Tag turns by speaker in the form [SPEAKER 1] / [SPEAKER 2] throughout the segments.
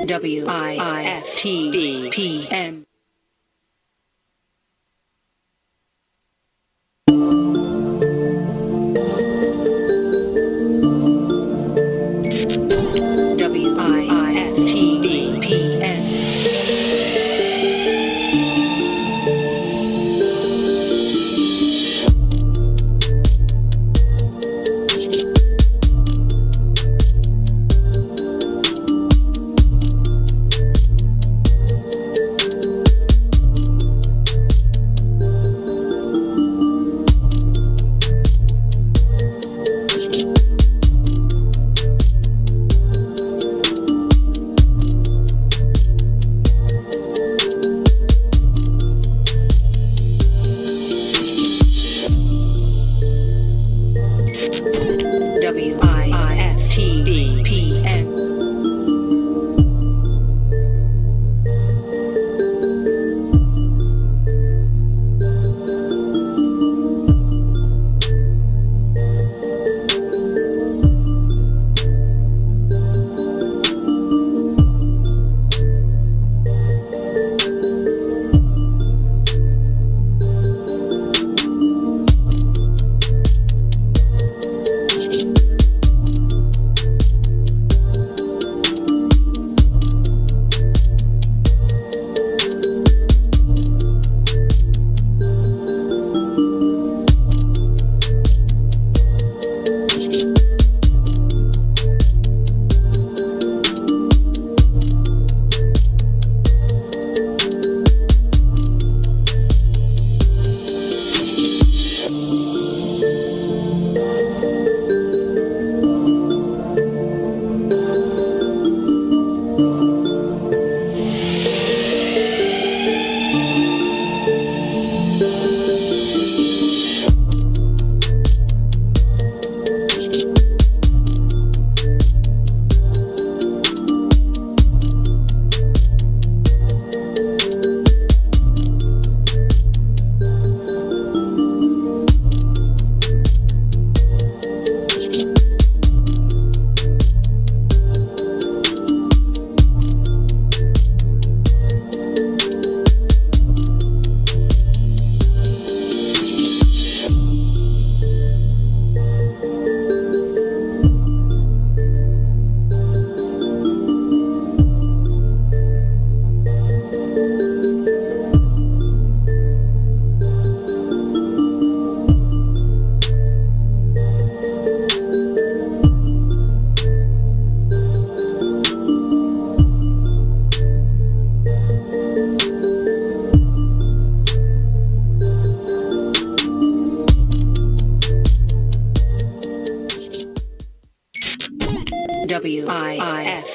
[SPEAKER 1] WIFTBPM.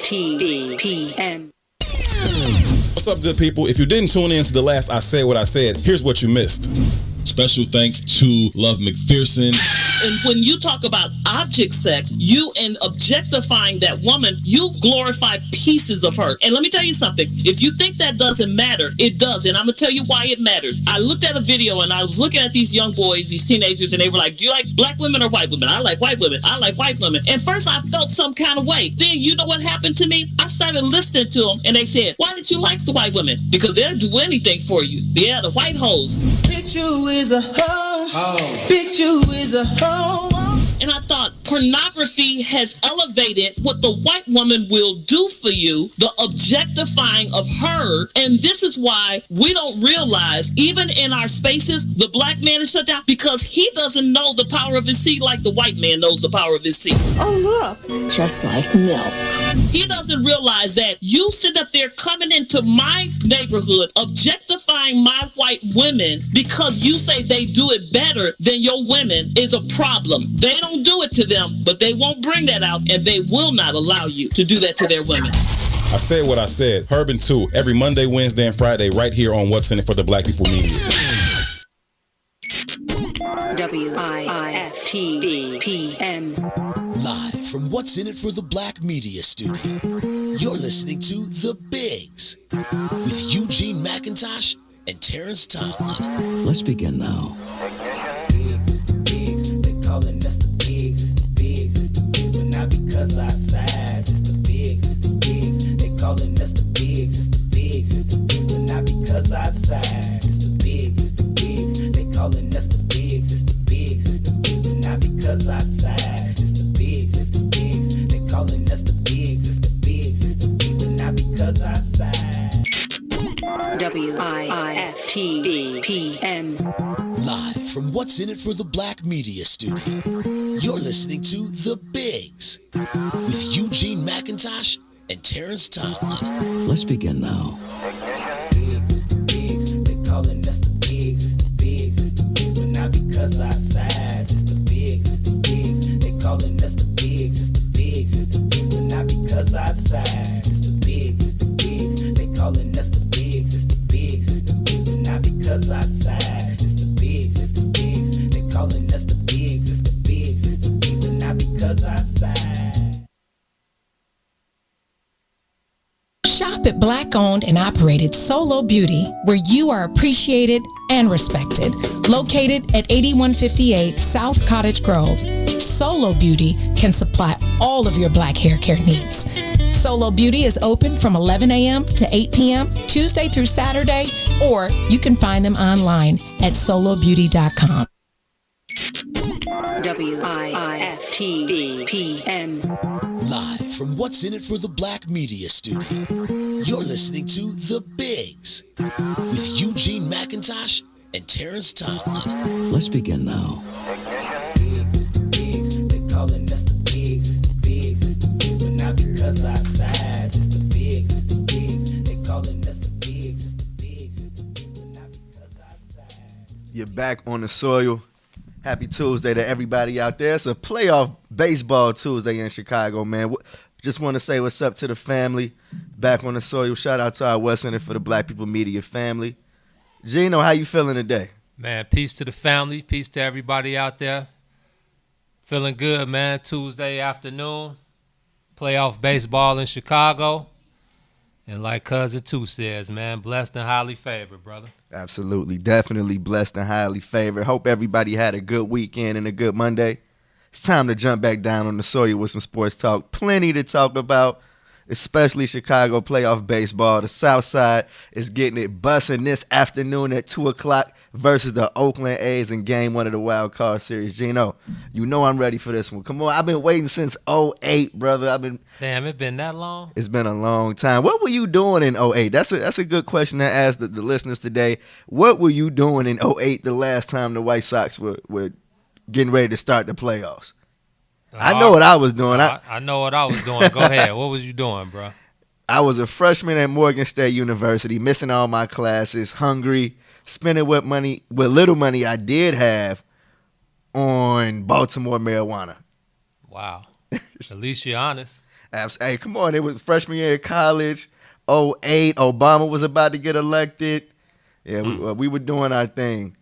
[SPEAKER 1] WIFTBPM.
[SPEAKER 2] What's up, good people? If you didn't tune in to the last I Said What I Said, here's what you missed. Special thanks to Love McPherson.
[SPEAKER 3] And when you talk about object sex, you in objectifying that woman, you glorify pieces of her. And let me tell you something. If you think that doesn't matter, it does. And I'm going to tell you why it matters. I looked at a video and I was looking at these young boys, these teenagers, and they were like, do you like black women or white women? I like white women. I like white women. And first I felt some kind of way. Then you know what happened to me? I started listening to them and they said, why did you like the white women? Because they'll do anything for you. Yeah, the white hoes.
[SPEAKER 4] Bitch, you is a hoe. Bitch, you is a hoe.
[SPEAKER 3] And I thought pornography has elevated what the white woman will do for you, the objectifying of her. And this is why we don't realize, even in our spaces, the black man is shut down because he doesn't know the power of his seed like the white man knows the power of his seed.
[SPEAKER 5] Oh, look, just like milk.
[SPEAKER 3] He doesn't realize that you sit up there coming into my neighborhood, objectifying my white women because you say they do it better than your women is a problem. They don't do it to them, but they won't bring that out, and they will not allow you to do that to their women.
[SPEAKER 2] I said what I said. Herb 2, every Monday, Wednesday, and Friday, right here on What's in It for the Black People Media.
[SPEAKER 1] WIFTBPM.
[SPEAKER 6] Live from What's in It for the Black Media Studio, you're listening to The Bigs with Eugene McIntosh and Terrence Tomlin.
[SPEAKER 7] Let's begin now.
[SPEAKER 4] They calling us the bigs, it's the bigs, but not because our size. It's the bigs, they calling us
[SPEAKER 1] WIFTBPN.
[SPEAKER 6] Live from What's in It for the Black Media Studio, you're listening to The Bigs with Eugene McIntosh and Terrence Tomlin.
[SPEAKER 5] Let's begin now.
[SPEAKER 4] They calling us the bigs, it's the bigs, it's the bigs, but not because our size, it's the bigs, it's the bigs. They calling us the bigs, it's the bigs, it's the bigs, but not because our size, it's the bigs, it's the bigs. They calling us the bigs, it's the bigs, it's the bigs, but not because our size, it's the bigs, it's the bigs. They calling us the bigs, it's the bigs, it's the bigs, but not because our size.
[SPEAKER 7] Shop at Black-owned and operated Solo Beauty, where you are appreciated and respected. Located at 8158 South Cottage Grove, Solo Beauty can supply all of your black hair care needs. Solo Beauty is open from 11 a.m. to 8 p.m. Tuesday through Saturday, or you can find them online at solobeauty.com.
[SPEAKER 1] WIFTBPN.
[SPEAKER 6] Live from What's in It for the Black Media Studio, you're listening to The Bigs with Eugene McIntosh and Terrence Tomlin.
[SPEAKER 5] Let's begin now.
[SPEAKER 4] They calling us the bigs, it's the bigs, it's the bigs, but not because our size, it's the bigs, it's the bigs. They calling us the bigs, it's the bigs, it's the bigs, but not because our size.
[SPEAKER 8] You're back on the soil. Happy Tuesday to everybody out there. It's a playoff baseball Tuesday in Chicago, man. Just want to say what's up to the family. Back on the soil. Shout out to our West Center for the Black People Media family. Gino, how you feeling today?
[SPEAKER 9] Man, peace to the family. Peace to everybody out there. Feeling good, man. Tuesday afternoon. Playoff baseball in Chicago. And like Cousin 2 says, man, blessed and highly favored, brother.
[SPEAKER 8] Absolutely. Definitely blessed and highly favored. Hope everybody had a good weekend and a good Monday. It's time to jump back down on the soil with some sports talk. Plenty to talk about, especially Chicago playoff baseball. The South Side is getting it busting this afternoon at 2 o'clock versus the Oakland A's in Game 1 of the Wild Card Series. Gino, you know I'm ready for this one. Come on, I've been waiting since '08, brother.
[SPEAKER 9] Damn, it been that long?
[SPEAKER 8] It's been a long time. What were you doing in '08? That's a good question to ask the listeners today. What were you doing in '08, the last time the White Sox were getting ready to start the playoffs? I know what I was doing.
[SPEAKER 9] I know what I was doing. Go ahead. What was you doing, bro?
[SPEAKER 8] I was a freshman at Morgan State University, missing all my classes, hungry, spending what little money I did have on Baltimore marijuana.
[SPEAKER 9] Wow. At least you're honest.
[SPEAKER 8] Hey, come on. It was freshman year of college, '08. Obama was about to get elected. Yeah, we were doing our thing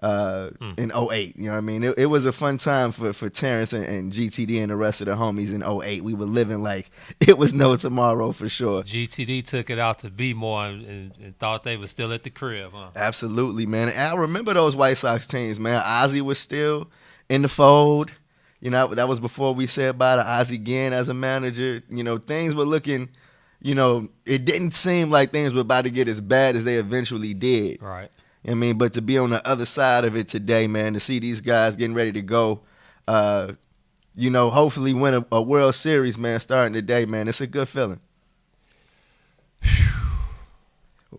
[SPEAKER 8] in '08. You know what I mean? It was a fun time for Terrence and GTD and the rest of the homies in '08. We were living like it was no tomorrow for sure.
[SPEAKER 9] GTD took it out to B-more and thought they were still at the crib, huh?
[SPEAKER 8] Absolutely, man. And I remember those White Sox teams, man. Ozzie was still in the fold. You know, that was before we said bye to Ozzie again as a manager. You know, things were looking, you know, it didn't seem like things were about to get as bad as they eventually did.
[SPEAKER 9] Right.
[SPEAKER 8] I mean, but to be on the other side of it today, man, to see these guys getting ready to go, you know, hopefully win a World Series, man, starting today, man, it's a good feeling.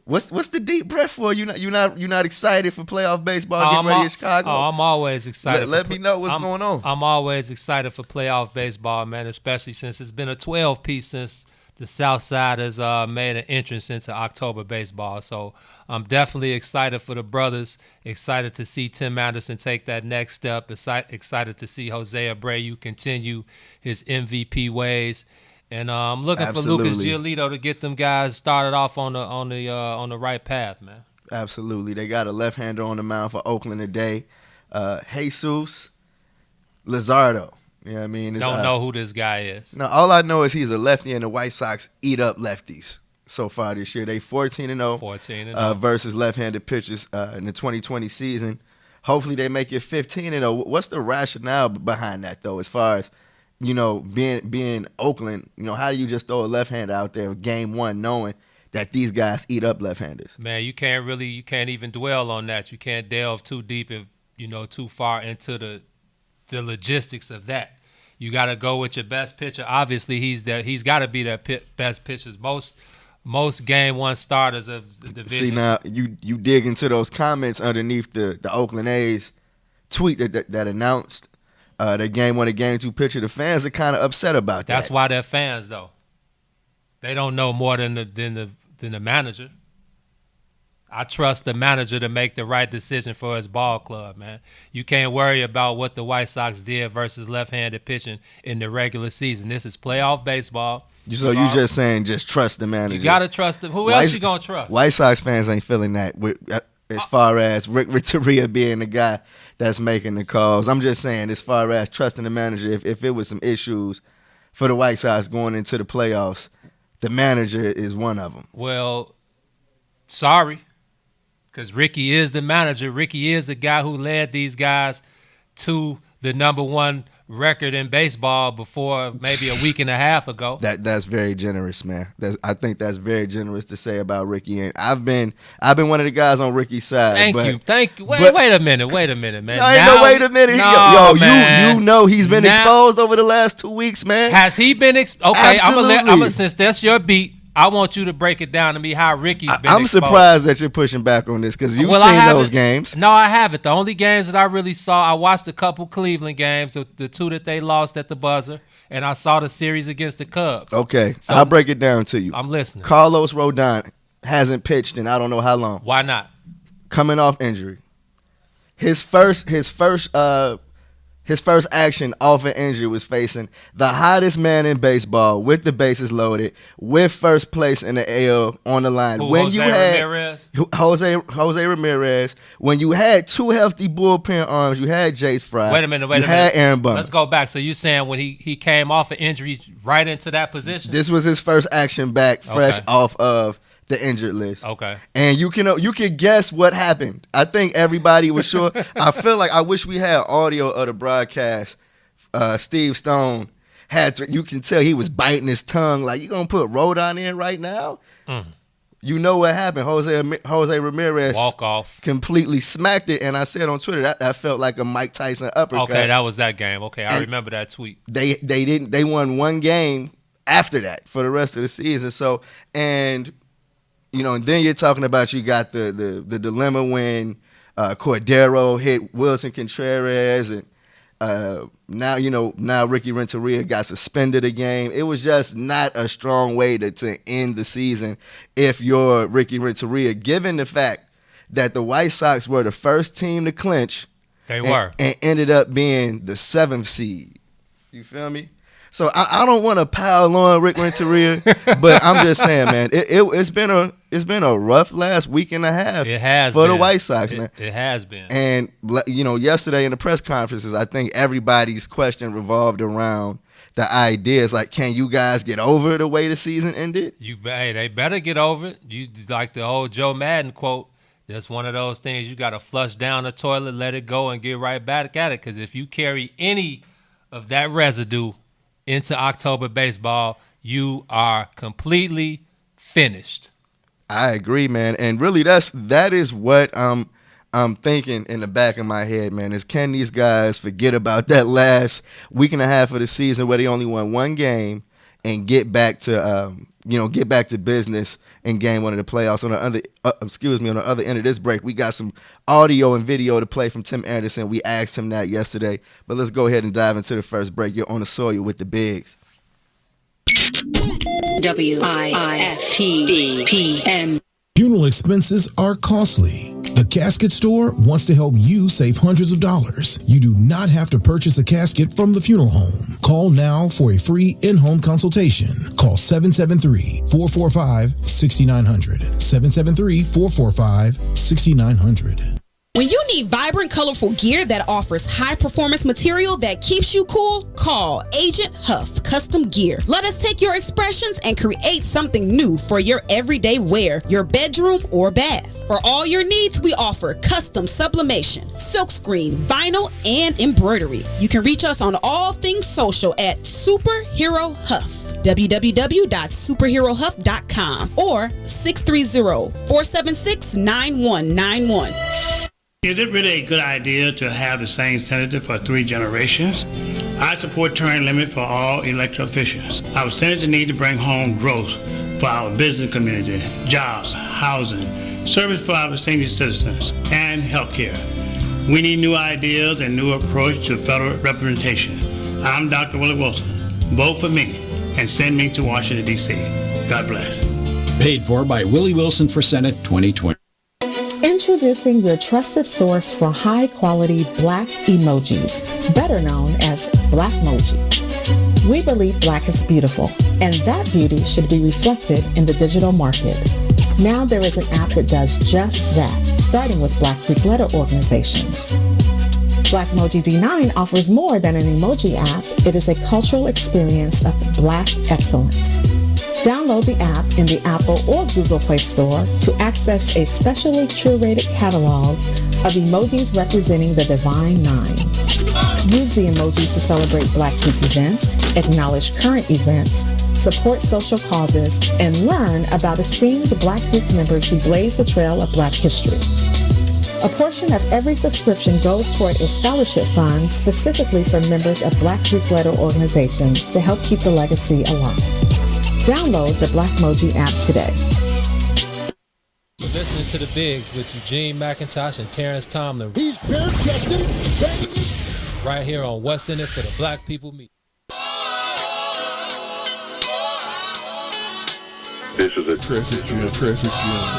[SPEAKER 8] What's the deep breath for? You're not excited for playoff baseball getting ready in Chicago?
[SPEAKER 9] Oh, I'm always excited.
[SPEAKER 8] Let me know what's going on.
[SPEAKER 9] I'm always excited for playoff baseball, man, especially since it's been a 12-piece since the South Side has made an entrance into October baseball. So I'm definitely excited for the brothers, excited to see Tim Anderson take that next step, excited to see Jose Abreu continue his MVP ways. And I'm looking
[SPEAKER 8] Absolutely.
[SPEAKER 9] for Lucas Giolito to get them guys started off on the right path, man.
[SPEAKER 8] Absolutely. They got a left-hander on the mound for Oakland today. Jesus Luzardo. You know what I mean?
[SPEAKER 9] Don't know who this guy is.
[SPEAKER 8] No, all I know is he's a lefty, and the White Sox eat up lefties so far this year. They 14-0.
[SPEAKER 9] 14-0.
[SPEAKER 8] Versus left-handed pitchers in the 2020 season. Hopefully they make it 15-0. What's the rationale behind that, though, as far as, you know, being Oakland? You know, how do you just throw a left-hander out there game one knowing that these guys eat up left-handers?
[SPEAKER 9] Man, you can't even dwell on that. You can't delve too deep and, you know, too far into the logistics of that. You got to go with your best pitcher. Obviously, he's got to be their best pitcher most game one starters of the division.
[SPEAKER 8] See, now you dig into those comments underneath the Oakland A's tweet that announced the game one and game two picture. The fans are kind of upset about that.
[SPEAKER 9] That's why they're fans, though. They don't know more than the manager. I trust the manager to make the right decision for his ball club, man. You can't worry about what the White Sox did versus left-handed pitching in the regular season. This is playoff baseball.
[SPEAKER 8] So you just saying just trust the manager.
[SPEAKER 9] You got to trust him. Who else you going to trust?
[SPEAKER 8] White Sox fans ain't feeling that as far as Rick Renteria being the guy that's making the calls. I'm just saying as far as trusting the manager, if it was some issues for the White Sox going into the playoffs, the manager is one of them.
[SPEAKER 9] Well, sorry. Because Ricky is the manager. Ricky is the guy who led these guys to the number one record in baseball before maybe a week and a half ago.
[SPEAKER 8] That's very generous, man. I think that's very generous to say about Ricky. And I've been one of the guys on Ricky's side.
[SPEAKER 9] Thank you. Wait a minute, man.
[SPEAKER 8] No, ain't no wait a minute. You know he's been exposed over the last 2 weeks, man.
[SPEAKER 9] Has he been exposed? Okay,
[SPEAKER 8] Absolutely.
[SPEAKER 9] Since that's your beat, I want you to break it down to me how Ricky's been
[SPEAKER 8] I'm
[SPEAKER 9] exposed.
[SPEAKER 8] surprised that you're pushing back on this because you've seen those games.
[SPEAKER 9] No, I haven't. The only games that I really saw, I watched a couple Cleveland games, the two that they lost at the buzzer, and I saw the series against the Cubs.
[SPEAKER 8] Okay, so I'll break it down to you.
[SPEAKER 9] I'm listening.
[SPEAKER 8] Carlos Rodon hasn't pitched in I don't know how long.
[SPEAKER 9] Why not?
[SPEAKER 8] Coming off injury. His first action off an injury was facing the hottest man in baseball with the bases loaded, with first place in the AL on the line. Jose Ramirez. When you had two healthy bullpen arms, you had Jace Fry.
[SPEAKER 9] Wait a minute.
[SPEAKER 8] You had Aaron Bummer.
[SPEAKER 9] Let's go back. So you're saying when he came off an injury right into that position?
[SPEAKER 8] This was his first action back, fresh off of the injured list.
[SPEAKER 9] Okay.
[SPEAKER 8] And you can guess what happened. I think everybody was sure. I feel like I wish we had audio of the broadcast. Steve Stone you can tell he was biting his tongue like, you going to put Rodon in right now? You know what happened. Jose Ramirez
[SPEAKER 9] walk off,
[SPEAKER 8] completely smacked it. And I said on Twitter, that felt like a Mike Tyson uppercut.
[SPEAKER 9] Okay, that was that game. Okay, I remember that tweet.
[SPEAKER 8] They won one game after that for the rest of the season. So, and and then you're talking about you got the dilemma when Cordero hit Wilson Contreras, and now Ricky Renteria got suspended a game. It was just not a strong way to end the season if you're Ricky Renteria, given the fact that the White Sox were the first team to clinch.
[SPEAKER 9] They were.
[SPEAKER 8] And ended up being the 7th seed. You feel me? So I don't want to pile on Rick Renteria, but I'm just saying, man, it's been a rough last week and a half.
[SPEAKER 9] It has
[SPEAKER 8] for
[SPEAKER 9] been.
[SPEAKER 8] the White Sox, man.
[SPEAKER 9] It has been.
[SPEAKER 8] And yesterday in the press conferences, I think everybody's question revolved around the ideas like, can you guys get over the way the season ended?
[SPEAKER 9] They better get over it. You like the old Joe Madden quote. That's one of those things you got to flush down the toilet, let it go, and get right back at it. Because if you carry any of that residue into October baseball, you are completely finished.
[SPEAKER 8] I agree, man. And really that is what I'm thinking in the back of my head, man, is can these guys forget about that last week and a half of the season where they only won one game and get back to business in game one of the playoffs. On the other end of this break, we got some audio and video to play from Tim Anderson. We asked him that yesterday, but let's go ahead and dive into the first break. You're on the soil with the Bigs.
[SPEAKER 1] WIIFTBPN.
[SPEAKER 10] Funeral expenses are costly. The Casket Store wants to help you save hundreds of dollars. You do not have to purchase a casket from the funeral home. Call now for a free in-home consultation. Call 773-445-6900. 773-445-6900.
[SPEAKER 11] When you need vibrant, colorful gear that offers high-performance material that keeps you cool, call Agent Huff Custom Gear. Let us take your expressions and create something new for your everyday wear, your bedroom, or bath. For all your needs, we offer custom sublimation, silkscreen, vinyl, and embroidery. You can reach us on all things social at Superhero Huff. www.superherohuff.com or 630-476-9191.
[SPEAKER 12] Is it really a good idea to have the same senator for 3 generations? I support term limit for all elected officials. Our senators need to bring home growth, for our business community, jobs, housing, service for our senior citizens, and health care. We need new ideas and new approach to federal representation. I'm Dr. Willie Wilson. Vote for me and send me to Washington, D.C. God bless.
[SPEAKER 13] Paid for by Willie Wilson for Senate 2020.
[SPEAKER 5] Introducing your trusted source for high-quality black emojis, better known as Blackmoji. We believe black is beautiful, and that beauty should be reflected in the digital market. Now there is an app that does just that, starting with Black Greek letter organizations. Blackmoji D9 offers more than an emoji app. It is a cultural experience of black excellence. Download the app in the Apple or Google Play Store to access a specially curated catalog of emojis representing the Divine Nine. Use the emojis to celebrate Black Greek events, acknowledge current events, support social causes, and learn about esteemed Black Greek members who blaze the trail of Black history. A portion of every subscription goes toward a scholarship fund specifically for members of Black Greek letter organizations to help keep the legacy alive. Download the Blackmoji app today.
[SPEAKER 9] You're listening to The Bigs with Eugene, McIntosh, and Terrence Tomlin.
[SPEAKER 10] He's bare-chested, banging.
[SPEAKER 9] Right here on What's in It for the Black People Meet.
[SPEAKER 14] This is a traffic jam. Traffic jam.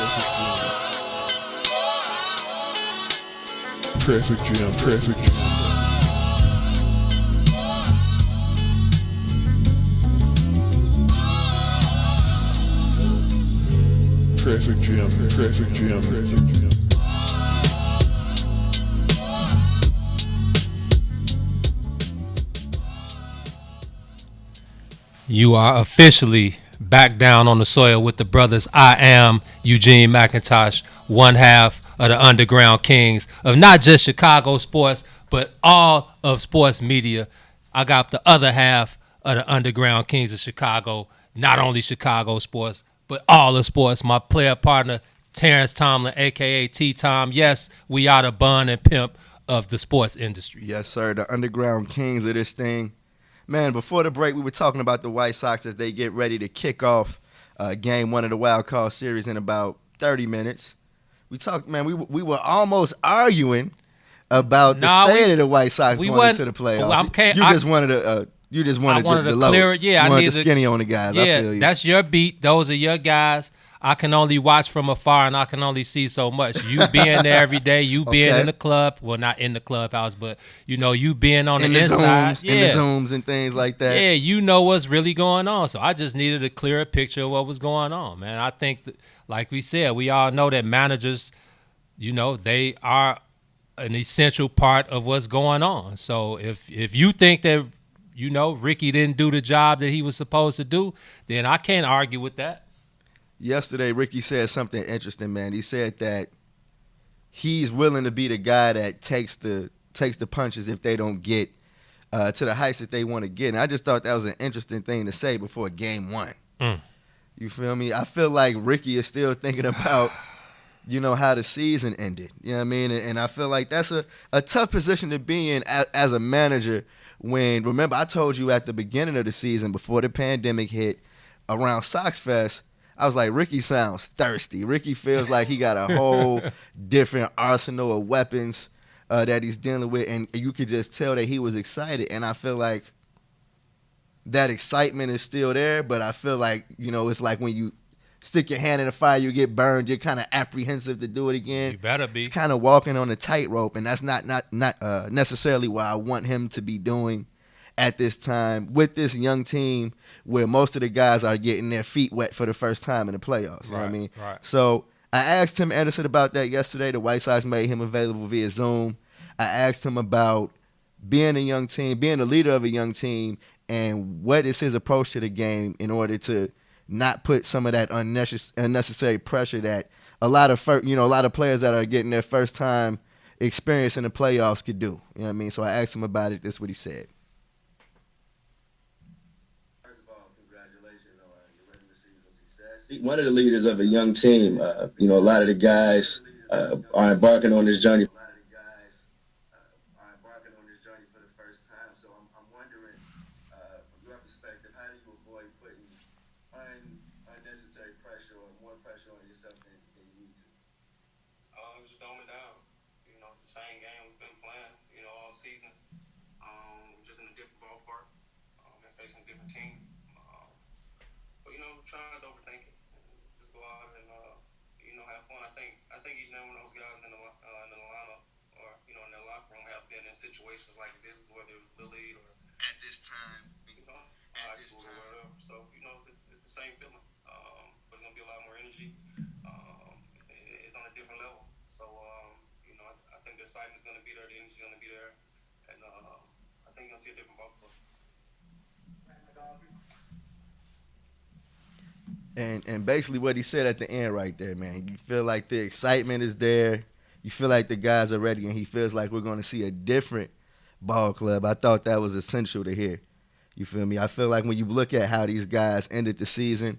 [SPEAKER 9] You are officially back down on the soil with the brothers. I am Eugene McIntosh, one half of the Underground Kings of not just Chicago sports, but all of sports media. I got the other half of the Underground Kings of Chicago, not only Chicago sports, but all of sports. My player partner, Terrence Tomlin, a.k.a. T-Tom. Yes, we are the bun and pimp of the sports industry.
[SPEAKER 8] Yes, sir, the Underground Kings of this thing. Man, before the break, we were talking about the White Sox as they get ready to kick off game one of the Wild Card Series in about 30 minutes. We talked, man, we were almost arguing about the state of the White Sox going into the playoffs. You just wanted the low.
[SPEAKER 9] Clear it. Yeah,
[SPEAKER 8] you wanted the skinny on the guys.
[SPEAKER 9] Yeah,
[SPEAKER 8] I feel you.
[SPEAKER 9] That's your beat. Those are your guys. I can only watch from afar, and I can only see so much. You being there every day, you being in the club. Well, not in the clubhouse, but, you being on the inside.
[SPEAKER 8] Zooms, in the Zooms and things like that.
[SPEAKER 9] Yeah, you know what's really going on. So I just needed a clearer picture of what was going on, man. I think, that, like we said, we all know that managers, they are an essential part of what's going on. So if you think that, Ricky didn't do the job that he was supposed to do, then I can't argue with that.
[SPEAKER 8] Yesterday, Ricky said something interesting, man. He said that he's willing to be the guy that takes the punches if they don't get to the heights that they want to get. And I just thought that was an interesting thing to say before game one. You feel me? I feel like Ricky is still thinking about, how the season ended. You know what I mean? And I feel like that's a tough position to be in as a manager when, remember, I told you at the beginning of the season before the pandemic hit around Sox Fest, I was like, Ricky sounds thirsty. Ricky feels like he got a whole different arsenal of weapons that he's dealing with, and you could just tell that he was excited. And I feel like that excitement is still there, but I feel like, it's like when you stick your hand in the fire, you get burned, you're kind of apprehensive to do it again.
[SPEAKER 9] You better be.
[SPEAKER 8] It's kind of walking on a tightrope, and that's not necessarily what I want him to be doing at this time with this young team where most of the guys are getting their feet wet for the first time in the playoffs. You know what I mean?
[SPEAKER 9] Right.
[SPEAKER 8] So I asked Tim Anderson about that yesterday. The White Sox made him available via Zoom. I asked him about being a young team, being the leader of a young team, and what is his approach to the game in order to not put some of that unnecessary pressure that a lot of players that are getting their first time experience in the playoffs could do. You know what I mean? So I asked him about it. This is what he said.
[SPEAKER 15] One of the leaders of a young team, a lot of the guys are embarking on this journey. For the first time. So I'm wondering, from your perspective, how do you avoid putting unnecessary
[SPEAKER 16] Just dumb it down. You know, it's the same game we've been playing, you know, all season. We're just in a different ballpark and facing a different team. But, you know, trying not to overthink it. Just go out and, you know, have fun. I think each and every one of those guys in the lineup or, you know, in their locker room have been in situations like this, whether it was Little League or
[SPEAKER 8] at this time,
[SPEAKER 16] you know, high school or whatever. So, you know, it's the same feeling. But it's going to be a lot more energy. It's on a different level. So, you know, I think the excitement's going to be there, the energy's going to be there, and I think you're going to see a different ball club.
[SPEAKER 8] And basically what he said at the end right there, man, you feel like the excitement is there. You feel like the guys are ready, and he feels like we're going to see a different ball club. I thought that was essential to hear. You feel me? I feel like when you look at how these guys ended the season,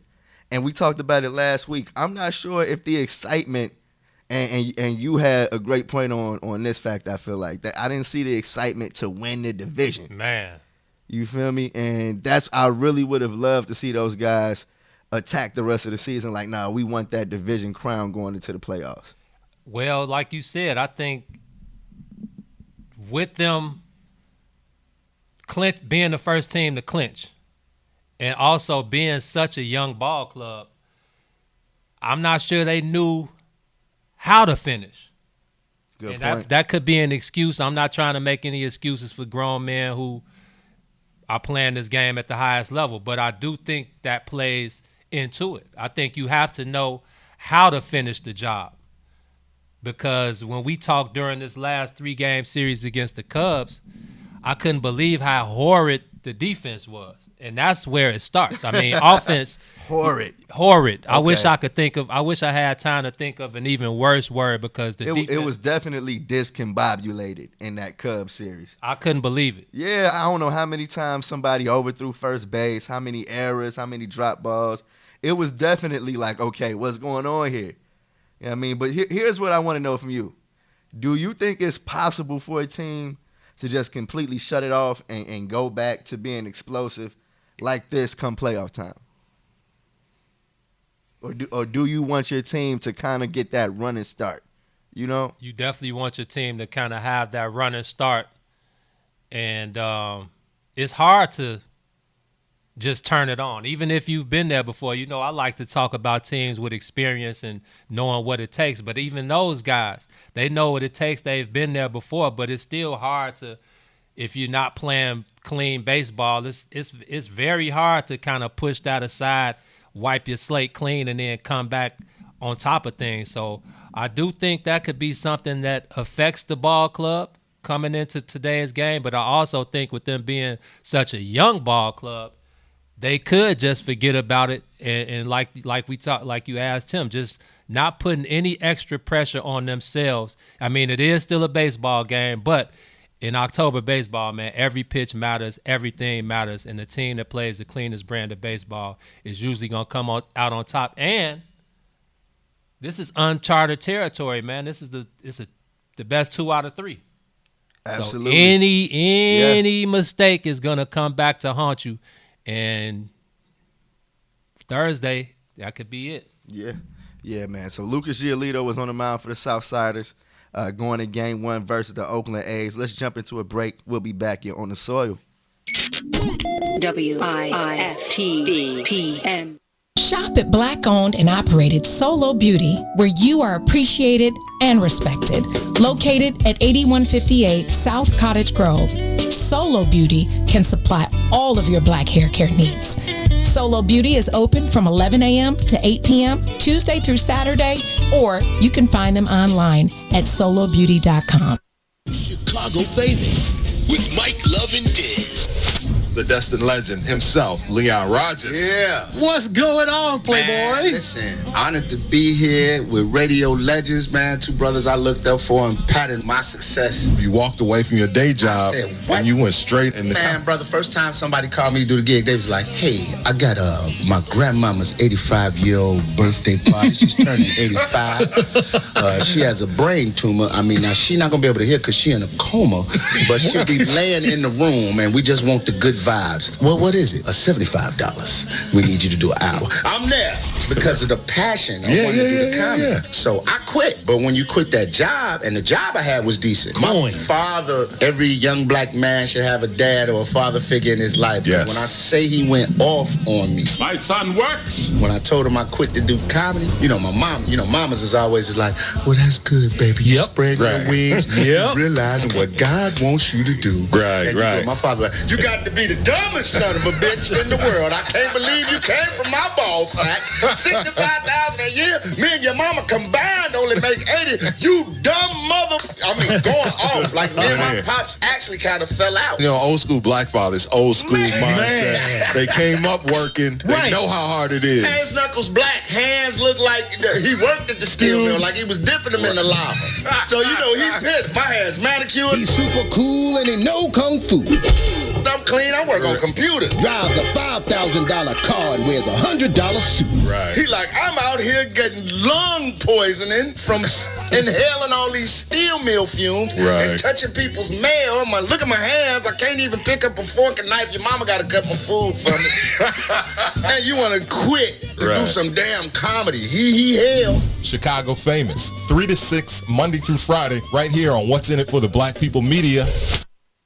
[SPEAKER 8] and we talked about it last week, I'm not sure if the excitement, and you had a great point on this fact, I feel like, that I didn't see the excitement to win the division.
[SPEAKER 9] Man.
[SPEAKER 8] You feel me? And I really would have loved to see those guys attack the rest of the season like, nah, we want that division crown going into the playoffs.
[SPEAKER 9] Well, like you said, I think with them being the first team to clinch and also being such a young ball club, I'm not sure they knew how to finish.
[SPEAKER 8] Good
[SPEAKER 9] and
[SPEAKER 8] point.
[SPEAKER 9] That could be an excuse. I'm not trying to make any excuses for grown men who are playing this game at the highest level, but I do think that plays into it. I think you have to know how to finish the job, because when we talked during this last 3-game series against the Cubs, I couldn't believe how horrid the defense was, and that's where it starts. I mean, offense
[SPEAKER 8] horrid.
[SPEAKER 9] Okay. I wish I had time to think of an even worse word, because defense,
[SPEAKER 8] it was definitely discombobulated in that Cubs series.
[SPEAKER 9] I couldn't believe it.
[SPEAKER 8] Yeah, I don't know how many times somebody overthrew first base, how many errors, how many drop balls. It was definitely like, okay, what's going on here? You know what I mean? But here's what I want to know from you. Do you think it's possible for a team to just completely shut it off and go back to being explosive like this come playoff time? Or do you want your team to kind of get that running start? You know?
[SPEAKER 9] You definitely want your team to kind of have that running start. And it's hard to just turn it on. Even if you've been there before, you know, I like to talk about teams with experience and knowing what it takes. But even those guys, they know what it takes. They've been there before, but it's still hard to, if you're not playing clean baseball, it's very hard to kind of push that aside, wipe your slate clean, and then come back on top of things. So I do think that could be something that affects the ball club coming into today's game. But I also think with them being such a young ball club, they could just forget about it and like we talked, like you asked Tim, just not putting any extra pressure on themselves. I mean, it is still a baseball game, but in October baseball, man, every pitch matters, everything matters, and the team that plays the cleanest brand of baseball is usually gonna come out on top. And this is uncharted territory, man. This is the best 2 out of 3.
[SPEAKER 8] Absolutely.
[SPEAKER 9] So any mistake is gonna come back to haunt you. And Thursday, that could be it.
[SPEAKER 8] Yeah, man. So Lucas Giolito was on the mound for the Southsiders going to Game 1 versus the Oakland A's. Let's jump into a break. We'll be back here on the soil.
[SPEAKER 1] WIFTBPM.
[SPEAKER 7] Shop at Black-owned and operated Solo Beauty, where you are appreciated and respected. Located at 8158 South Cottage Grove, Solo Beauty can supply all of your black hair care needs. Solo Beauty is open from 11 a.m. to 8 p.m. Tuesday through Saturday, or you can find them online at solobeauty.com.
[SPEAKER 6] Chicago famous with Mike Love and Diz.
[SPEAKER 17] The destined legend himself, Leon Rogers.
[SPEAKER 18] Yeah. What's going on, Playboy?
[SPEAKER 19] Man, listen, honored to be here with radio legends, man. 2 brothers I looked up for and patterned my success.
[SPEAKER 17] You walked away from your day job and you went straight in the
[SPEAKER 19] Man, brother, first time somebody called me to do the gig, they was like, hey, I got my grandmama's 85-year-old birthday party. She's turning 85. She has a brain tumor. I mean, now she's not going to be able to hear because she's in a coma, but she'll be laying in the room, and we just want the good vibes. Well, what is it? $75. We need you to do an hour. I'm there. because of the passion. I wanted to do the comedy. So I quit. But when you quit that job, and the job I had was decent. My father, every young black man should have a dad or a father figure in his life. Yes. When I say he went off on me. My son works. When I told him I quit to do comedy, my mom, mamas is always like, well, that's good, baby. You spread your wings. Realizing what God wants you to do. Right. My father like, you got to be the dumbest son of a bitch in the world. I can't believe you came from my ball sack. 65,000 a year. Me and your mama combined only make 80. You dumb mother. I mean, going off. Like me and my pops actually kind of fell out.
[SPEAKER 17] Old school black fathers, old school mindset. They came up working. They know how hard it is.
[SPEAKER 19] Hands knuckles black. Hands look like he worked at the steel mill, like he was dipping them in the lava. So he pissed. My hands manicured. He's super cool and he know kung fu. I'm clean. I work on computers. Drives a $5,000 car and wears a $100 suit. Right. He like, I'm out here getting lung poisoning from inhaling all these steel mill fumes and touching people's mail. I'm like, look at my hands. I can't even pick up a fork and knife. Your mama got to cut my food for me. And you want to quit to do some damn comedy. He hell.
[SPEAKER 2] Chicago Famous, 3 to 6, Monday through Friday, right here on What's in It for the Black People Media.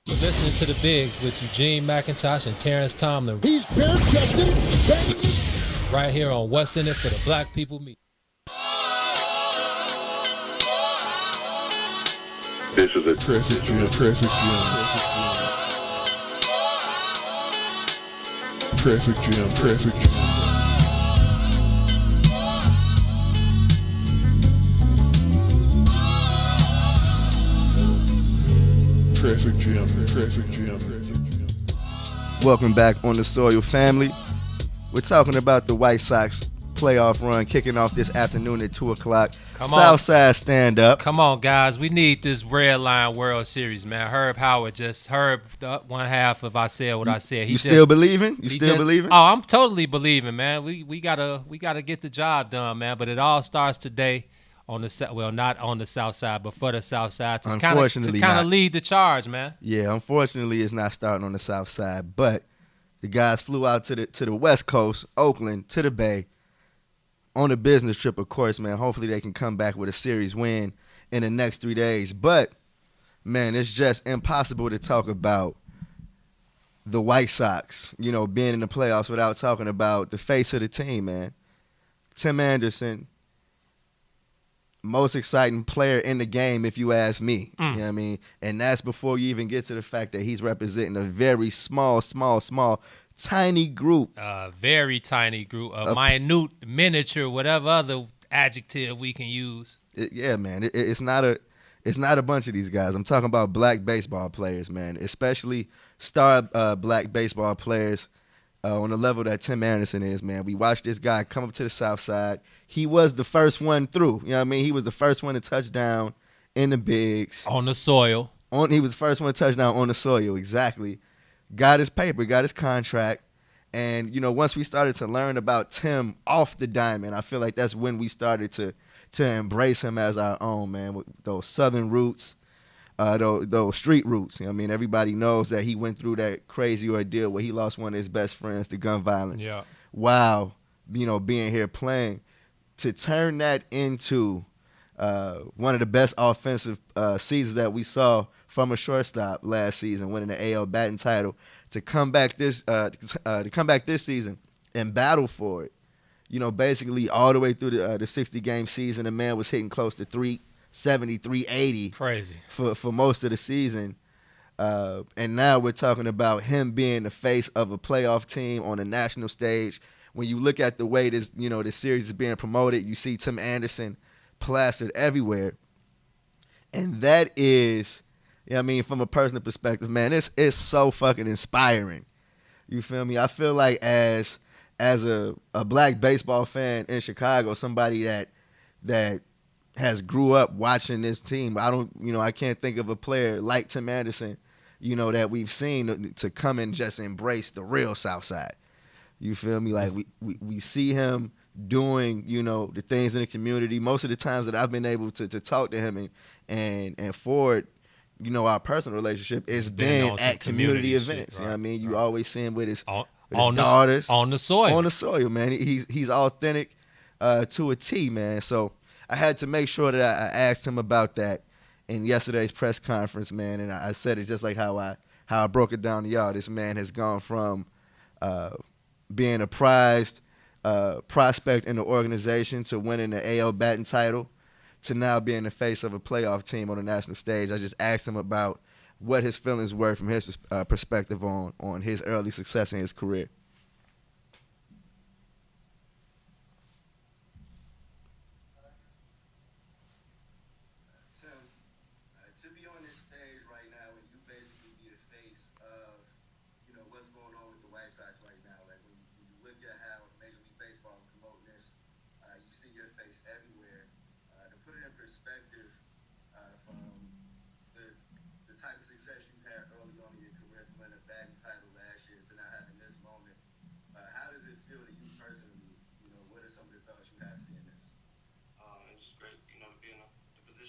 [SPEAKER 9] You're listening to The Bigs with Eugene McIntosh and Terrence Tomlin.
[SPEAKER 19] He's bare-chested, baby.
[SPEAKER 9] Right here on What's in It for the Black People Media.
[SPEAKER 14] This is a Traffic Jam. Traffic Jam.
[SPEAKER 8] Welcome back on the Soil family. We're talking about the White Sox playoff run kicking off this afternoon at 2 o'clock. Southside stand up.
[SPEAKER 9] Come on, guys. We need this Red Line World Series, man. Herb Howard just the one half of I said what I said.
[SPEAKER 8] You still believing? You still believing?
[SPEAKER 9] Oh, I'm totally believing, man. We gotta get the job done, man. But it all starts today on the not on the South Side, but for the South Side to kind of lead the charge, man.
[SPEAKER 8] Yeah, unfortunately, it's not starting on the South Side, but the guys flew out to the West Coast, Oakland, to the Bay, on a business trip, of course, man. Hopefully, they can come back with a series win in the next 3 days. But man, it's just impossible to talk about the White Sox, being in the playoffs without talking about the face of the team, man. Tim Anderson. Most exciting player in the game, if you ask me. You know what I mean? And that's before you even get to the fact that he's representing a very small, tiny group.
[SPEAKER 9] Very tiny group. Minute, miniature, whatever other adjective we can use.
[SPEAKER 8] Yeah, man. It's not a bunch of these guys. I'm talking about black baseball players, man. Especially star black baseball players on the level that Tim Anderson is, man. We watched this guy come up to the South Side. He was the first one through. You know what I mean? He was the first one to touch down in the bigs.
[SPEAKER 9] On the soil.
[SPEAKER 8] He was the first one to touch down on the soil, exactly. Got his paper, got his contract. And, once we started to learn about Tim off the diamond, I feel like that's when we started to embrace him as our own, man. With those southern roots, those street roots. You know what I mean? Everybody knows that he went through that crazy ordeal where he lost one of his best friends to gun violence.
[SPEAKER 9] Yeah.
[SPEAKER 8] Wow. Being here playing. To turn that into one of the best offensive seasons that we saw from a shortstop last season, winning the AL batting title, to come back this season and battle for it. Basically all the way through the 60-game season, the man was hitting close to 370, 380.
[SPEAKER 9] Crazy.
[SPEAKER 8] For most of the season. And now we're talking about him being the face of a playoff team on a national stage. When you look at the way this series is being promoted, you see Tim Anderson plastered everywhere. And that is, from a personal perspective, man, it's so fucking inspiring. You feel me? I feel like as a black baseball fan in Chicago, somebody that has grew up watching this team, I can't think of a player like Tim Anderson, that we've seen to come and just embrace the real South Side. You feel me? Like we see him doing, the things in the community. Most of the times that I've been able to talk to him and forward, our personal relationship, it's been at community events. Shit, right, you know what I mean? You always see him with his daughters.
[SPEAKER 9] On the soil.
[SPEAKER 8] On the soil, man. He's authentic. to a T, man. So I had to make sure that I asked him about that in yesterday's press conference, man. And I said it just like how I broke it down to y'all. This man has gone from being a prized prospect in the organization to winning the AL batting title to now being the face of a playoff team on the national stage. I just asked him about what his feelings were from his perspective on his early success in his career.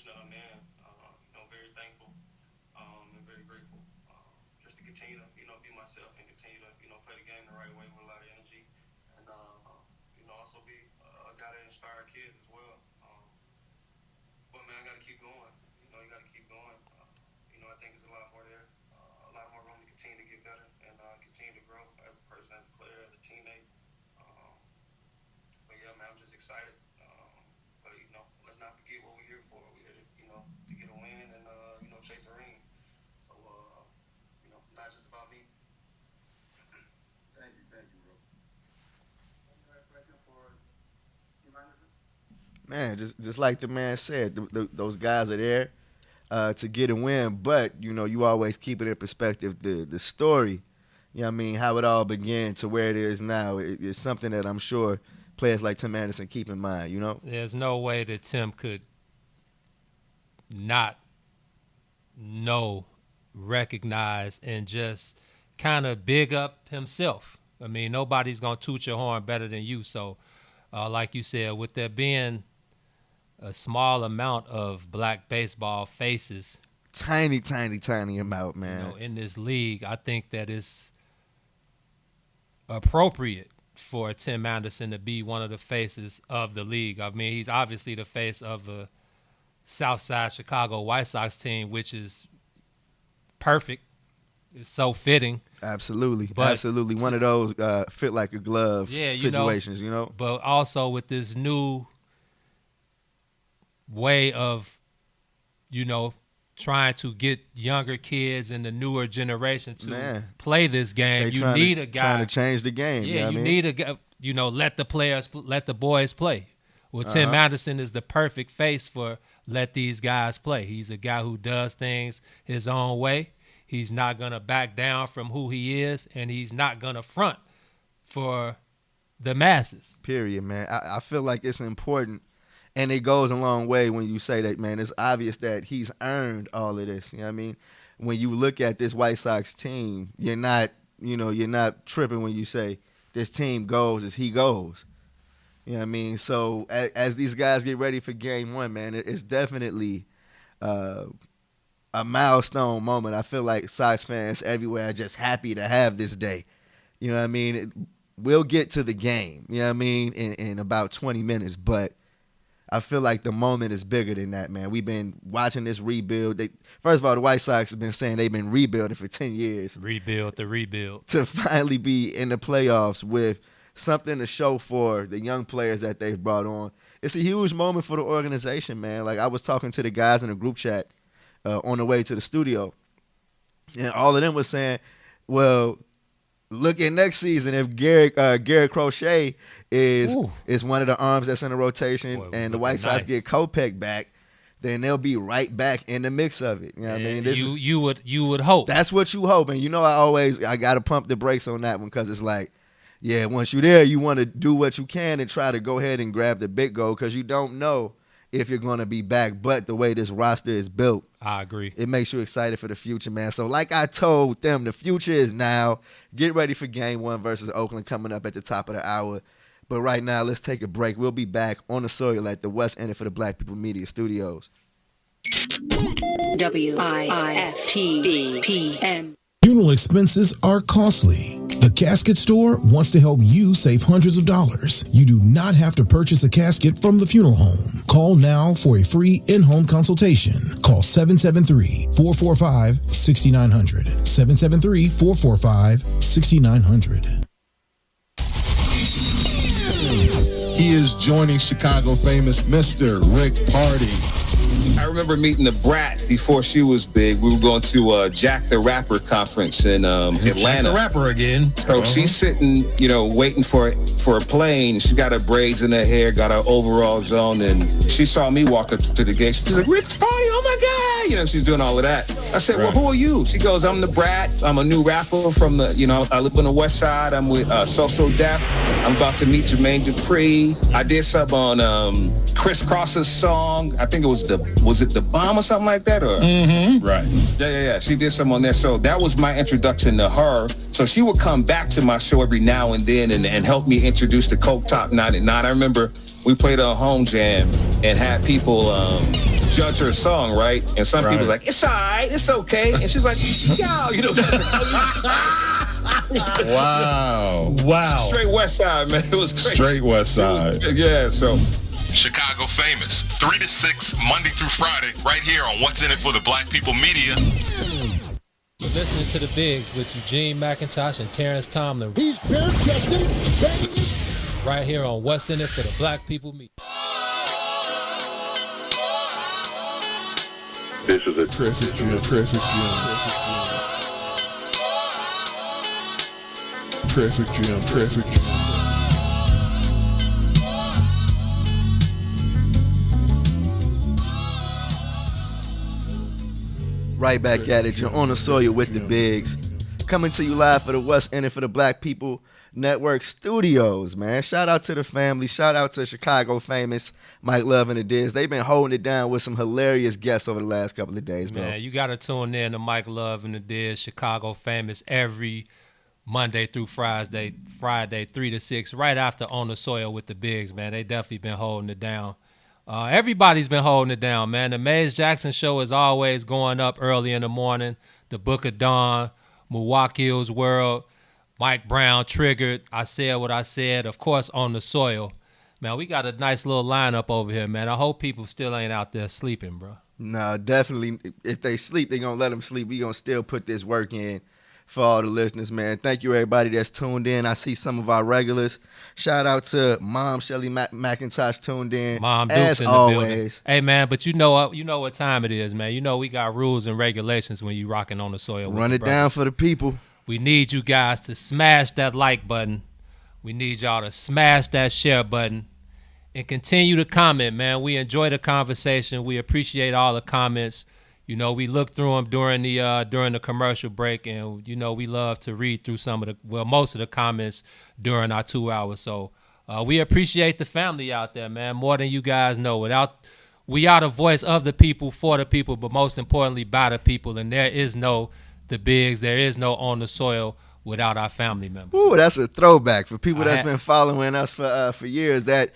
[SPEAKER 16] That I'm in, very thankful and very grateful. Just to continue to, be myself and continue to, play the game the right way with a lot of energy, and also be a guy that inspires kids as well. But man, I got to keep going. You got to keep going. I think there's a lot more there, a lot more room to continue to get better and continue to grow as a person, as a player, as a teammate. But yeah, man, I'm just excited. But let's not forget what we're here for. We're here to get a win and chase a ring. So not just about me.
[SPEAKER 15] Thank you, bro.
[SPEAKER 8] Man, just like the man said, those guys are there to get a win, but you always keep it in perspective. The story, how it all began to where it is now, it's something that I'm sure players like Tim Anderson keep in mind.
[SPEAKER 9] There's no way that Tim could not know, recognize, and just kind of big up himself. I mean, nobody's going to toot your horn better than you. So, like you said, with there being a small amount of black baseball faces.
[SPEAKER 8] Tiny amount, man.
[SPEAKER 9] In this league, I think that it's appropriate for Tim Anderson to be one of the faces of the league. I mean, he's obviously the face of the Southside Chicago White Sox team, which is perfect. It's so fitting.
[SPEAKER 8] Absolutely. One of those fit like a glove situations,
[SPEAKER 9] But also with this new way of, trying to get younger kids and the newer generation to play this game. You need a guy
[SPEAKER 8] trying to change the game.
[SPEAKER 9] Yeah, you need a guy. Let the boys play. Well, Tim Anderson is the perfect face for let these guys play. He's a guy who does things his own way. He's not gonna back down from who he is, and he's not gonna front for the masses.
[SPEAKER 8] Period, man. I feel like it's important. And it goes a long way when you say that, man. It's obvious that he's earned all of this. You know what I mean? When you look at this White Sox team, you're not tripping when you say this team goes as he goes. You know what I mean? So as these guys get ready for game one, man, it's definitely a milestone moment. I feel like Sox fans everywhere are just happy to have this day. You know what I mean? We'll get to the game, you know what I mean, in about 20 minutes, but I feel like the moment is bigger than that, man. We've been watching this rebuild. First of all, the White Sox have been saying they've been rebuilding for 10 years.
[SPEAKER 9] Rebuild.
[SPEAKER 8] To finally be in the playoffs with something to show for the young players that they've brought on. It's a huge moment for the organization, man. Like, I was talking to the guys in the group chat on the way to the studio, and all of them was saying, well, look at next season if Garrett Crochet is one of the arms that's in the rotation, and the White Sox get Kopech back, then they'll be right back in the mix of it. You know what I mean?
[SPEAKER 9] You would hope.
[SPEAKER 8] That's what you hope, and I got to pump the brakes on that one because it's like, yeah, once you're there, you want to do what you can and try to go ahead and grab the big goal because you don't know if you're going to be back. But the way this roster is built,
[SPEAKER 9] I agree.
[SPEAKER 8] It makes you excited for the future, man. So like I told them, the future is now. Get ready for game one versus Oakland coming up at the top of the hour. But right now, let's take a break. We'll be back on the soil at the West End for the Black People Media Studios.
[SPEAKER 1] WIFTBPM.
[SPEAKER 10] Funeral expenses are costly. The Casket Store wants to help you save hundreds of dollars. You do not have to purchase a casket from the funeral home. Call now for a free in-home consultation. Call 773-445-6900. 773-445-6900.
[SPEAKER 17] He is joining Chicago famous Mr. Rick Party.
[SPEAKER 20] I remember meeting the Brat before she was big. We were going to Jack the Rapper conference in Atlanta.
[SPEAKER 18] Jack the Rapper again.
[SPEAKER 20] So she's sitting, waiting for a plane. She got her braids in her hair, got her overalls on, and she saw me walk up to the gate. She's like, Rick Party, oh my God. She's doing all of that. I said, well, who are you? She goes, I'm the Brat. I'm a new rapper from the, I live on the West Side. I'm with So Def. I'm about to meet Jermaine Dupri. I did some on Chris Cross's song. I think it was it The Bomb or something like that? Or
[SPEAKER 17] Right.
[SPEAKER 20] Yeah. She did some on there. So that was my introduction to her. So she would come back to my show every now and then and help me introduce the Coke Top 99. I remember we played a home jam and had people judge her song, right? And some people were like, it's all right, it's okay. And she's like, yo,
[SPEAKER 17] Wow.
[SPEAKER 20] Straight West Side, man. It was crazy.
[SPEAKER 17] Straight West Side.
[SPEAKER 20] Yeah, so.
[SPEAKER 21] Chicago famous, 3 to 6, Monday through Friday, right here on What's in It for the Black People Media.
[SPEAKER 9] You're listening to The Bigs with Eugene McIntosh and Terrence Tomlin.
[SPEAKER 22] He's bare-chested, banging.
[SPEAKER 9] Right here on What's in It for the Black People Media.
[SPEAKER 14] This is a traffic jam.
[SPEAKER 8] Right back at it. You're on the soil with the Bigs. Coming to you live for the What's in It for the Black People Network Studios, man. Shout out to the family. Shout out to Chicago famous Mike Love and the Diz. They've been holding it down with some hilarious guests over the last couple of days, bro.
[SPEAKER 9] Man, you got to tune in to Mike Love and the Diz, Chicago famous, every Monday through Friday, 3 to 6, right after On the Soil with the Bigs, man. They definitely been holding it down. Everybody's been holding it down, man. The Maze Jackson Show is always going up early in the morning. The Book of Dawn, Milwaukee's World, Mike Brown, Triggered, I Said What I Said, of course, On the Soil. Man, we got a nice little lineup over here, man. I hope people still ain't out there sleeping, bro.
[SPEAKER 8] No, definitely. If they sleep, they going to let them sleep. We going to still put this work in for all the listeners, man. Thank you, everybody that's tuned in. I see some of our regulars. Shout out to Mom Shelly McIntosh tuned in.
[SPEAKER 9] Mom Dukes
[SPEAKER 8] as
[SPEAKER 9] in the
[SPEAKER 8] always.
[SPEAKER 9] building. Hey, man, but you know what time it is, man. You know we got rules and regulations when you rocking On the Soil.
[SPEAKER 8] Run it down for the people.
[SPEAKER 9] We need you guys to smash that like button. We need y'all to smash that share button and continue to comment, man. We enjoy the conversation. We appreciate all the comments. We look through them during the commercial break, and we love to read through most of the comments during our 2 hours. So we appreciate the family out there, man, more than you guys know. We are the voice of the people, for the people, but most importantly, by the people. And there is no The Bigs, there is no On the Soil without our family members.
[SPEAKER 8] Ooh, that's a throwback for people that's been following us for years. That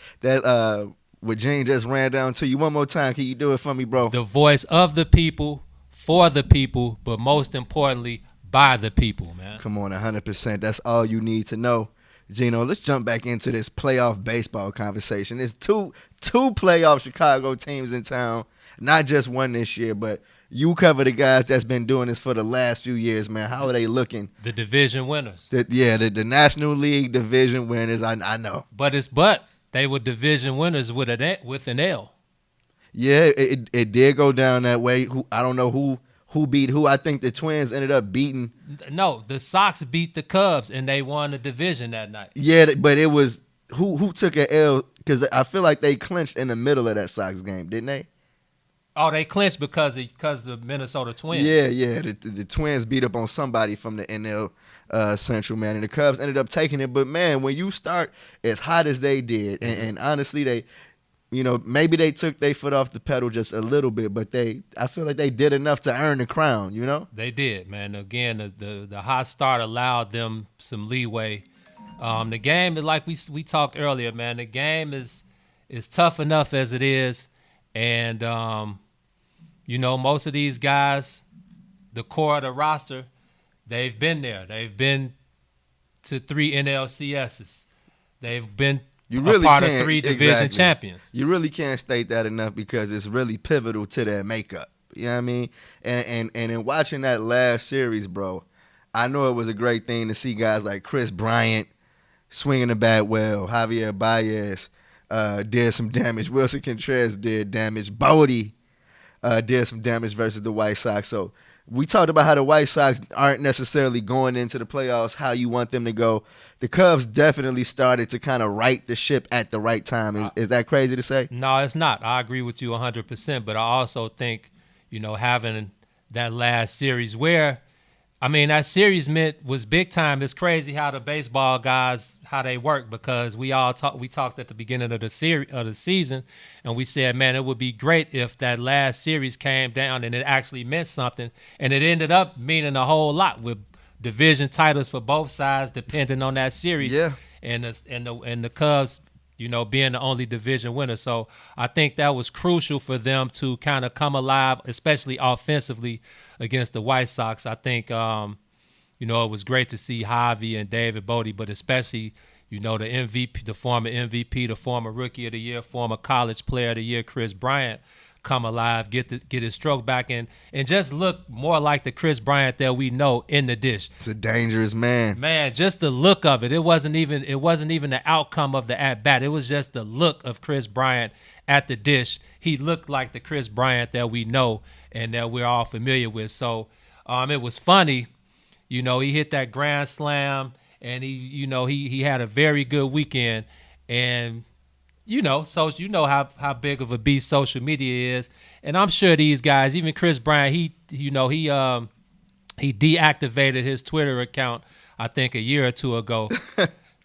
[SPEAKER 8] what Gene just ran down to you one more time. Can you do it for me, bro?
[SPEAKER 9] The voice of the people, for the people, but most importantly, by the people, man.
[SPEAKER 8] Come on, 100%. That's all you need to know. Gino, let's jump back into this playoff baseball conversation. There's two playoff Chicago teams in town, not just one this year, but you cover the guys that's been doing this for the last few years, man. How are they looking?
[SPEAKER 9] The division winners.
[SPEAKER 8] The National League division winners, I know.
[SPEAKER 9] But they were division winners with an L.
[SPEAKER 8] Yeah, it did go down that way. I don't know who beat who. I think the Twins ended up beating.
[SPEAKER 9] No, the Sox beat the Cubs, and they won the division that night.
[SPEAKER 8] Yeah, but it was who took an L, because I feel like they clinched in the middle of that Sox game, didn't they?
[SPEAKER 9] Oh, they clinched because the Minnesota Twins.
[SPEAKER 8] Yeah. The Twins beat up on somebody from the NL Central, man, and the Cubs ended up taking it. But, man, when you start as hot as they did, and honestly, they, maybe they took their foot off the pedal just a little bit, but I feel like they did enough to earn the crown,
[SPEAKER 9] They did, man. Again, the hot start allowed them some leeway. The game, like we talked earlier, man, the game is tough enough as it is. And, most of these guys, the core of the roster, They've been there. They've been to 3 NLCSs. They've been a part of 3 division champions.
[SPEAKER 8] You really can't state that enough because it's really pivotal to their makeup. You know what I mean? And in watching that last series, bro, I know it was a great thing to see guys like Chris Bryant swinging the bat well. Javier Baez did some damage. Wilson Contreras did damage. Bodie did some damage versus the White Sox. So we talked about how the White Sox aren't necessarily going into the playoffs how you want them to go. The Cubs definitely started to kind of right the ship at the right time. Is that crazy to say?
[SPEAKER 9] No, it's not. I agree with you 100%. But I also think, having that last series where, that series was big time. It's crazy how the baseball guys, how they work, because we talked at the beginning of the season, and we said, man, it would be great if that last series came down and it actually meant something, and it ended up meaning a whole lot with division titles for both sides, depending on that series.
[SPEAKER 8] Yeah,
[SPEAKER 9] and the Cubs, being the only division winner. So I think that was crucial for them to kind of come alive, especially offensively against the White Sox. I think, it was great to see Javi and David Bodie, but especially, the MVP, the former MVP, the former Rookie of the Year, former College Player of the Year, Chris Bryant, come alive, get his stroke back, and just look more like the Chris Bryant that we know in the dish.
[SPEAKER 8] It's a dangerous man.
[SPEAKER 9] Man, just the look of it. It wasn't even the outcome of the at bat. It was just the look of Chris Bryant at the dish. He looked like the Chris Bryant that we know and that we're all familiar with. So it was funny. He hit that grand slam, and he had a very good weekend. And so how big of a beast social media is, and I'm sure these guys, even Chris Bryant, he deactivated his Twitter account, I think a year or two ago.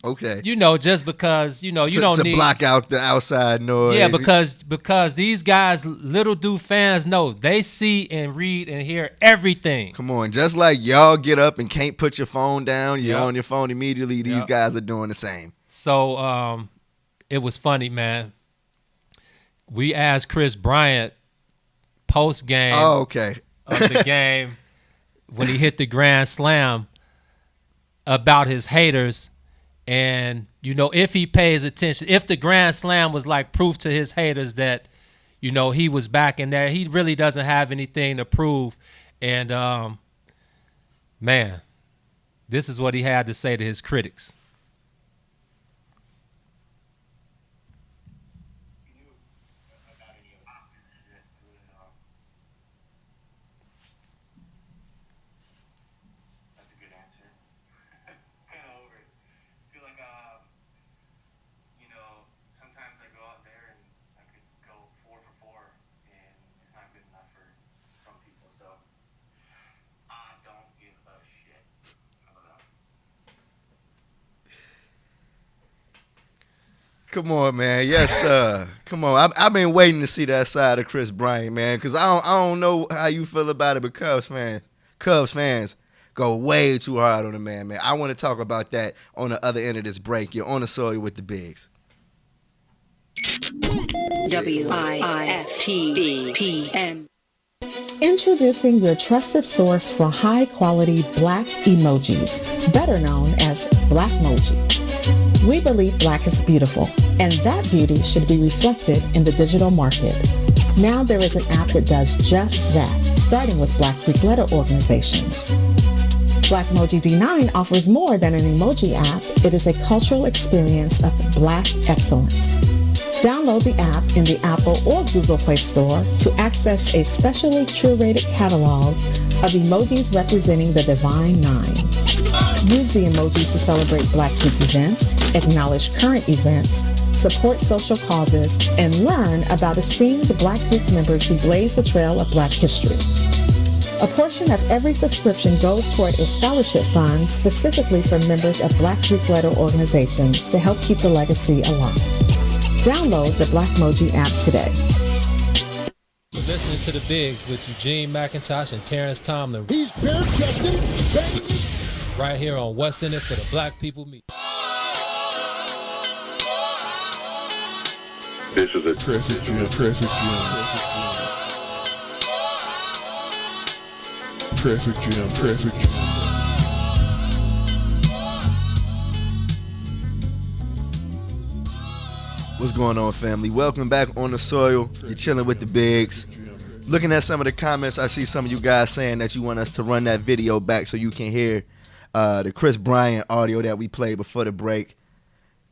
[SPEAKER 8] Okay.
[SPEAKER 9] Just because you don't need
[SPEAKER 8] block out the outside noise.
[SPEAKER 9] Yeah, because these guys, little do fans know, they see and read and hear everything.
[SPEAKER 8] Come on, just like y'all get up and can't put your phone down, you're on your phone immediately. These guys are doing the same.
[SPEAKER 9] So it was funny, man. We asked Chris Bryant post-game of the game when he hit the grand slam about his haters, and, if he pays attention, if the grand slam was like proof to his haters that, he was back in there, he really doesn't have anything to prove. And, man, this is what he had to say to his critics.
[SPEAKER 8] Come on, man. Yes, sir. Come on. I've been waiting to see that side of Chris Bryant, man, because I don't know how you feel about it, but Cubs fans go way too hard on the man. I want to talk about that on the other end of this break. You're on the soil with the Bigs.
[SPEAKER 1] WIFTBPM.
[SPEAKER 5] Introducing your trusted source for high-quality black emojis, better known as Blackmoji. We believe black is beautiful, and that beauty should be reflected in the digital market. Now there is an app that does just that, starting with Black Greek letter organizations. Blackmoji D9 offers more than an emoji app. It is a cultural experience of black excellence. Download the app in the Apple or Google Play Store to access a specially curated catalog of emojis representing the Divine Nine. Use the emojis to celebrate Black Greek events, acknowledge current events, support social causes, and learn about esteemed Black Greek members who blaze the trail of Black history. A portion of every subscription goes toward a scholarship fund specifically for members of Black Greek letter organizations to help keep the legacy alive. Download the Blackmoji app today.
[SPEAKER 9] You're listening to The Bigs with Eugene, McIntosh, and Terrence Tomlin.
[SPEAKER 22] He's bare-chested, banging.
[SPEAKER 9] Right here on What's in It for the Black People Meet.
[SPEAKER 14] This is a traffic jam. Traffic jam.
[SPEAKER 8] What's going on, family? Welcome back on the soil. You're chilling with the bigs. Looking at some of the comments, I see some of you guys saying that you want us to run that video back so you can hear the Chris Bryant audio that we played before the break.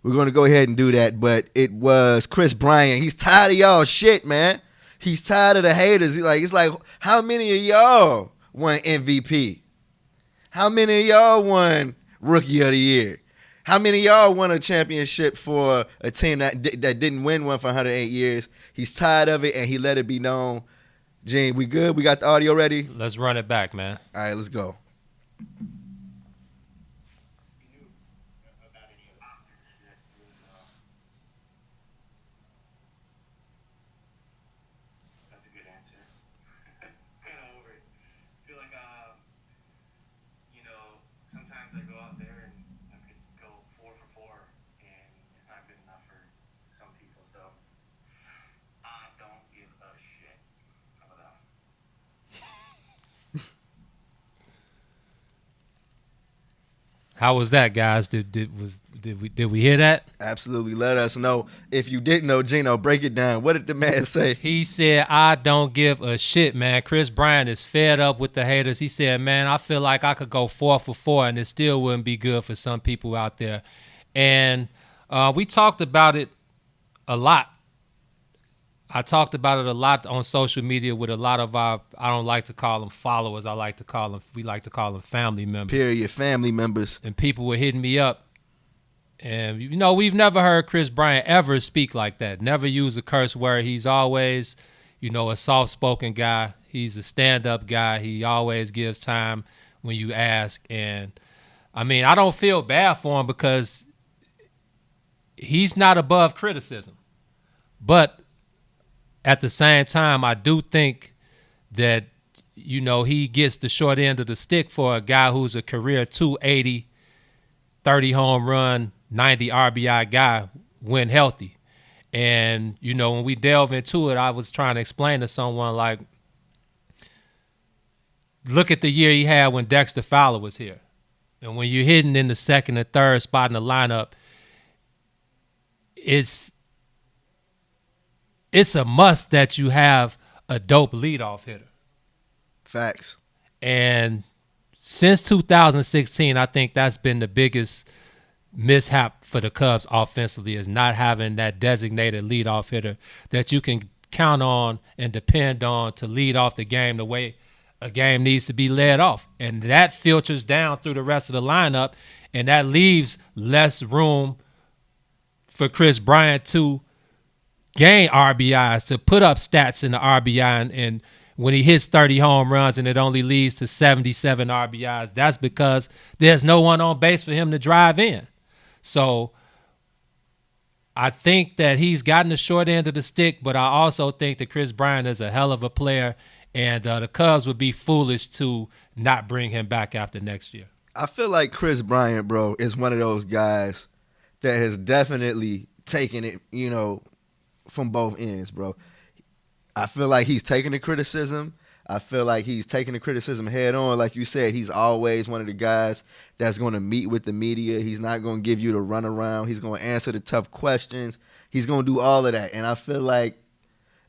[SPEAKER 8] We're going to go ahead and do that, but it was Chris Bryant. He's tired of y'all shit, man. He's tired of the haters. It's like, how many of y'all won MVP? How many of y'all won Rookie of the Year? How many of y'all won a championship for a team that didn't win one for 108 years? He's tired of it, and he let it be known. Gene, we good? We got the audio ready?
[SPEAKER 9] Let's run it back, man.
[SPEAKER 8] All right, let's go.
[SPEAKER 16] That's a good answer. Kind of over it. I feel like, sometimes I go out there and I could go 4 for 4, and it's not good enough for some people. So I don't give a shit. How about that?
[SPEAKER 9] How was that, guys? Did we hear that?
[SPEAKER 8] Absolutely. Let us know. If you didn't know, Gino, break it down. What did the man say?
[SPEAKER 9] He said, I don't give a shit, man. Chris Bryant is fed up with the haters. He said, man, I feel like I could go 4 for 4 and it still wouldn't be good for some people out there. And we talked about it a lot. I talked about it a lot on social media with a lot of our, I don't like to call them followers. We like to call them family members.
[SPEAKER 8] Period, family members.
[SPEAKER 9] And people were hitting me up. And, we've never heard Chris Bryant ever speak like that. Never use a curse word. He's always, a soft-spoken guy. He's a stand-up guy. He always gives time when you ask. And, I don't feel bad for him because he's not above criticism. But at the same time, I do think that, he gets the short end of the stick for a guy who's a career 280, 30 home run, 90 RBI guy when healthy. And, when we delve into it, I was trying to explain to someone, like, look at the year he had when Dexter Fowler was here. And when you're hitting in the second and third spot in the lineup, it's a must that you have a dope leadoff hitter.
[SPEAKER 8] Facts.
[SPEAKER 9] And since 2016, I think that's been the biggest mishap for the Cubs offensively, is not having that designated leadoff hitter that you can count on and depend on to lead off the game the way a game needs to be led off. And that filters down through the rest of the lineup, and that leaves less room for Chris Bryant to gain RBIs, to put up stats in the RBI. And when he hits 30 home runs and it only leads to 77 RBIs, that's because there's no one on base for him to drive in. So I think that he's gotten the short end of the stick, but I also think that Chris Bryant is a hell of a player, and the Cubs would be foolish to not bring him back after next year.
[SPEAKER 8] I feel like Chris Bryant, bro, is one of those guys that has definitely taken it, from both ends, bro. I feel like he's taking the criticism. I feel like he's taking the criticism head on. Like you said, he's always one of the guys that's going to meet with the media. He's not going to give you the runaround. He's going to answer the tough questions. He's going to do all of that. And I feel like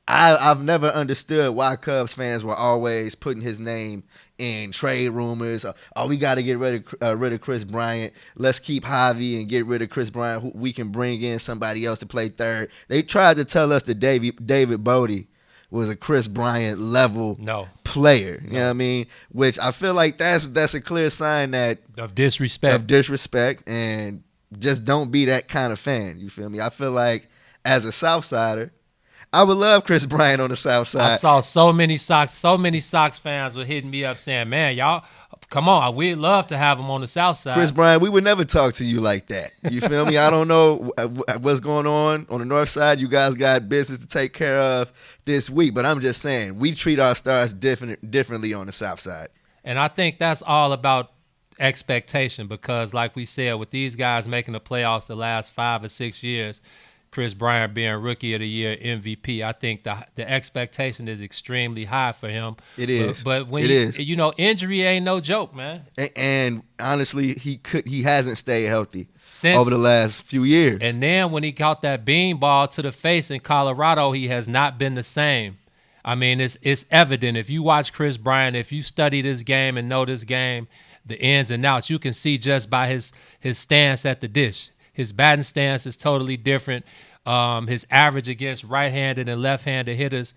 [SPEAKER 8] I've never understood why Cubs fans were always putting his name in trade rumors. Oh, we got to get rid of Chris Bryant. Let's keep Javi and get rid of Chris Bryant. We can bring in somebody else to play third. They tried to tell us that David Bodie was a Chris Bryant level player. You know what I mean? Which I feel like that's a clear sign
[SPEAKER 9] of disrespect.
[SPEAKER 8] And just don't be that kind of fan. You feel me? I feel like as a Southsider, I would love Chris Bryant on the South Side.
[SPEAKER 9] I saw so many Sox fans were hitting me up saying, man, y'all, come on, we'd love to have him on the South Side.
[SPEAKER 8] Chris Bryant, we would never talk to you like that. You feel me? I don't know what's going on the North Side. You guys got business to take care of this week, but I'm just saying, we treat our stars differently on the South Side.
[SPEAKER 9] And I think that's all about expectation, because like we said, with these guys making the playoffs the last 5 or 6 years, Chris Bryant being Rookie of the Year, MVP. I think the expectation is extremely high for him.
[SPEAKER 8] It is.
[SPEAKER 9] But when
[SPEAKER 8] it is.
[SPEAKER 9] Injury ain't no joke, man.
[SPEAKER 8] And honestly, he hasn't stayed healthy over the last few years.
[SPEAKER 9] And then when he caught that beanball to the face in Colorado, he has not been the same. I mean, it's evident. If you watch Chris Bryant, if you study this game and know this game, the ins and outs, you can see just by his stance at the dish. His batting stance is totally different. His average against right-handed and left-handed hitters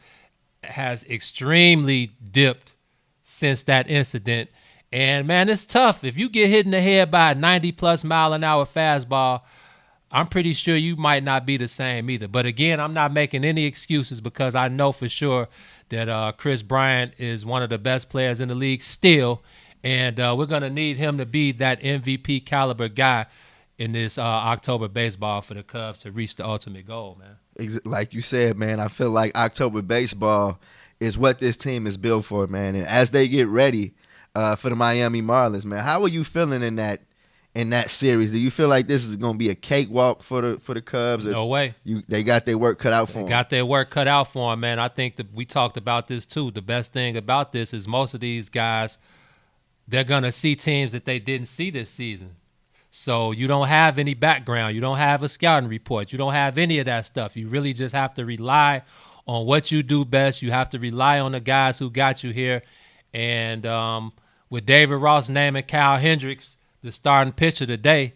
[SPEAKER 9] has extremely dipped since that incident. And, man, it's tough. If you get hit in the head by a 90-plus mile-an-hour fastball, I'm pretty sure you might not be the same either. But, again, I'm not making any excuses because I know for sure that Chris Bryant is one of the best players in the league still, and we're going to need him to be that MVP caliber guy in this October baseball for the Cubs to reach the ultimate goal, man.
[SPEAKER 8] Like you said, man, I feel like October baseball is what this team is built for, man. And as they get ready for the Miami Marlins, man, how are you feeling in that series? Do you feel like this is going to be a cakewalk for the Cubs?
[SPEAKER 9] No way.
[SPEAKER 8] They got their work cut out for them.
[SPEAKER 9] Got their work cut out for them, man. I think that we talked about this too. The best thing about this is most of these guys, they're going to see teams that they didn't see this season. So you don't have any background. You don't have a scouting report. You don't have any of that stuff. You really just have to rely on what you do best. You have to rely on the guys who got you here. And with David Ross naming Kyle Hendricks the starting pitcher today,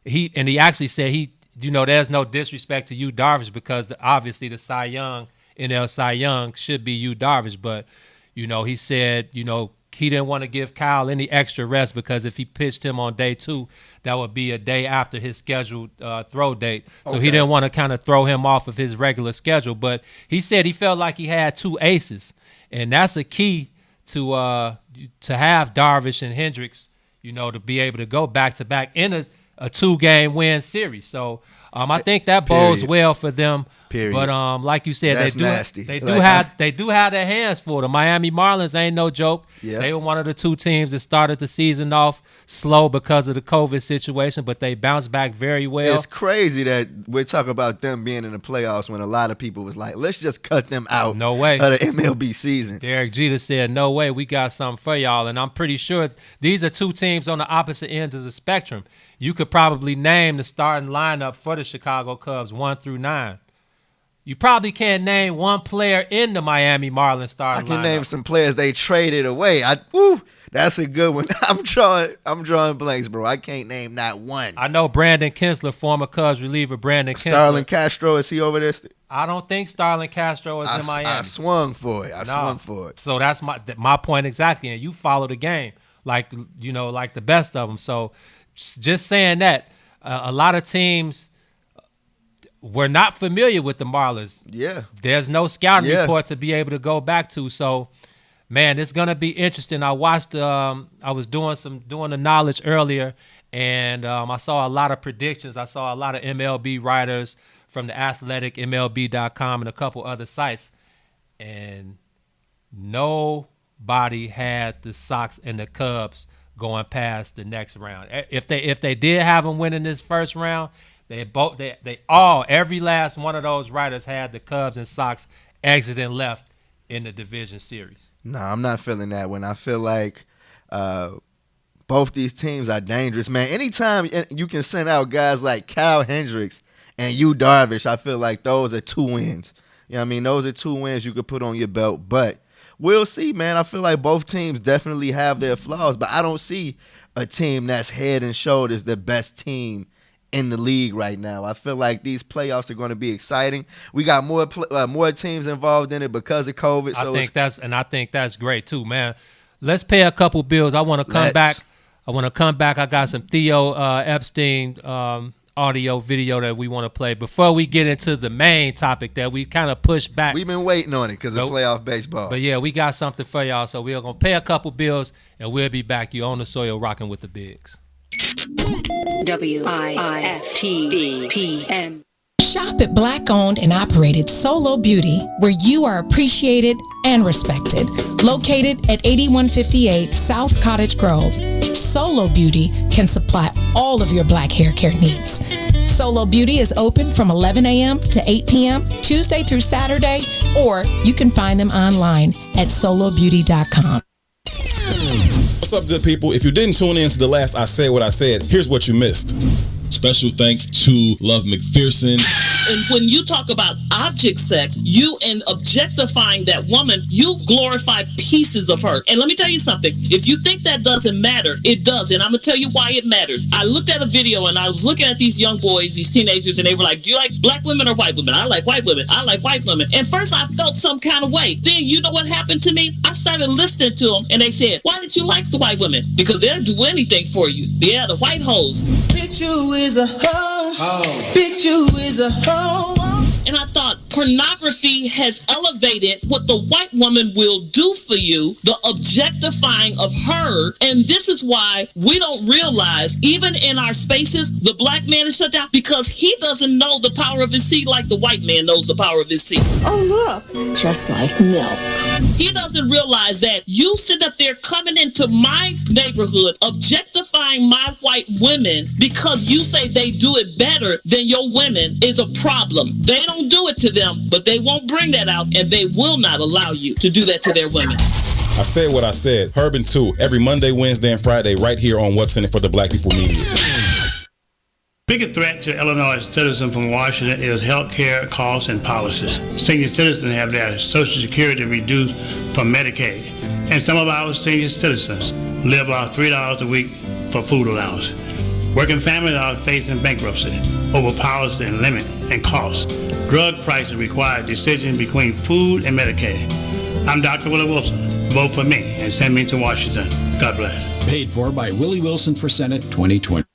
[SPEAKER 9] he actually said there's no disrespect to Yu Darvish because obviously the Cy Young, NL Cy Young should be Yu Darvish. But, he said, he didn't want to give Kyle any extra rest because if he pitched him on day 2, that would be a day after his scheduled throw date. So he didn't want to kind of throw him off of his regular schedule. But he said he felt like he had 2 aces, and that's a key to have Darvish and Hendricks, to be able to go back-to-back in a 2-game win series. So I think that bodes well for them.
[SPEAKER 8] Period.
[SPEAKER 9] But like you said,
[SPEAKER 8] that's
[SPEAKER 9] they do
[SPEAKER 8] nasty.
[SPEAKER 9] They do have their hands full. The Miami Marlins ain't no joke.
[SPEAKER 8] Yeah.
[SPEAKER 9] They were one of the 2 teams that started the season off slow because of the COVID situation, but they bounced back very well.
[SPEAKER 8] It's crazy that we're talking about them being in the playoffs when a lot of people was like, let's just cut them out.
[SPEAKER 9] No way.
[SPEAKER 8] Of the MLB season.
[SPEAKER 9] Derek Jeter said, no way, we got something for y'all. And I'm pretty sure these are 2 teams on the opposite ends of the spectrum. You could probably name the starting lineup for the Chicago Cubs 1 through 9. You probably can't name one player in the Miami Marlins starting lineup.
[SPEAKER 8] I can name some players they traded away. That's a good one. I'm drawing blanks, bro. I can't name not one.
[SPEAKER 9] I know Brandon Kinsler, former Cubs reliever Brandon Kinsler.
[SPEAKER 8] Starlin Castro, is he over there?
[SPEAKER 9] I don't think Starlin Castro is in Miami.
[SPEAKER 8] I swung for it.
[SPEAKER 9] So that's my point exactly. And you follow the game like the best of them. So just saying that, a lot of teams were not familiar with the Marlins.
[SPEAKER 8] Yeah.
[SPEAKER 9] There's no scouting report to be able to go back to. So, man, it's going to be interesting. I watched, I was doing the knowledge earlier, and I saw a lot of predictions. I saw a lot of MLB writers from The Athletic, MLB.com, and a couple other sites. And nobody had the Sox and the Cubs going past the next round. If they did have them winning this first round, every last one of those writers had the Cubs and Sox exiting left in the division series.
[SPEAKER 8] No, I'm not feeling that one. I feel like both these teams are dangerous, man. Anytime you can send out guys like Kyle Hendricks and Yu Darvish, I feel like those are 2 wins. You know what I mean? Those are 2 wins you could put on your belt. But we'll see, man. I feel like both teams definitely have their flaws, but I don't see a team that's head and shoulders the best team in the league right now. I feel like these playoffs are going to be exciting. We got more teams involved in it because of COVID. So
[SPEAKER 9] I think that's great too, man. Let's pay a couple bills. I want to come back. I got some Theo Epstein audio video that we want to play before we get into the main topic that we kind of pushed back.
[SPEAKER 8] We've been waiting on it because of playoff baseball.
[SPEAKER 9] But yeah, we got something for y'all. So we're going to pay a couple bills and we'll be back. You on the soil rocking with the Bigs.
[SPEAKER 1] WIFTBPM.
[SPEAKER 7] Shop at Black-owned and operated Solo Beauty, where you are appreciated and respected. Located at 8158 South Cottage Grove, Solo Beauty can supply all of your black hair care needs. Solo Beauty is open from 11 a.m. to 8 p.m. Tuesday through Saturday, or you can find them online at solobeauty.com.
[SPEAKER 2] What's up, good people? If you didn't tune in to the last I Said What I Said, here's what you missed. Special thanks to Love McPherson.
[SPEAKER 3] And when you talk about object sex, you in objectifying that woman, you glorify pieces of her. And let me tell you something. If you think that doesn't matter, it does. And I'm going to tell you why it matters. I looked at a video and I was looking at these young boys, these teenagers, and they were like, do you like black women or white women? I like white women. I like white women. And first I felt some kind of way. Then you know what happened to me? I started listening to them and they said, why did you like the white women? Because they'll do anything for you. Yeah, the white hoes.
[SPEAKER 4] Bitch, you is a hoe. Bitch, you is a hoe.
[SPEAKER 3] And I thought pornography has elevated what the white woman will do for you, the objectifying of her. And this is why we don't realize, even in our spaces, the black man is shut down because he doesn't know the power of his seed like the white man knows the power of his seed.
[SPEAKER 4] Oh, look, just like milk.
[SPEAKER 3] He doesn't realize that you sit up there coming into my neighborhood, objectifying my white women because you say they do it better than your women is a problem. They don't do it to them, but they won't bring that out, and they will not allow you to do that to their women.
[SPEAKER 2] I said what I said. Herb 2, every Monday, Wednesday, and Friday, right here on What's in It for the Black People Media.
[SPEAKER 12] Biggest threat to Illinois citizens from Washington is health care costs and policies. Senior citizens have their Social Security reduced from Medicaid, and some of our senior citizens live off $3 a week for food allowance. Working families are facing bankruptcy over policy and limit and cost. Drug prices require decision between food and Medicaid. I'm Dr. Willie Wilson. Vote for me and send me to Washington. God bless.
[SPEAKER 13] Paid for by Willie Wilson for Senate 2020.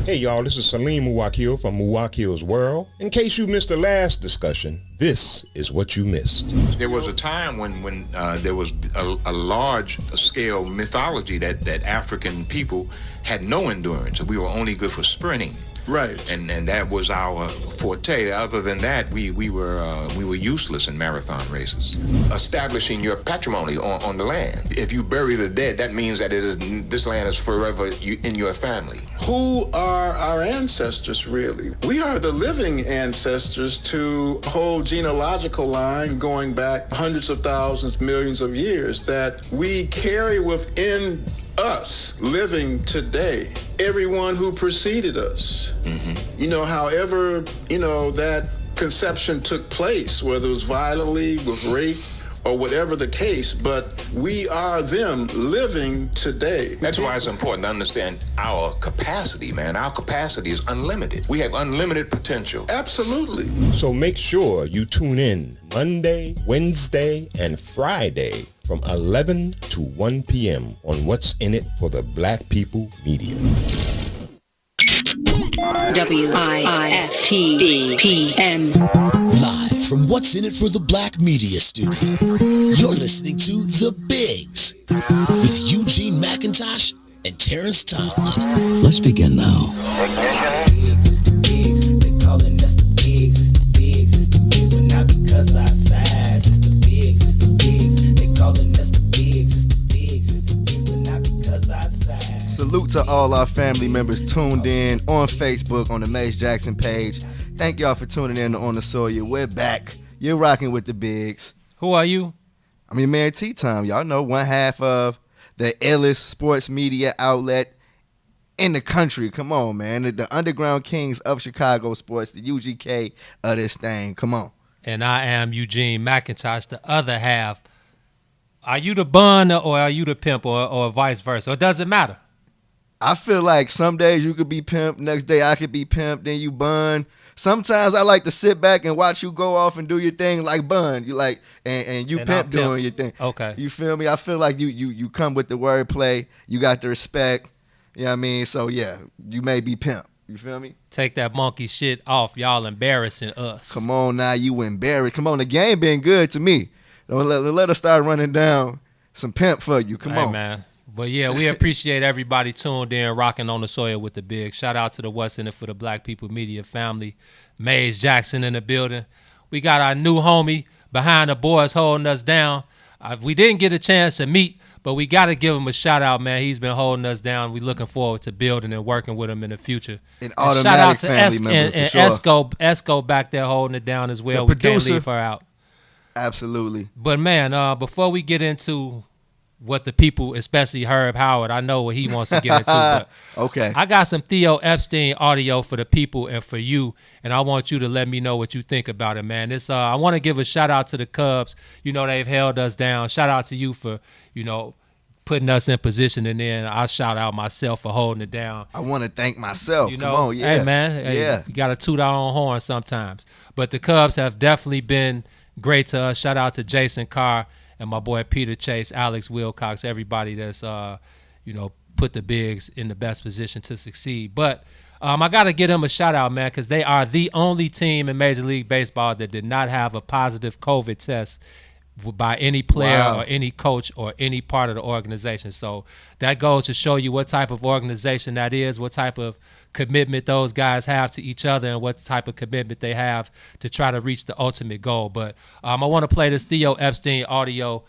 [SPEAKER 23] Hey y'all, this is Salim Muwakil from Muwakil's World. In case you missed the last discussion, this is what you missed.
[SPEAKER 24] There was a time when there was a large-scale mythology that African people had no endurance. We were only good for sprinting.
[SPEAKER 17] Right.
[SPEAKER 24] And that was our forte. Other than that, we were useless in marathon races. Establishing your patrimony on the land. If you bury the dead, that means that this land is forever in your family.
[SPEAKER 17] Who are our ancestors, really? We are the living ancestors to a whole genealogical line going back hundreds of thousands, millions of years that we carry within us living today. Everyone who preceded us. Mm-hmm. However, that conception took place, whether it was violently, with rape, or whatever the case, but we are them living today.
[SPEAKER 24] That's why it's important to understand our capacity, man. Our capacity is unlimited. We have unlimited potential.
[SPEAKER 17] Absolutely. So make sure you tune in Monday, Wednesday, and Friday from 11 to 1 p.m. on What's in It for the Black People Media.
[SPEAKER 1] WIIFTBPM.
[SPEAKER 6] Live from What's in It for the Black Media Studio, you're listening to The Bigs with Eugene McIntosh and Terrence Tomlin.
[SPEAKER 25] Let's begin now.
[SPEAKER 8] Salute to all our family members tuned in on Facebook on the Mace Jackson page. Thank y'all for tuning in on the Sawyer. We're back. You're rocking with the Bigs.
[SPEAKER 9] Who are you?
[SPEAKER 8] I'm your man T-Time. Y'all know one half of the illest sports media outlet in the country. Come on, man. The underground kings of Chicago sports, the UGK of this thing. Come on.
[SPEAKER 9] And I am Eugene McIntosh, the other half. Are you the bun or are you the pimp or vice versa? It doesn't matter.
[SPEAKER 8] I feel like some days you could be pimp, next day I could be pimp, then you bun. Sometimes I like to sit back and watch you go off and do your thing like bun. You like and you pimp doing your thing.
[SPEAKER 9] Okay.
[SPEAKER 8] You feel me? I feel like you come with the wordplay. You got the respect. You know what I mean? So yeah, you may be pimp. You feel me?
[SPEAKER 9] Take that monkey shit off. Y'all embarrassing us.
[SPEAKER 8] Come on now, you embarrassed. Come on, the game been good to me. Don't let us start running down some pimp for you. Come on,
[SPEAKER 9] man. But yeah, we appreciate everybody tuned in, rocking on the Sawyer with the Big. Shout out to the What's in It for the Black People Media family. Maze Jackson in the building. We got our new homie behind the boards holding us down. We didn't get a chance to meet, But we got to give him a shout out, man. He's been holding us down. We looking forward to building and working with him in the future.
[SPEAKER 8] An automatic family member,
[SPEAKER 9] and
[SPEAKER 8] for sure.
[SPEAKER 9] Esco back there holding it down as well.
[SPEAKER 8] The
[SPEAKER 9] We can't
[SPEAKER 8] producer.
[SPEAKER 9] leave her out.
[SPEAKER 8] Absolutely.
[SPEAKER 9] But man, before we get into what the people, especially Herb Howard, I know what he wants to get into. But
[SPEAKER 8] okay.
[SPEAKER 9] I got some Theo Epstein audio for the people and for you, and I want you to let me know what you think about it, man. This I want to give a shout out to the Cubs. You know, they've held us down. Shout out to you for, you know, putting us in position, and then I shout out myself for holding it down.
[SPEAKER 8] I want to thank myself.
[SPEAKER 9] You
[SPEAKER 8] Come
[SPEAKER 9] know,
[SPEAKER 8] on, yeah.
[SPEAKER 9] hey man, hey, you got to toot our own horn sometimes. But the Cubs have definitely been great to us. Shout out to Jason Carr and my boy Peter Chase, Alex Wilcox, everybody that's you know, put the Bigs in the best position to succeed. But I got to give them a shout out, man, because they are the only team in Major League Baseball that did not have a positive COVID test by any player or any coach or any part of the organization. So that goes to show you what type of organization that is, what type of commitment those guys have to each other, and what type of commitment they have to try to reach the ultimate goal. But I want to play this Theo Epstein audio.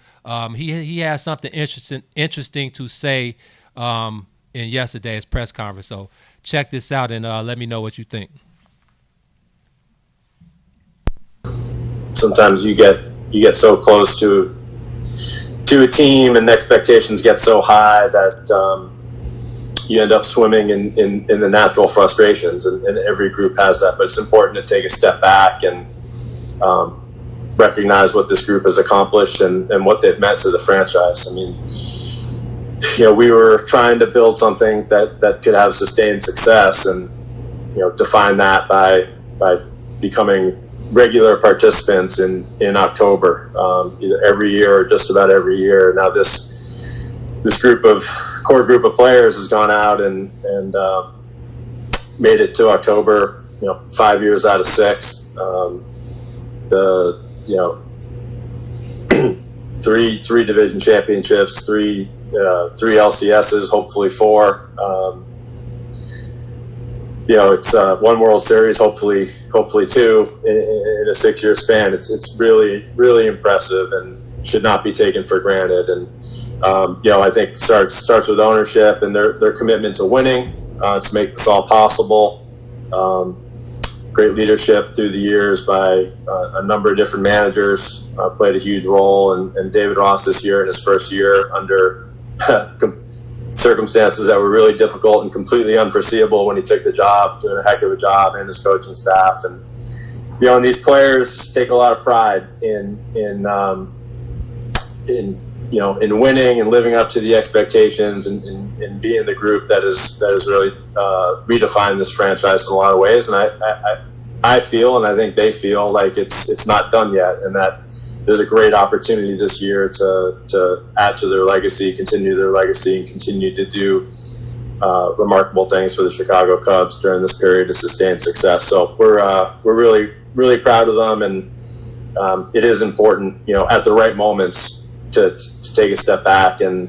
[SPEAKER 9] He has something interesting to say in yesterday's press conference. So check this out and let me know what you think.
[SPEAKER 10] Sometimes you get so close to a team and the expectations get so high that you end up swimming in the natural frustrations, and every group has that. But it's important to take a step back and recognize what this group has accomplished and what they've meant to the franchise. I mean, you know, we were trying to build something that could have sustained success, and you know, define that by becoming regular participants in October, either every year or just about every year. Now this core group of players has gone out and made it to October, you know, 5 years out of 6. Three division championships, three LCSs, hopefully 4. You know, it's one World Series, hopefully 2 in a 6-year span. It's really, really impressive and should not be taken for granted. And you know, I think it starts with ownership and their commitment to winning to make this all possible. Great leadership through the years by a number of different managers played a huge role, and David Ross this year in his first year under circumstances that were really difficult and completely unforeseeable when he took the job, doing a heck of a job, and his coaching staff. And you know, and these players take a lot of pride in winning and living up to the expectations, and being the group that has really redefined this franchise in a lot of ways. And I feel, and I think they feel, like it's not done yet, and that there's a great opportunity this year to add to their legacy, continue their legacy, and continue to do remarkable things for the Chicago Cubs during this period of sustained success. So we're really, really proud of them, and it is important, you know, at the right moments to take a step back and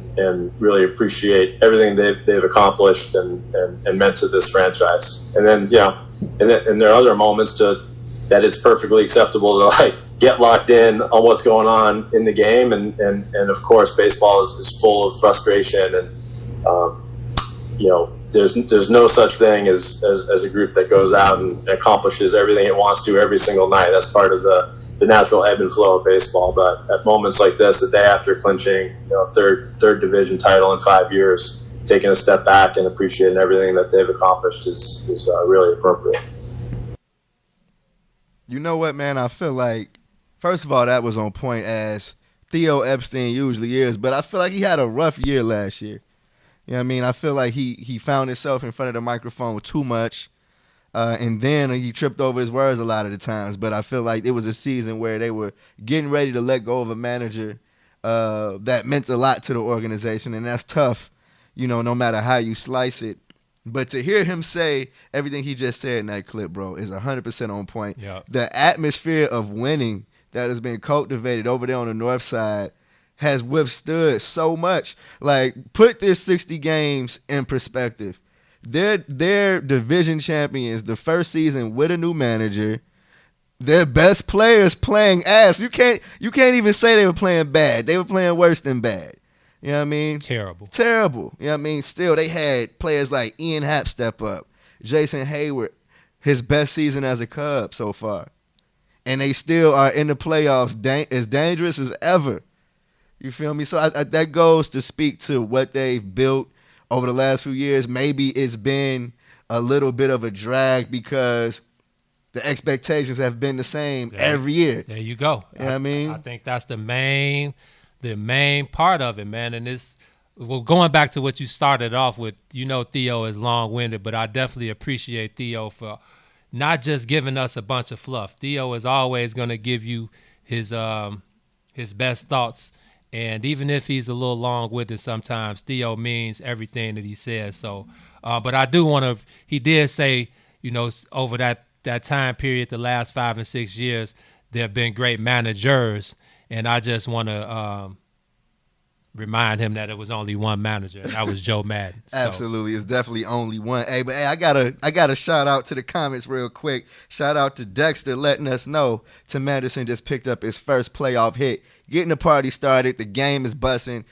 [SPEAKER 10] really appreciate everything they've accomplished and meant to this franchise. And then, you know, and there are other moments that it's perfectly acceptable to like get locked in on what's going on in the game, and of course baseball is full of frustration, and you know, there's no such thing as a group that goes out and accomplishes everything it wants to every single night. That's part of the natural ebb and flow of baseball. But at moments like this, the day after clinching, you know, third division title in 5 years, taking a step back and appreciating everything that they've accomplished is really appropriate.
[SPEAKER 8] You know what, man? I feel like, first of all, that was on point, as Theo Epstein usually is, but I feel like he had a rough year last year. You know what I mean? I feel like he found himself in front of the microphone too much, and then he tripped over his words a lot of the times. But I feel like it was a season where they were getting ready to let go of a manager that meant a lot to the organization, and that's tough, you know, no matter how you slice it. But to hear him say everything he just said in that clip, bro, is 100% on point.
[SPEAKER 9] Yeah.
[SPEAKER 8] The atmosphere of winning that has been cultivated over there on the north side has withstood so much. Like, put this 60 games in perspective. They're division champions the first season with a new manager. Their best players playing ass. You can't even say they were playing bad. They were playing worse than bad. You know what I mean?
[SPEAKER 9] Terrible.
[SPEAKER 8] You know what I mean? Still, they had players like Ian Happ step up. Jason Hayward, his best season as a Cub so far. And they still are in the playoffs as dangerous as ever. You feel me? So that goes to speak to what they've built over the last few years. Maybe it's been a little bit of a drag because the expectations have been the same every year.
[SPEAKER 9] There you go.
[SPEAKER 8] You know what I mean?
[SPEAKER 9] I think that's the main part of it, man. And it's, well, going back to what you started off with, Theo is long-winded, but I definitely appreciate Theo for not just giving us a bunch of fluff. Theo is always going to give you his best thoughts. And even if he's a little long-winded sometimes, Theo means everything that he says. So, but I do want to, he did say, over that time period, the last 5 and 6 years, there have been great managers. And I just want to remind him that it was only one manager. And that was Joe Madden. So.
[SPEAKER 8] Absolutely. It's definitely only one. Hey, but I gotta shout out to the comments real quick. Shout out to Dexter letting us know Tim Anderson just picked up his first playoff hit. Getting the party started. The game is busting.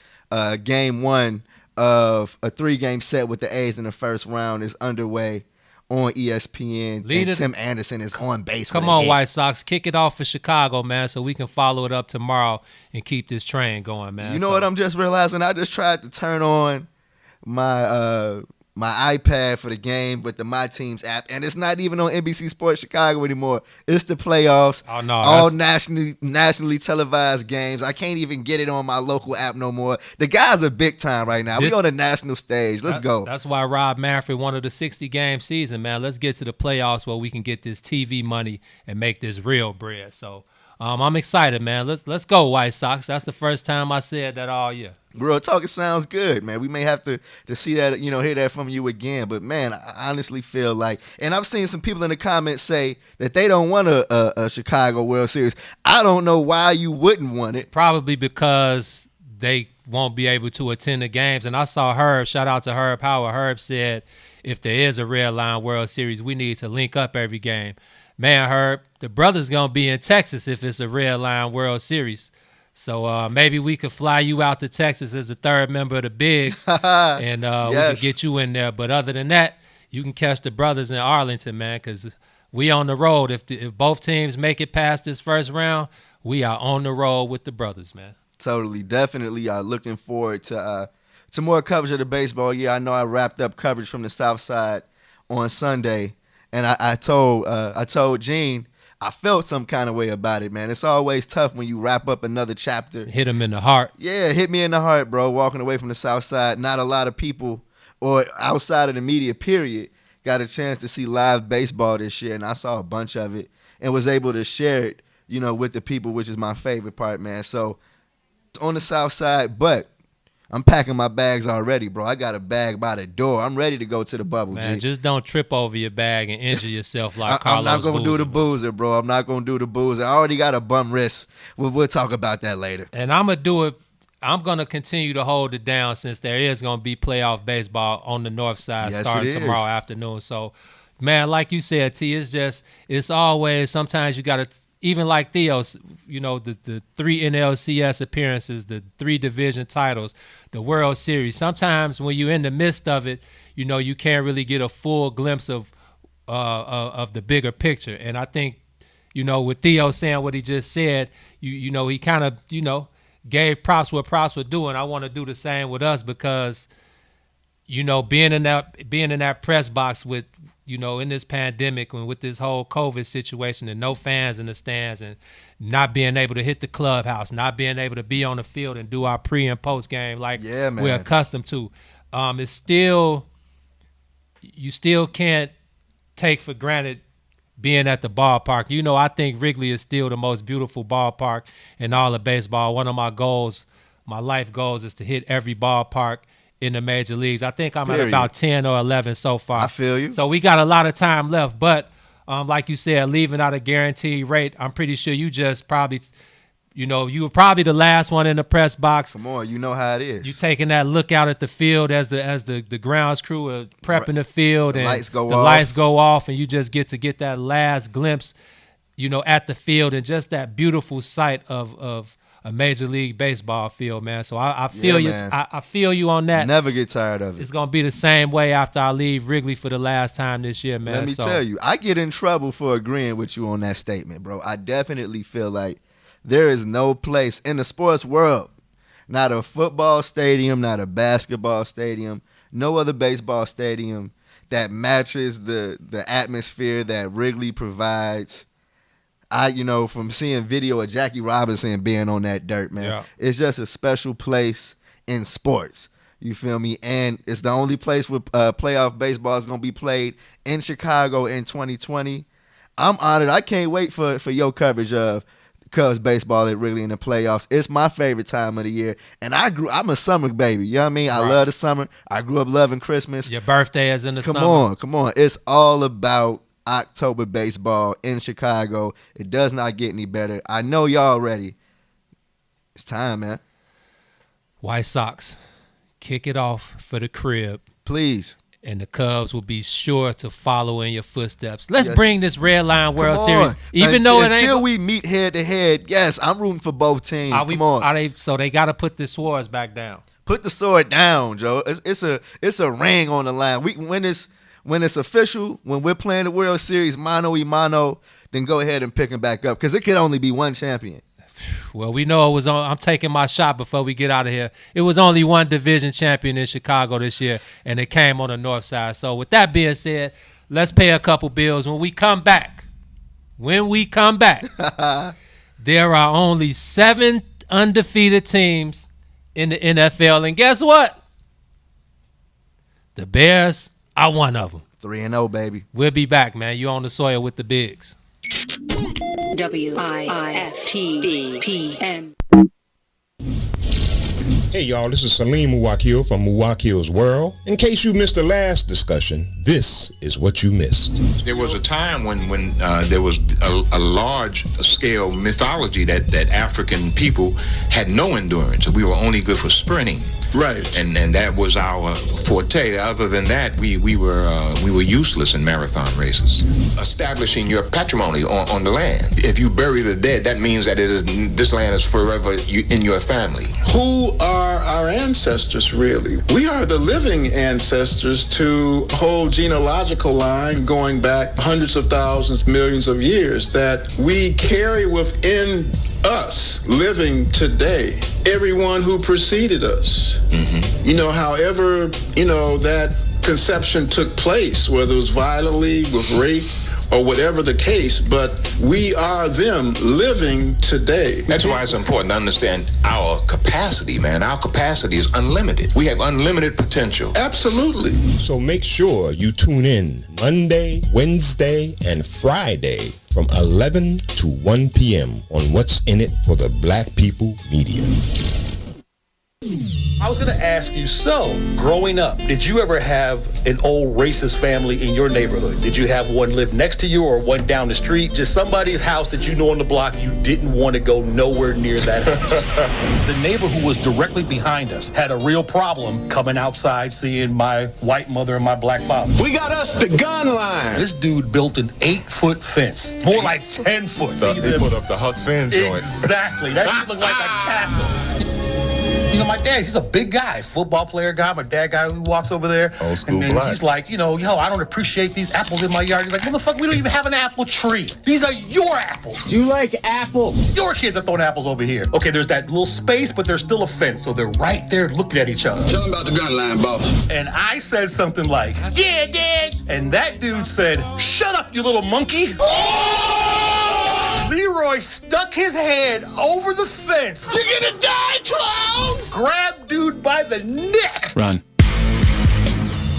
[SPEAKER 8] Game 1 of a 3-game set with the A's in the first round is underway on ESPN. And Tim Anderson is on base.
[SPEAKER 9] Come on, White Sox. Kick it off for Chicago, man, so we can follow it up tomorrow and keep this train going, man.
[SPEAKER 8] You know what I'm just realizing? I just tried to turn on my iPad for the game with the My Teams app, and it's not even on NBC Sports Chicago anymore. It's the playoffs.
[SPEAKER 9] Oh, no.
[SPEAKER 8] All nationally televised games. I can't even get it on my local app no more. The guys are big time right now. We on the national stage. Let's go.
[SPEAKER 9] That's why Rob Manfred wanted a 60-game season, man. Let's get to the playoffs where we can get this TV money and make this real bread. So I'm excited, man. Let's go, White Sox. That's the first time I said that all year.
[SPEAKER 8] Real talk, it sounds good, man. We may have to see that, hear that from you again. But, man, I honestly feel like, and I've seen some people in the comments say that they don't want a Chicago World Series. I don't know why you wouldn't want it.
[SPEAKER 9] Probably because they won't be able to attend the games. And I saw Herb, shout out to Herb Howard. Herb said, if there is a Red Line World Series, we need to link up every game. Man, Herb, the brother's going to be in Texas if it's a Red Line World Series. So maybe we could fly you out to Texas as the third member of the Bigs, and we could get you in there. But other than that, you can catch the brothers in Arlington, man, because we on the road. If both teams make it past this first round, we are on the road with the brothers, man.
[SPEAKER 8] Totally, definitely looking forward to more coverage of the baseball. Yeah, I know I wrapped up coverage from the South Side on Sunday, and I told Gene, I felt some kind of way about it, man. It's always tough when you wrap up another chapter.
[SPEAKER 9] Hit him in the heart.
[SPEAKER 8] Yeah, hit me in the heart, bro. Walking away from the South Side, not a lot of people, or outside of the media, period, got a chance to see live baseball this year, and I saw a bunch of it and was able to share it, with the people, which is my favorite part, man. So it's on the South Side, but I'm packing my bags already, bro. I got a bag by the door. I'm ready to go to the bubble,
[SPEAKER 9] man,
[SPEAKER 8] G.
[SPEAKER 9] just don't trip over your bag and injure yourself like Carlos
[SPEAKER 8] I'm not going to do the
[SPEAKER 9] Boozer,
[SPEAKER 8] boozer, bro. I'm not going to do the boozer. I already got a bum wrist. We'll talk about that later.
[SPEAKER 9] And I'm going to do it. I'm going to continue to hold it down since there is going to be playoff baseball on the north side starting tomorrow afternoon. So, man, like you said, T, it's always, sometimes you got to, even like Theo, the 3 NLCS appearances, the 3 division titles, the World Series. Sometimes when you're in the midst of it, you can't really get a full glimpse of the bigger picture. And I think, with Theo saying what he just said, he kind of, gave props what props were doing. I want to do the same with us because, being in that press box with, in this pandemic and with this whole COVID situation and no fans in the stands and not being able to hit the clubhouse, not being able to be on the field and do our pre and post game like we're accustomed to. It's still, you still can't take for granted being at the ballpark. I think Wrigley is still the most beautiful ballpark in all of baseball. One of my goals, my life goals, is to hit every ballpark in the major leagues. I think I'm at about 10 or 11 so far.
[SPEAKER 8] I feel you.
[SPEAKER 9] So we got a lot of time left. But like you said, leaving out a guaranteed rate, I'm pretty sure you just probably, you were probably the last one in the press box.
[SPEAKER 8] Come on, you know how it is.
[SPEAKER 9] You taking that look out at the field as the grounds crew are prepping the field and the lights go off, and you just get that last glimpse, at the field, and just that beautiful sight of a Major League Baseball field, man. So I feel you.
[SPEAKER 8] Man.
[SPEAKER 9] I feel you on that.
[SPEAKER 8] Never get tired of it.
[SPEAKER 9] It's gonna be the same way after I leave Wrigley for the last time this year, man.
[SPEAKER 8] Let me tell you, I get in trouble for agreeing with you on that statement, bro. I definitely feel like there is no place in the sports world, not a football stadium, not a basketball stadium, no other baseball stadium that matches the atmosphere that Wrigley provides. From seeing video of Jackie Robinson being on that dirt, man, it's just a special place in sports. You feel me? And it's the only place where playoff baseball is going to be played in Chicago in 2020. I'm honored. I can't wait for your coverage of Cubs baseball at Wrigley in the playoffs. It's my favorite time of the year. And I'm a summer baby. You know what I mean? I love the summer. I grew up loving Christmas.
[SPEAKER 9] Your birthday is in the summer.
[SPEAKER 8] Come on. It's all about October baseball in Chicago. It does not get any better. I know y'all ready. It's time, man.
[SPEAKER 9] White Sox, kick it off for the crib.
[SPEAKER 8] Please.
[SPEAKER 9] And the Cubs will be sure to follow in your footsteps. Let's bring this Red Line World Series.
[SPEAKER 8] Until we meet head to head, yes, I'm rooting for both teams. Come on.
[SPEAKER 9] So they got to put the swords back down.
[SPEAKER 8] Put the sword down, Joe. It's a ring on the line. When it's official, when we're playing the World Series mano a mano, then go ahead and pick them back up because it can only be one champion.
[SPEAKER 9] Well, we know it was on. I'm taking my shot before we get out of here. It was only one division champion in Chicago this year, and it came on the north side. So with that being said, let's pay a couple bills. When we come back, there are only 7 undefeated teams in the NFL, and guess what? The Bears are one of them.
[SPEAKER 8] 3-0, baby.
[SPEAKER 9] We'll be back, man. You on the soil with the Bigs.
[SPEAKER 1] WIFTBPM.
[SPEAKER 23] Hey y'all, this is Salim Muwakil from Muwakil's World. In case you missed the last discussion, this is what you missed.
[SPEAKER 24] There was a time when there was a large-scale mythology that African people had no endurance. We were only good for sprinting.
[SPEAKER 17] Right.
[SPEAKER 24] And that was our forte. Other than that, we were useless in marathon races. Establishing your patrimony on the land. If you bury the dead, that means that this land is forever in your family.
[SPEAKER 17] Who are our ancestors, really? We are the living ancestors to a whole genealogical line going back hundreds of thousands, millions of years that we carry within us living today. Everyone who preceded us. Mm-hmm. However, that conception took place, whether it was violently, with rape, or whatever the case, but we are them living today.
[SPEAKER 24] That's why it's important to understand our capacity, man. Our capacity is unlimited. We have unlimited potential.
[SPEAKER 17] Absolutely.
[SPEAKER 23] So make sure you tune in Monday, Wednesday, and Friday from 11 to 1 p.m. on What's in It for the Black People Media.
[SPEAKER 11] I was going to ask you, so growing up, did you ever have an old racist family in your neighborhood? Did you have one live next to you or one down the street? Just somebody's house that you know on the block, you didn't want to go nowhere near that house. The neighbor who was directly behind us had a real problem coming outside seeing my white mother and my black father.
[SPEAKER 22] We got us the gun line.
[SPEAKER 11] This dude built an 8-foot fence, more like 10 foot.
[SPEAKER 14] So they put up the Huck Finn joint.
[SPEAKER 11] Exactly. That shit looked like a castle. My dad, he's a big guy, football player guy, my dad guy who walks over there.
[SPEAKER 14] Old school
[SPEAKER 11] and then
[SPEAKER 14] black.
[SPEAKER 11] He's like, I don't appreciate these apples in my yard. He's like, motherfucker, we don't even have an apple tree. These are your apples.
[SPEAKER 22] Do you like apples?
[SPEAKER 11] Your kids are throwing apples over here. Okay, there's that little space, but there's still a fence. So they're right there looking at each other.
[SPEAKER 22] Tell them about the gun line, boss.
[SPEAKER 11] And I said something like, yeah, Dad. And that dude said, shut up, you little monkey. Leroy stuck his hand over the fence. You're gonna die, clown! Grabbed dude by the neck.
[SPEAKER 22] Run.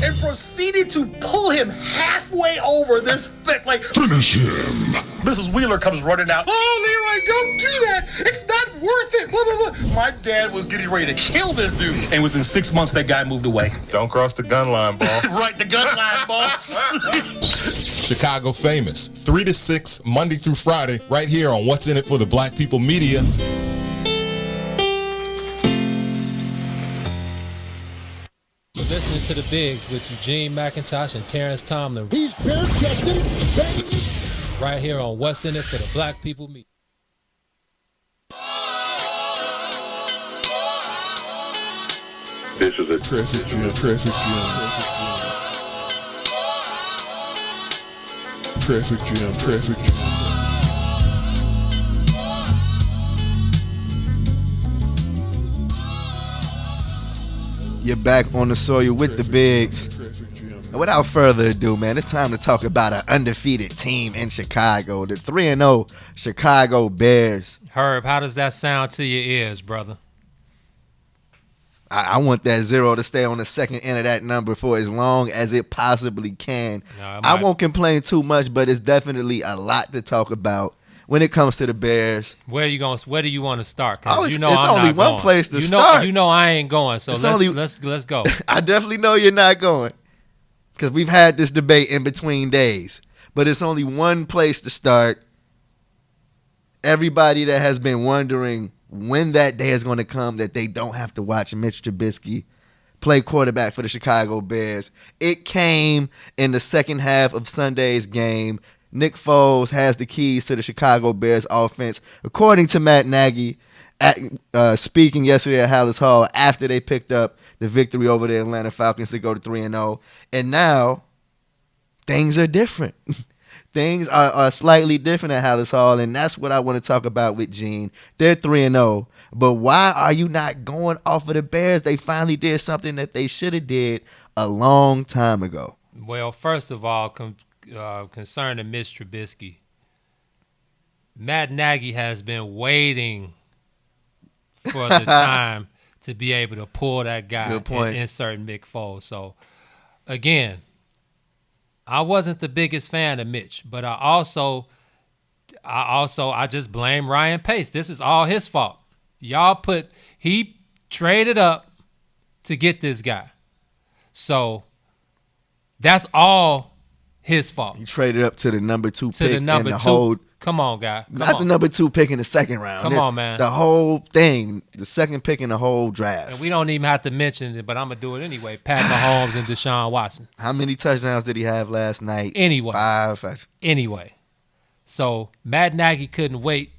[SPEAKER 11] And proceeded to pull him halfway over this fence. Like,
[SPEAKER 22] Finish him.
[SPEAKER 11] Mrs. Wheeler comes running out. Oh, Leroy, don't do that. It's not worth it. Blah, blah, blah. My dad was getting ready to kill this dude. And within 6 months, that guy moved away.
[SPEAKER 14] Don't cross the gun line, boss.
[SPEAKER 11] Right, the gun line, boss.
[SPEAKER 2] Chicago Famous, 3 to 6, Monday through Friday, right here on What's in It for the Black People Media.
[SPEAKER 9] You're listening to the Bigs with Eugene, McIntosh, and Terrence Tomlin.
[SPEAKER 22] He's bare-chested, banging.
[SPEAKER 9] Right here on What's in It for the Black People Media.
[SPEAKER 14] This is a traffic jam. Traffic jam. Traffic jam.
[SPEAKER 8] You're back on the soil with the bigs. And without further ado, man, it's time to talk about an undefeated team in Chicago, the 3-0 Chicago Bears.
[SPEAKER 9] Herb, how does that sound to your ears, brother?
[SPEAKER 8] I want that 0 to stay on the second end of that number for as long as it possibly can. I won't complain too much, but it's definitely a lot to talk about when it comes to the Bears.
[SPEAKER 9] Where do you want to start?
[SPEAKER 8] It's only one place to start.
[SPEAKER 9] You know I ain't going, so let's go.
[SPEAKER 8] I definitely know you're not going because we've had this debate in between days. But it's only one place to start. Everybody that has been wondering when that day is going to come that they don't have to watch Mitch Trubisky play quarterback for the Chicago Bears. It came in the second half of Sunday's game. Nick Foles has the keys to the Chicago Bears offense, according to Matt Nagy, speaking yesterday at Hallis Hall after they picked up the victory over the Atlanta Falcons to go to 3-0. And now things are different. Things are slightly different at Hallis Hall, and that's what I want to talk about with Gene. They're 3-0, but why are you not going off of the Bears? They finally did something that they should have did a long time ago.
[SPEAKER 9] Well, first of all, concerning Mitch Trubisky, Matt Nagy has been waiting for the time to be able to pull that guy and insert Nick Foles. So, again, I wasn't the biggest fan of Mitch, but I just blame Ryan Pace. This is all his fault. He traded up to get this guy. So that's all his fault.
[SPEAKER 8] He traded up to the number 2 pick in the whole.
[SPEAKER 9] Come on, guy.
[SPEAKER 8] The number 2 pick in the second round.
[SPEAKER 9] Come on, man.
[SPEAKER 8] The whole thing, the second pick in the whole draft.
[SPEAKER 9] And we don't even have to mention it, but I'm going to do it anyway. Pat Mahomes and Deshaun Watson.
[SPEAKER 8] How many touchdowns did he have last night?
[SPEAKER 9] Anyway.
[SPEAKER 8] 5.
[SPEAKER 9] Anyway. So Matt Nagy couldn't wait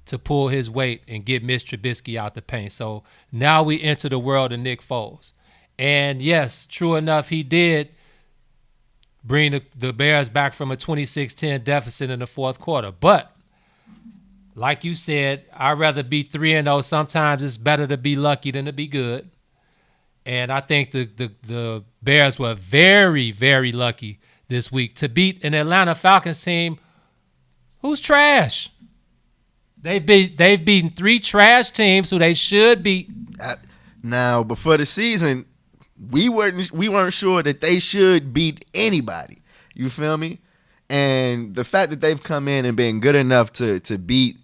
[SPEAKER 9] to pull his weight and get Mitch Trubisky out the paint. So now we enter the world of Nick Foles. And yes, true enough, he did bring the Bears back from a 26-10 deficit in the fourth quarter. But, like you said, I'd rather be 3-0. Sometimes it's better to be lucky than to be good. And I think the Bears were very, very lucky this week to beat an Atlanta Falcons team who's trash. They've beaten 3 trash teams who they should beat.
[SPEAKER 8] Now, before the season, we weren't sure that they should beat anybody. You feel me? And the fact that they've come in and been good enough to beat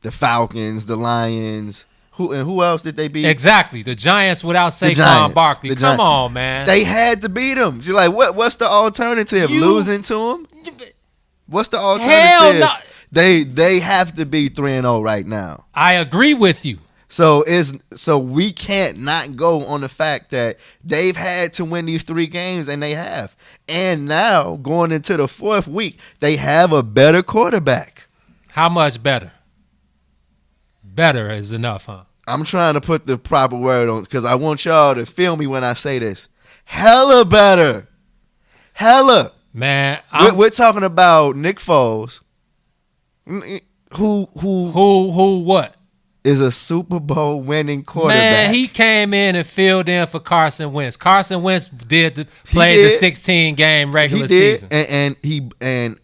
[SPEAKER 8] the Falcons, the Lions, who else did they beat?
[SPEAKER 9] Exactly, the Giants without Saquon Barkley. Come on, man.
[SPEAKER 8] They had to beat them. You're like, what's the alternative? Losing to them? What's the alternative?
[SPEAKER 9] Hell no.
[SPEAKER 8] They have to be 3-0 right now.
[SPEAKER 9] I agree with you.
[SPEAKER 8] So we can't not go on the fact that they've had to win these 3 games, and they have. And now, going into the 4th week, they have a better quarterback.
[SPEAKER 9] How much better? Better is enough, huh?
[SPEAKER 8] I'm trying to put the proper word on because I want y'all to feel me when I say this. Hella better. Hella.
[SPEAKER 9] Man.
[SPEAKER 8] We're talking about Nick Foles. Who
[SPEAKER 9] what?
[SPEAKER 8] Is a Super Bowl winning quarterback.
[SPEAKER 9] Man, he came in and filled in for Carson Wentz. Carson Wentz played the 16-game regular season.
[SPEAKER 8] And he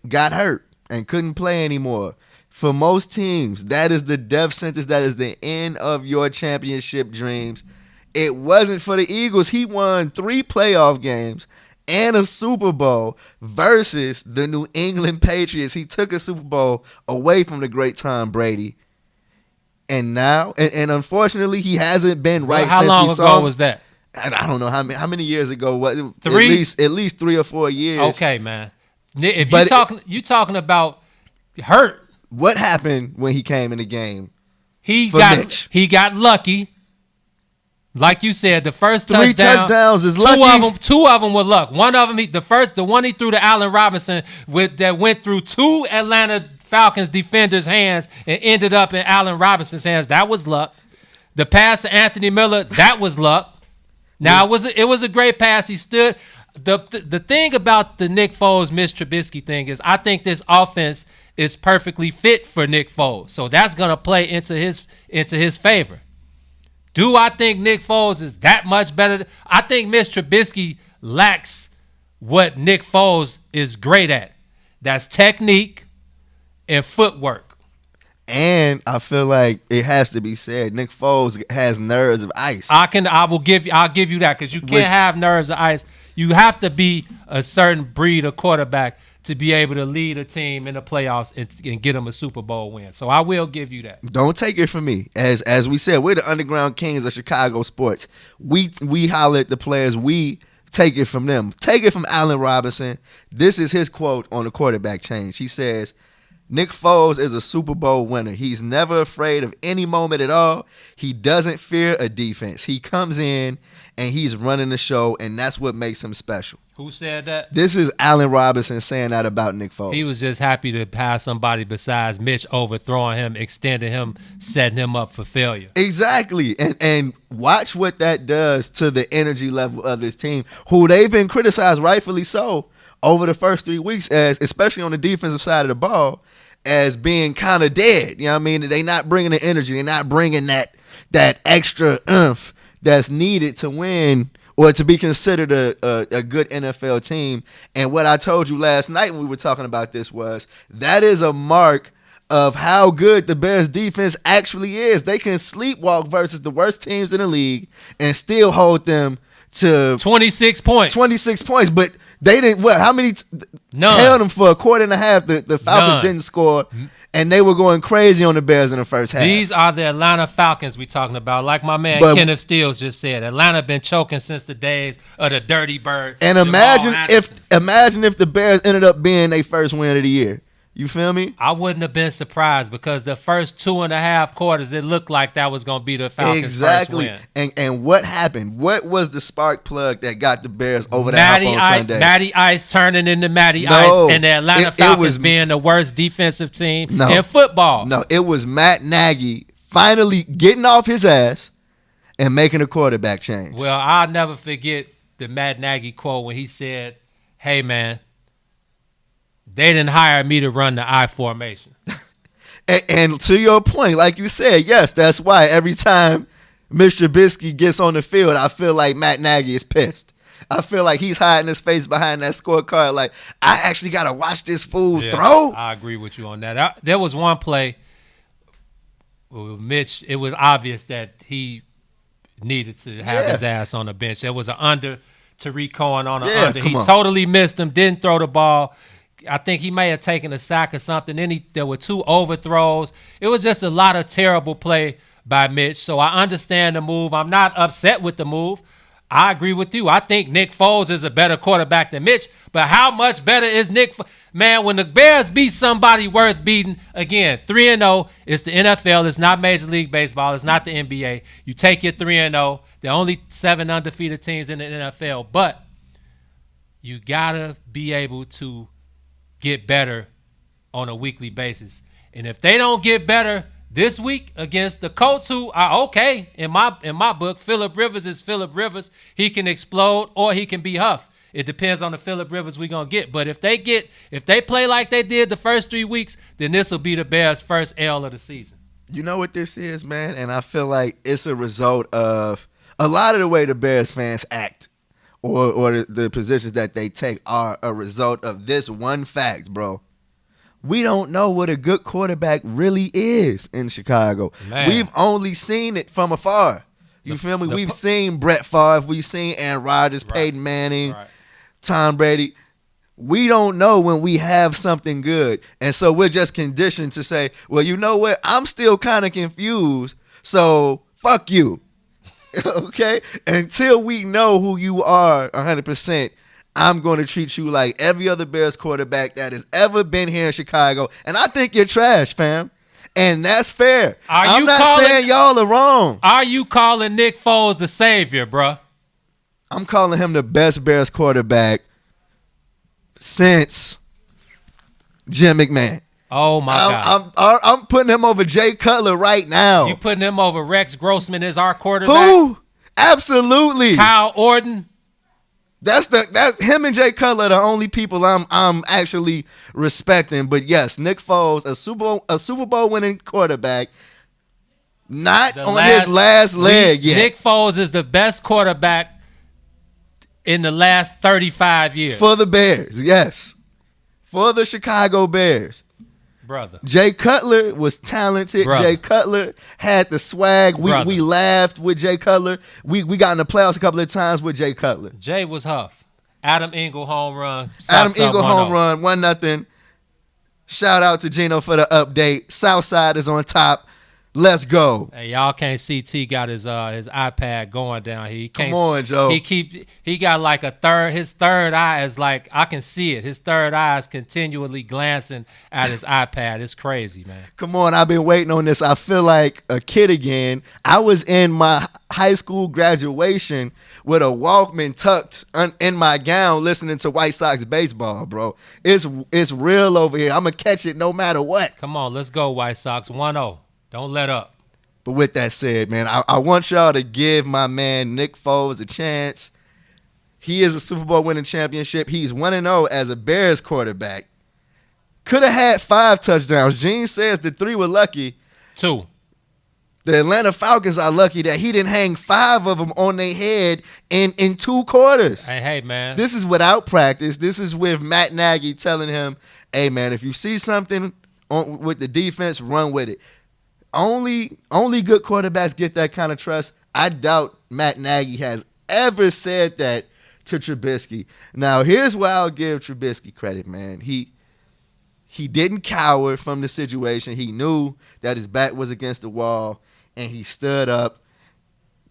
[SPEAKER 8] got hurt and couldn't play anymore. For most teams, that is the death sentence. That is the end of your championship dreams. It wasn't for the Eagles. He won 3 playoff games and a Super Bowl versus the New England Patriots. He took a Super Bowl away from the great Tom Brady. And now, and unfortunately, he hasn't been right
[SPEAKER 9] how
[SPEAKER 8] since
[SPEAKER 9] long
[SPEAKER 8] we
[SPEAKER 9] ago
[SPEAKER 8] saw him.
[SPEAKER 9] was that?
[SPEAKER 8] I don't know how many years ago. What?
[SPEAKER 9] 3?
[SPEAKER 8] At least 3 or 4 years.
[SPEAKER 9] Okay, man. If you talking about hurt,
[SPEAKER 8] what happened when he came in the game?
[SPEAKER 9] He got lucky. Like you said, the first
[SPEAKER 8] 3 touchdowns is lucky.
[SPEAKER 9] Two of them were luck. One of them, the one he threw to Allen Robinson that went through 2 Atlanta Falcons defenders' hands and ended up in Allen Robinson's hands. That was luck. The pass to Anthony Miller, that was luck. Now it was a great pass. He stood. The thing about the Nick Foles, Mitch Trubisky thing is I think this offense is perfectly fit for Nick Foles. So that's gonna play into his favor. Do I think Nick Foles is that much better? I think Mitch Trubisky lacks what Nick Foles is great at. That's technique and footwork.
[SPEAKER 8] And I feel like it has to be said, Nick Foles has nerves of ice.
[SPEAKER 9] I'll give you that, because you can't have nerves of ice. You have to be a certain breed of quarterback to be able to lead a team in the playoffs and get them a Super Bowl win. So I will give you that.
[SPEAKER 8] Don't take it from me. As we said, we're the underground kings of Chicago sports. We holler at the players. We take it from them. Take it from Allen Robinson. This is his quote on the quarterback change. He says, Nick Foles is a Super Bowl winner. He's never afraid of any moment at all. He doesn't fear a defense. He comes in and he's running the show, and that's what makes him special.
[SPEAKER 9] Who said that?
[SPEAKER 8] This is Allen Robinson saying that about Nick Foles.
[SPEAKER 9] He was just happy to pass somebody besides Mitch, overthrowing him, extending him, setting him up for failure.
[SPEAKER 8] Exactly. And watch what that does to the energy level of this team, who they've been criticized, rightfully so, over the first 3 weeks, as especially on the defensive side of the ball, as being kind of dead. You know what I mean? They're not bringing the energy. They're not bringing that extra oomph that's needed to win or to be considered a good NFL team. And what I told you last night when we were talking about this was that is a mark of how good the Bears defense actually is. They can sleepwalk versus the worst teams in the league and still hold them to
[SPEAKER 9] 26 points.
[SPEAKER 8] 26 points, but they didn't. How many?
[SPEAKER 9] None.
[SPEAKER 8] Held them for a quarter and a half. The Falcons
[SPEAKER 9] None.
[SPEAKER 8] didn't score, and they were going crazy on the Bears in the first half.
[SPEAKER 9] These are the Atlanta Falcons we talking about. Like my man Kenneth Steele just said, Atlanta been choking since the days of the Dirty Bird.
[SPEAKER 8] And imagine if the Bears ended up being their first win of the year. You feel me?
[SPEAKER 9] I wouldn't have been surprised, because the first 2.5 quarters, it looked like that was going to be the Falcons' first win.
[SPEAKER 8] And what happened? What was the spark plug that got the Bears over the hump on Sunday?
[SPEAKER 9] Matty Ice turning into Matty Ice, and the Atlanta Falcons being the worst defensive team in football.
[SPEAKER 8] No, it was Matt Nagy finally getting off his ass and making a quarterback change.
[SPEAKER 9] Well, I'll never forget the Matt Nagy quote when he said, "Hey, man, they didn't hire me to run the I formation."
[SPEAKER 8] And to your point, like you said, yes, that's why every time Mr. Trubisky gets on the field, I feel like Matt Nagy is pissed. I feel like he's hiding his face behind that scorecard like, I actually got to watch this fool throw.
[SPEAKER 9] I agree with you on that. There was one play with Mitch. It was obvious that he needed to have his ass on the bench. There was an under, Tariq Cohen on an under. He totally missed him, didn't throw the ball. I think he may have taken a sack or something. Then there were 2 overthrows. It was just a lot of terrible play by Mitch. So I understand the move. I'm not upset with the move. I agree with you. I think Nick Foles is a better quarterback than Mitch. But how much better is Nick? Man, when the Bears beat somebody worth beating, again, 3-0, it's the NFL. It's not Major League Baseball. It's not the NBA. You take your 3-0. There are only 7 undefeated teams in the NFL. But you got to be able to get better on a weekly basis. And if they don't get better this week against the Colts, who are okay in my book, Phillip Rivers is Phillip Rivers. He can explode or he can be Huff. It depends on the Phillip Rivers we're gonna get. But if they play like they did the first 3 weeks, then this will be the Bears' first L of the season.
[SPEAKER 8] You know what this is, man? And I feel like it's a result of a lot of the way the Bears fans act. Or the positions that they take are a result of this one fact, bro. We don't know what a good quarterback really is in Chicago.
[SPEAKER 9] Man.
[SPEAKER 8] We've only seen it from afar. You feel me? We've seen Brett Favre. We've seen Aaron Rodgers, Peyton Manning, Tom Brady. We don't know when we have something good. And so we're just conditioned to say, well, you know what? I'm still kind of confused, so fuck you. Okay? Until we know who you are 100%, I'm going to treat you like every other Bears quarterback that has ever been here in Chicago. And I think you're trash, fam. And that's fair. I'm not saying y'all are wrong.
[SPEAKER 9] Are you calling Nick Foles the savior, bruh?
[SPEAKER 8] I'm calling him the best Bears quarterback since Jim McMahon.
[SPEAKER 9] Oh, my God.
[SPEAKER 8] I'm putting him over Jay Cutler right now.
[SPEAKER 9] You putting him over Rex Grossman as our quarterback?
[SPEAKER 8] Who? Absolutely.
[SPEAKER 9] Kyle Orton.
[SPEAKER 8] That's him and Jay Cutler are the only people I'm actually respecting. But yes, Nick Foles, a Super Bowl winning quarterback, not on his last leg yet.
[SPEAKER 9] Nick Foles is the best quarterback in the last 35 years.
[SPEAKER 8] For the Bears, yes. For the Chicago Bears.
[SPEAKER 9] Brother.
[SPEAKER 8] Jay Cutler was talented.
[SPEAKER 9] Brother.
[SPEAKER 8] Jay Cutler had the swag. We laughed with Jay Cutler. We got in the playoffs a couple of times with Jay Cutler.
[SPEAKER 9] Jay was Huff. Adam Engel home run.
[SPEAKER 8] Adam Engel home run, 1-0. Shout out to Gino for the update. Southside is on top. Let's go.
[SPEAKER 9] Hey, y'all can't see T got his iPad going down here. He can't,
[SPEAKER 8] Come on, Joe.
[SPEAKER 9] He got like his third eye is like, I can see it. His third eye is continually glancing at his iPad. It's crazy, man.
[SPEAKER 8] Come on, I've been waiting on this. I feel like a kid again. I was in my high school graduation with a Walkman tucked in my gown listening to White Sox baseball, bro. It's real over here. I'm going to catch it no matter what.
[SPEAKER 9] Come on, let's go, White Sox. 1-0. Don't let up.
[SPEAKER 8] But with that said, man, I want y'all to give my man Nick Foles a chance. He is a Super Bowl winning championship. He's 1-0 as a Bears quarterback. Could have had 5 touchdowns. Gene says the 3 were lucky.
[SPEAKER 9] 2.
[SPEAKER 8] The Atlanta Falcons are lucky that he didn't hang 5 of them on their head in 2 quarters.
[SPEAKER 9] Hey, man.
[SPEAKER 8] This is without practice. This is with Matt Nagy telling him, hey, man, if you see something with the defense, run with it. Only good quarterbacks get that kind of trust. I doubt Matt Nagy has ever said that to Trubisky. Now, here's where I'll give Trubisky credit, man. He didn't cower from the situation. He knew that his back was against the wall, and he stood up,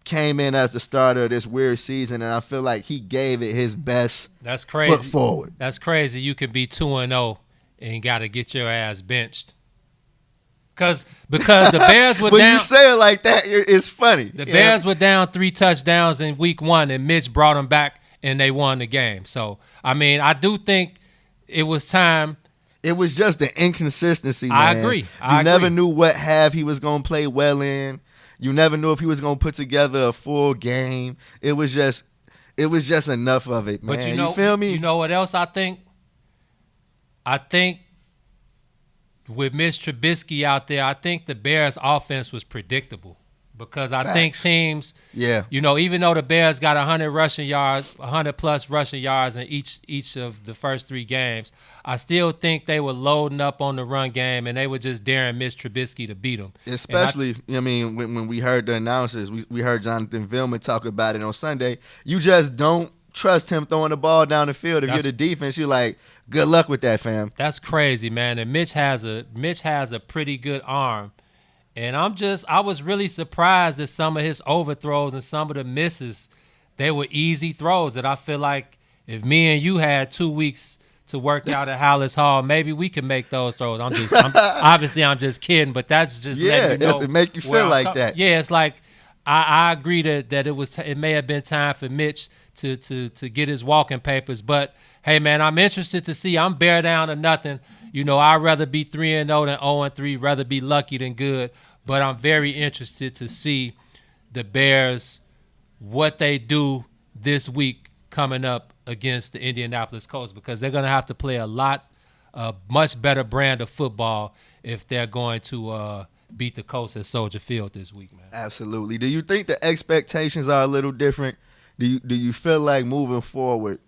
[SPEAKER 8] came in as the starter of this weird season, and I feel like he gave it his best foot forward.
[SPEAKER 9] That's crazy. You could be 2-0 and got to get your ass benched. Because the Bears were
[SPEAKER 8] when
[SPEAKER 9] down.
[SPEAKER 8] You say it like that, it's funny.
[SPEAKER 9] The Bears were down 3 touchdowns in week 1, and Mitch brought them back, and they won the game. So, I mean, I do think it was time.
[SPEAKER 8] It was just the inconsistency, man.
[SPEAKER 9] I agree.
[SPEAKER 8] You never knew what half he was going to play well in. You never knew if he was going to put together a full game. It was just enough of it, man.
[SPEAKER 9] But
[SPEAKER 8] you feel me?
[SPEAKER 9] You know what else I think? I think with Mitch Trubisky out there, I think the Bears' offense was predictable because I think teams, even though the Bears got 100-plus rushing yards in each of the first 3 games, I still think they were loading up on the run game and they were just daring Mitch Trubisky to beat them.
[SPEAKER 8] Especially, when we heard the announcers, we heard Jonathan Vilma talk about it on Sunday. You just don't trust him throwing the ball down the field. If you're the defense, you're like, good luck with that, fam.
[SPEAKER 9] That's crazy, man. And Mitch has a pretty good arm. And I was really surprised at some of his overthrows and some of the misses. They were easy throws that I feel like if me and you had 2 weeks to work out at Hollis Hall, maybe we could make those throws. I'm just kidding, but that's just letting you know.
[SPEAKER 8] It make you feel like that.
[SPEAKER 9] Yeah, it's like I agree that it may have been time for Mitch to get his walking papers, but hey, man, I'm interested to see. I'm bear down to nothing. I'd rather be 3-0 than 0-3, rather be lucky than good. But I'm very interested to see the Bears, what they do this week coming up against the Indianapolis Colts, because they're going to have to play a much better brand of football if they're going to beat the Colts at Soldier Field this week, man.
[SPEAKER 8] Absolutely. Do you think the expectations are a little different? Do you feel like moving forward,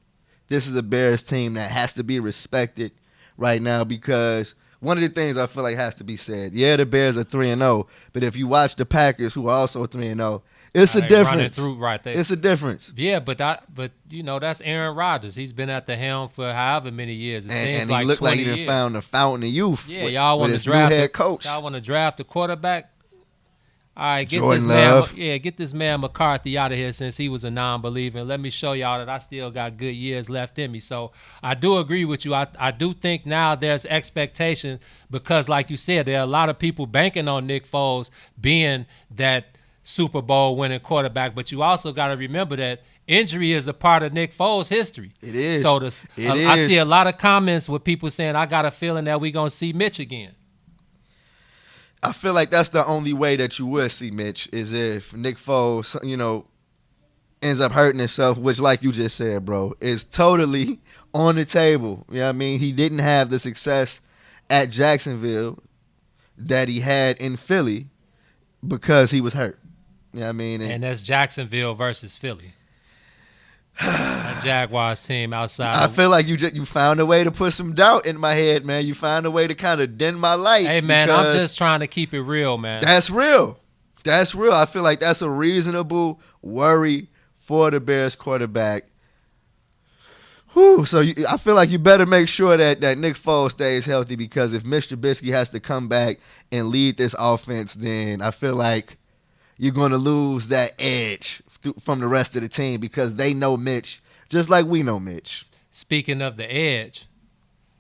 [SPEAKER 8] this is a Bears team that has to be respected right now? Because one of the things I feel like has to be said, the Bears are 3-0, but if you watch the Packers, who are also 3-0, it's a difference. It's a difference.
[SPEAKER 9] Yeah, but that's Aaron Rodgers. He's been at the helm for however many years. It seems
[SPEAKER 8] and
[SPEAKER 9] like
[SPEAKER 8] he looked
[SPEAKER 9] 20
[SPEAKER 8] like he
[SPEAKER 9] years.
[SPEAKER 8] found the fountain of youth.
[SPEAKER 9] Yeah, y'all want to draft
[SPEAKER 8] head coach.
[SPEAKER 9] Y'all want to draft a quarterback? All right, get this man McCarthy out of here since he was a non-believer. And let me show y'all that I still got good years left in me. So I do agree with you. I do think now there's expectation because, like you said, there are a lot of people banking on Nick Foles being that Super Bowl winning quarterback. But you also got to remember that injury is a part of Nick Foles' history.
[SPEAKER 8] It is.
[SPEAKER 9] So I see a lot of comments with people saying, I got a feeling that we're going to see Mitch again.
[SPEAKER 8] I feel like that's the only way that you would see Mitch is if Nick Foles, ends up hurting himself, which, like you just said, bro, is totally on the table. You know what I mean? He didn't have the success at Jacksonville that he had in Philly because he was hurt. You know what I mean?
[SPEAKER 9] And that's Jacksonville versus Philly. That Jaguars team outside.
[SPEAKER 8] I feel like you found a way to put some doubt in my head, man. You found a way to kind of dim my light.
[SPEAKER 9] Hey, man, I'm just trying to keep it real, man.
[SPEAKER 8] That's real. That's real. I feel like that's a reasonable worry for the Bears quarterback. Whew. So I feel like you better make sure that Nick Foles stays healthy, because if Mr. Trubisky has to come back and lead this offense, then I feel like you're going to lose that edge from the rest of the team, because they know Mitch just like we know Mitch.
[SPEAKER 9] Speaking of the edge,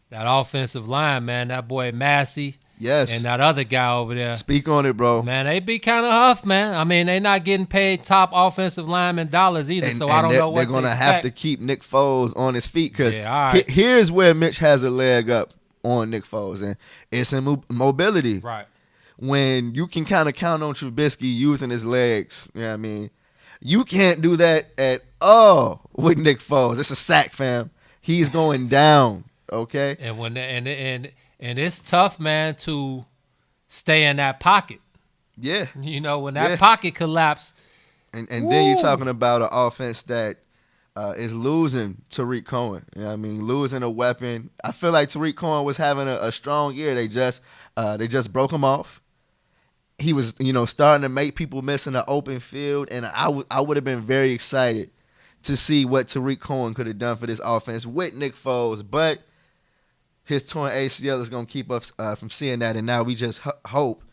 [SPEAKER 9] that offensive line, man, that boy Massey.
[SPEAKER 8] Yes.
[SPEAKER 9] And that other guy over there.
[SPEAKER 8] Speak on it, bro.
[SPEAKER 9] Man, they be kind of huff, man. I mean, they not getting paid top offensive lineman dollars either, so I don't know what to expect.
[SPEAKER 8] They're going to have to keep Nick Foles on his feet, because here's where Mitch has a leg up on Nick Foles, and it's in mobility.
[SPEAKER 9] Right.
[SPEAKER 8] When you can kind of count on Trubisky using his legs, you know what I mean? You can't do that at all with Nick Foles. It's a sack, fam. He's going down, okay?
[SPEAKER 9] And when and it's tough, man, to stay in that pocket.
[SPEAKER 8] Yeah.
[SPEAKER 9] You know, when that pocket collapsed.
[SPEAKER 8] And then you're talking about an offense that is losing Tariq Cohen. You know what I mean? Losing a weapon. I feel like Tariq Cohen was having a strong year. They just broke him off. He was, starting to make people miss in the open field, and I would have been very excited to see what Tariq Cohen could have done for this offense with Nick Foles, but his torn ACL is going to keep us from seeing that, and now we just hope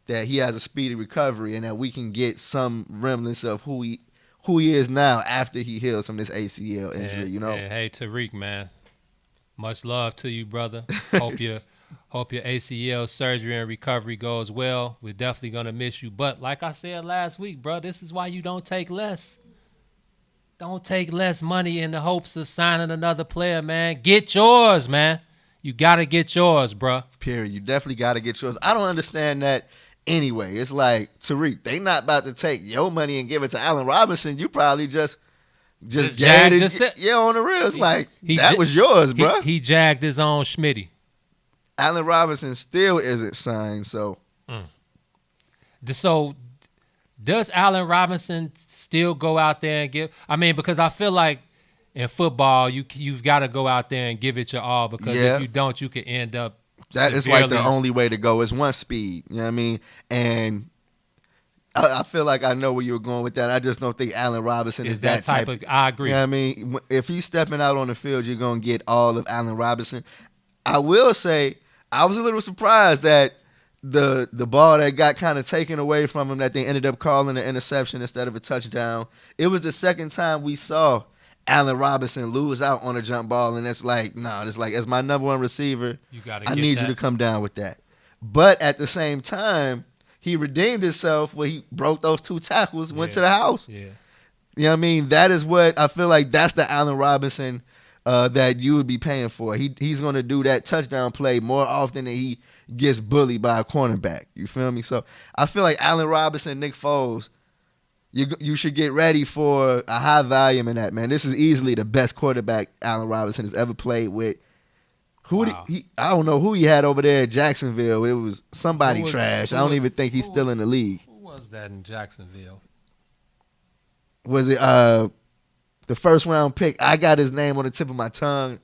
[SPEAKER 8] that he has a speedy recovery and that we can get some remnants of who he is now after he heals from this ACL injury.
[SPEAKER 9] And hey, Tariq, man, much love to you, brother. Hope your ACL surgery and recovery goes well. We're definitely going to miss you. But like I said last week, bro, this is why you don't take less. Don't take less money in the hopes of signing another player, man. Get yours, man. You got to get yours, bro.
[SPEAKER 8] Period. You definitely got to get yours. I don't understand that anyway. It's like, Tariq, they not about to take your money and give it to Allen Robinson. You probably just on the real. It's that was yours, bro.
[SPEAKER 9] He jagged his own Schmitty.
[SPEAKER 8] Allen Robinson still isn't signed, so.
[SPEAKER 9] So, does Allen Robinson still go out there and give? I mean, because I feel like in football, you've got to go out there and give it your all, because if you don't, you could end up.
[SPEAKER 8] That is like the only way to go. It's one speed. You know what I mean? And I feel like I know where you're going with that. I just don't think Allen Robinson is that type of.
[SPEAKER 9] I agree.
[SPEAKER 8] You know what I mean? If he's stepping out on the field, you're going to get all of Allen Robinson. I will say, I was a little surprised that the ball that got kind of taken away from him, that they ended up calling an interception instead of a touchdown. It was the second time we saw Allen Robinson lose out on a jump ball, and it's like, as my number one receiver, I need you to come down with that. But at the same time, he redeemed himself when he broke those two tackles, went to the house.
[SPEAKER 9] Yeah.
[SPEAKER 8] You know what I mean? That is what I feel like that's the Allen Robinson that you would be paying for. He's going to do that touchdown play more often than he gets bullied by a cornerback. You feel me? So I feel like Allen Robinson, Nick Foles, you should get ready for a high volume in that, man. This is easily the best quarterback Allen Robinson has ever played with. I don't know who he had over there at Jacksonville. It was somebody trash. I don't even think he's still in the league.
[SPEAKER 9] Who was that in Jacksonville?
[SPEAKER 8] Was it the first round pick? I got his name on the tip of my tongue.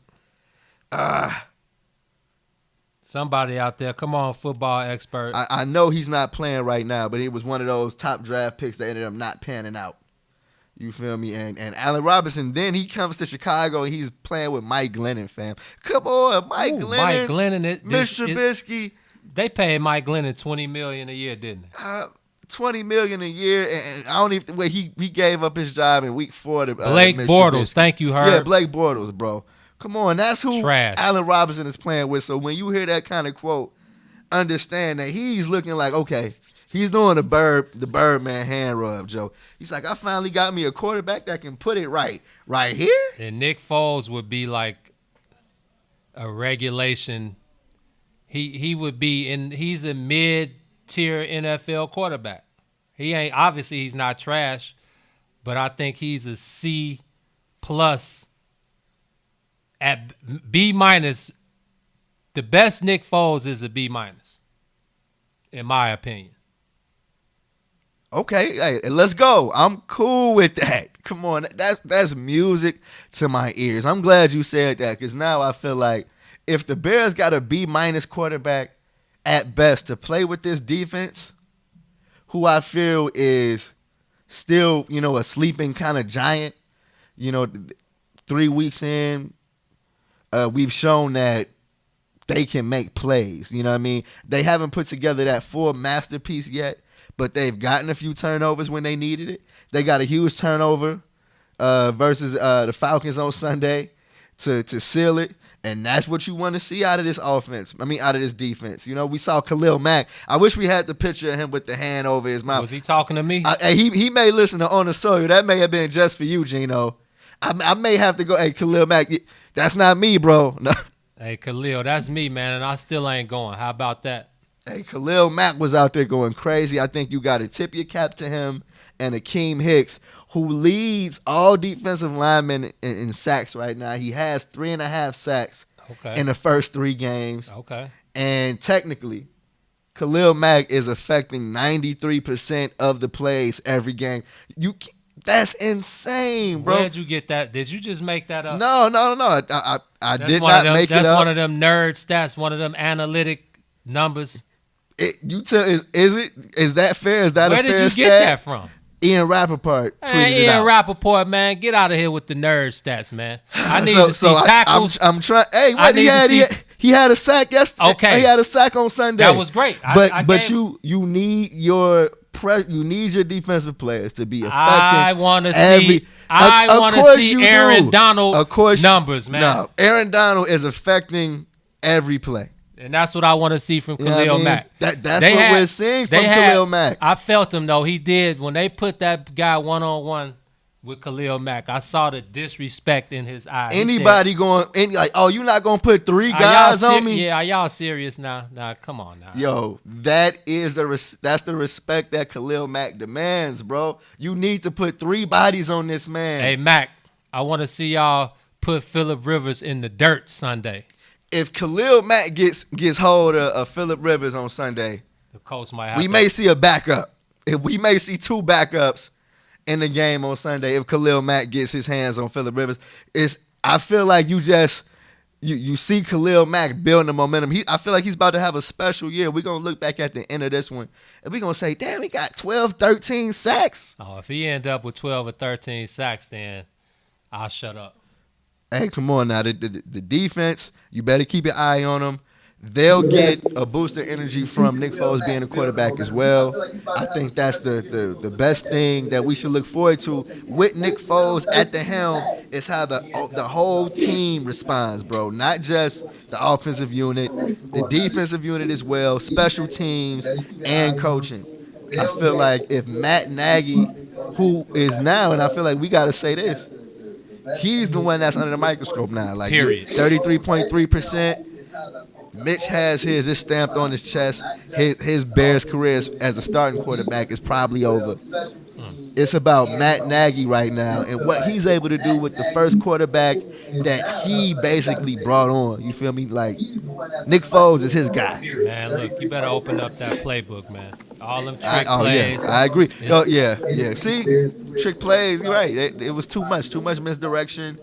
[SPEAKER 9] Somebody out there, come on, football expert.
[SPEAKER 8] I know he's not playing right now, but it was one of those top draft picks that ended up not panning out. You feel me? And Allen Robinson, then he comes to Chicago and he's playing with Mike Glennon, fam. Come on, Mike Glennon. Mike
[SPEAKER 9] Glennon.
[SPEAKER 8] Mr. Trubisky.
[SPEAKER 9] They paid Mike Glennon $20 million a year, didn't they?
[SPEAKER 8] $20 million a year, and I don't even. Wait, he gave up his job in week 4 to
[SPEAKER 9] Blake Bortles. Thank you, Herb.
[SPEAKER 8] Yeah, Blake Bortles, bro. Come on, that's who Allen Robinson is playing with. So when you hear that kind of quote, understand that he's looking like, okay, he's doing the Birdman hand rub, Joe. He's like, I finally got me a quarterback that can put it right here.
[SPEAKER 9] And Nick Foles would be like a regulation. He would be he's a mid-tier NFL quarterback. He's not trash. but I think he's a C plus. At B minus, the best Nick Foles is a B minus, in my opinion.
[SPEAKER 8] Okay, hey, let's go. I'm cool with that. Come on, that's music to my ears. I'm glad you said that because now I feel like if the Bears got a B minus quarterback at best to play with this defense, who I feel is still, a sleeping kind of giant, 3 weeks in, we've shown that they can make plays. You know what I mean? They haven't put together that full masterpiece yet, but they've gotten a few turnovers when they needed it. They got a huge turnover versus the Falcons on Sunday to seal it. And that's what you want to see out of this offense. Out of this defense. We saw Khalil Mack. I wish we had the picture of him with the hand over his mouth.
[SPEAKER 9] Was he talking to me?
[SPEAKER 8] He may listen to On the Sawyer. That may have been just for you, Gino. I may have to go, hey, Khalil Mack, that's not me, bro. No.
[SPEAKER 9] Hey, Khalil, that's me, man, and I still ain't going. How about that?
[SPEAKER 8] Hey, Khalil Mack was out there going crazy. I think you got to tip your cap to him and Akeem Hicks, who leads all defensive linemen in sacks right now. He has 3.5 sacks in the first 3 games.
[SPEAKER 9] Okay.
[SPEAKER 8] And technically, Khalil Mack is affecting 93% of the plays every game. That's insane, bro.
[SPEAKER 9] Where'd you get that? Did you just make that up?
[SPEAKER 8] No. I did not make it up.
[SPEAKER 9] That's one of them nerd stats, one of them analytic numbers.
[SPEAKER 8] Is that fair? Is that
[SPEAKER 9] Where
[SPEAKER 8] a fair stat?
[SPEAKER 9] did you get that from?
[SPEAKER 8] Ian Rappaport tweeted it out.
[SPEAKER 9] Ian Rappaport, man, get out of here with the nerd stats, man. I need to see tackles.
[SPEAKER 8] I'm trying. Hey, what he had a sack yesterday.
[SPEAKER 9] Okay,
[SPEAKER 8] he had a sack on Sunday.
[SPEAKER 9] That was great.
[SPEAKER 8] But you need your defensive players to be effective. I
[SPEAKER 9] want to see Aaron Donald numbers, man.
[SPEAKER 8] No, Aaron Donald is affecting every play.
[SPEAKER 9] And that's what I want to see from Khalil Mack.
[SPEAKER 8] That's what we're seeing from Khalil Mack.
[SPEAKER 9] I felt him, though. He did. When they put that guy one-on-one with Khalil Mack, I saw the disrespect in his eyes.
[SPEAKER 8] Anybody you're not going to put 3 guys on me?
[SPEAKER 9] Yeah, are y'all serious now? Nah, come on now.
[SPEAKER 8] Yo, that's the respect that Khalil Mack demands, bro. You need to put 3 bodies on this man.
[SPEAKER 9] Hey, Mack, I want to see y'all put Phillip Rivers in the dirt Sunday.
[SPEAKER 8] If Khalil Mack gets hold of Phillip Rivers on Sunday,
[SPEAKER 9] the Colts might have
[SPEAKER 8] we may see a backup. We may see 2 backups in the game on Sunday if Khalil Mack gets his hands on Phillip Rivers. I feel like you see Khalil Mack building the momentum. I feel like he's about to have a special year. We're going to look back at the end of this one, and we're going to say, damn, he got 12, 13 sacks.
[SPEAKER 9] Oh, if he end up with 12 or 13 sacks, then I'll shut up.
[SPEAKER 8] Hey, come on now. The defense, you better keep your eye on them. They'll get a boost of energy from Nick Foles being a quarterback as well. I think that's the best thing that we should look forward to with Nick Foles at the helm is how the whole team responds, bro. Not just the offensive unit, the defensive unit as well, special teams, and coaching. I feel like if Matt Nagy, who is now, and I feel like we got to say this, he's the one that's under the microscope now. Like,
[SPEAKER 9] period.
[SPEAKER 8] 33.3%. Mitch has his. It's stamped on his chest. His Bears career as a starting quarterback is probably over. It's about Matt Nagy right now and what he's able to do with the first quarterback that he basically brought on. You feel me? Like, Nick Foles is his guy.
[SPEAKER 9] Man, look, you better open up that playbook, man. All them trick plays.
[SPEAKER 8] Yeah, I agree. Yeah. See, trick plays. You're right. It was too much misdirection.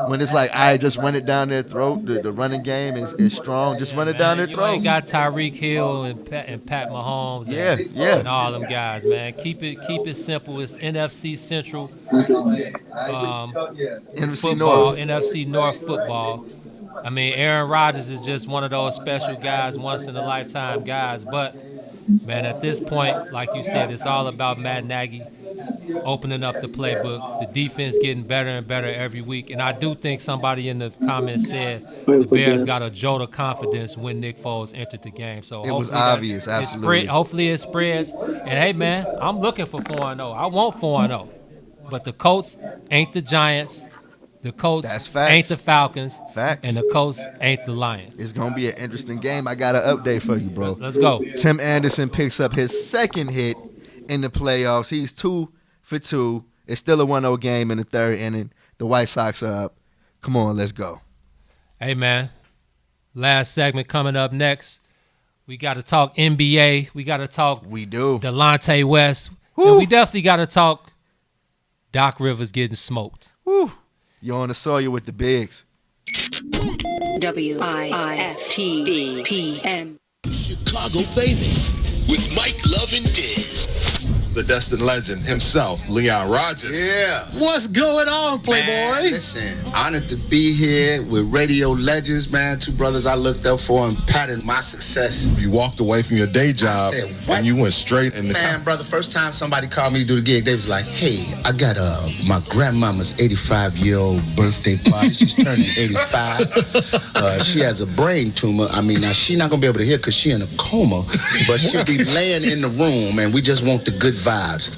[SPEAKER 8] When it's like, I just run it down their throat. The running game is strong. Just run it down their throat.
[SPEAKER 9] You ain't got Tyreek Hill and Pat Mahomes. And all them guys, man. Keep it simple. It's NFC Central NFC North football. I mean, Aaron Rodgers is just one of those special guys, once in a lifetime guys. But man, at this point, like you said, it's all about Matt Nagy opening up the playbook, the defense getting better and better every week. And I do think somebody in the comments said the Bears got a jolt of confidence when Nick Foles entered the game. So
[SPEAKER 8] it was obvious, absolutely.
[SPEAKER 9] Hopefully it spreads. And hey, man, I'm looking for 4-0. I want 4-0. But the Colts ain't the Giants. The Colts ain't the Falcons.
[SPEAKER 8] Facts.
[SPEAKER 9] And the Colts ain't the Lions.
[SPEAKER 8] It's going to be an interesting game. I got an update for you, bro.
[SPEAKER 9] Let's go.
[SPEAKER 8] Tim Anderson picks up his second hit in the playoffs. He's 2 for 2 It's still a 1-0 game in the third inning. The White Sox are up. Come on, let's go.
[SPEAKER 9] Hey, man. Last segment coming up next. We got to talk NBA. We got to talk Delonte West. And we definitely got to talk Doc Rivers getting smoked.
[SPEAKER 8] Woo. You're on the soil with the bigs.
[SPEAKER 1] WIFTBPM.
[SPEAKER 6] Chicago famous with Mike Love and Diz.
[SPEAKER 21] The Destin legend himself, Leon Rogers.
[SPEAKER 22] Yeah.
[SPEAKER 11] What's going on, Playboy?
[SPEAKER 22] Man, listen, honored to be here with radio legends, man. Two brothers I looked up for and patterned my success.
[SPEAKER 21] You walked away from your day job
[SPEAKER 22] I said, what?
[SPEAKER 21] and you went straight in the
[SPEAKER 22] Man, brother, first time somebody called me to do the gig, they was like, hey, I got my grandmama's 85-year-old birthday party. She's turning 85. She has a brain tumor. I mean, now she's not going to be able to hear because she's in a coma, but she'll be laying in the room, and we just want the good vibes.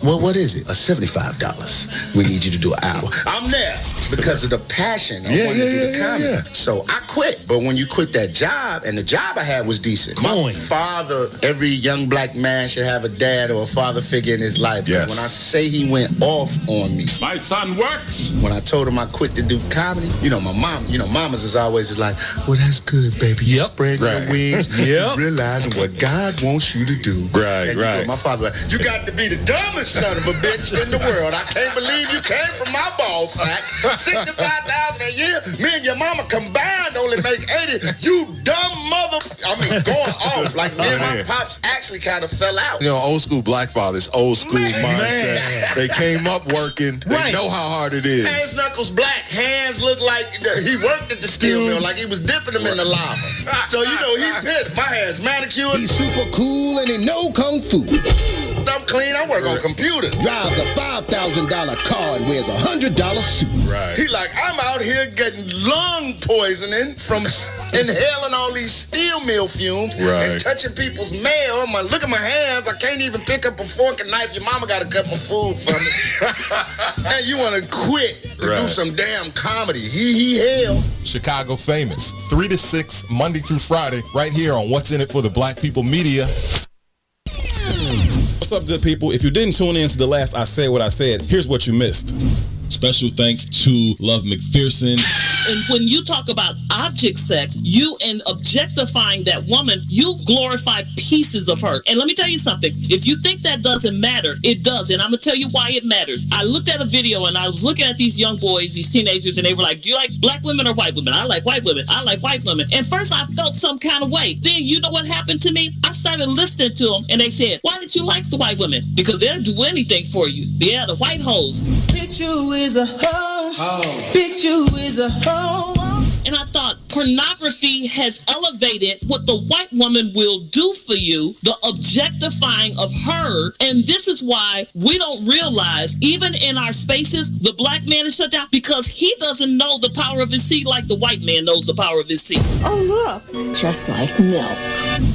[SPEAKER 22] Well, what is it? $75. We need you to do an hour. I'm there because of the passion of wanting to do the comedy. So I quit. But when you quit that job, and the job I had was decent. My father, every young black man should have a dad or a father figure in his life.
[SPEAKER 21] Yes.
[SPEAKER 22] When I say he went off on me.
[SPEAKER 21] My son works.
[SPEAKER 22] When I told him I quit to do comedy, my mom, mamas is always like, well, that's good, baby. You spread your wings. Realizing what God wants you to do.
[SPEAKER 21] Right.
[SPEAKER 22] My father like, you got to be the dumbest son of a bitch in the world. I can't believe you came from my ball sack. $65,000 a year. Me and your mama combined only make 80. You dumb mother. I mean, going off. Like me and my pops actually kind of fell out.
[SPEAKER 21] Old school black fathers, old school mindset. They came up working. They know how hard it is.
[SPEAKER 22] Hands knuckles black. Hands look like he worked at the steel mill, like he was dipping them in the lava. So he pissed. My hands manicured. He's super cool and he know kung fu. I'm clean. I work on computers. Drives a $5,000 car and wears a $100 suit.
[SPEAKER 21] Right.
[SPEAKER 22] He like, I'm out here getting lung poisoning from inhaling all these steel mill fumes and touching people's mail. Look at my hands. I can't even pick up a fork and knife. Your mama got to cut my food for me. And you want to quit to do some damn comedy. He hell.
[SPEAKER 21] Chicago famous. 3 to 6, Monday through Friday, right here on What's in It for the Black People Media.
[SPEAKER 2] What's up, good people? If you didn't tune in to the last I Said What I Said, here's what you missed. Special thanks to Love McPherson.
[SPEAKER 3] And when you talk about object sex, you in objectifying that woman, you glorify pieces of her. And let me tell you something. If you think that doesn't matter, it does. And I'm going to tell you why it matters. I looked at a video and I was looking at these young boys, these teenagers, and they were like, do you like black women or white women? I like white women. I like white women. And first I felt some kind of way. Then you know what happened to me? I started listening to them and they said, why did you like the white women? Because they'll do anything for you. Yeah, the white hoes.
[SPEAKER 4] Bitch, you is a hoe. Bitch, you is a hoe.
[SPEAKER 3] And I thought pornography has elevated what the white woman will do for you, the objectifying of her. And this is why we don't realize, even in our spaces, the black man is shut down because he doesn't know the power of his seed like the white man knows the power of his seed.
[SPEAKER 1] Oh, look, just like milk.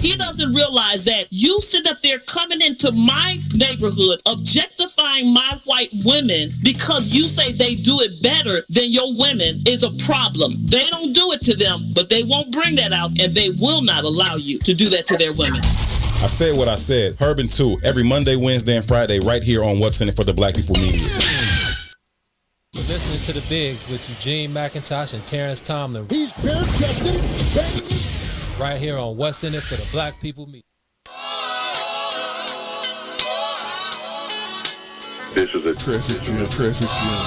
[SPEAKER 3] He doesn't realize that you sit up there coming into my neighborhood, objectifying my white women because you say they do it better than your women is a problem. They don't do it to them, but they won't bring that out, and they will not allow you to do that to their women.
[SPEAKER 2] I said what I said. Herb 2, every Monday, Wednesday, and Friday, right here on What's in It for the Black People Media.
[SPEAKER 9] You're listening to The Bigs with Eugene, McIntosh, and Terrence Tomlin.
[SPEAKER 22] He's bare chested,
[SPEAKER 9] right here on What's in It for the Black People Media.
[SPEAKER 14] This is a traffic jam. Traffic jam.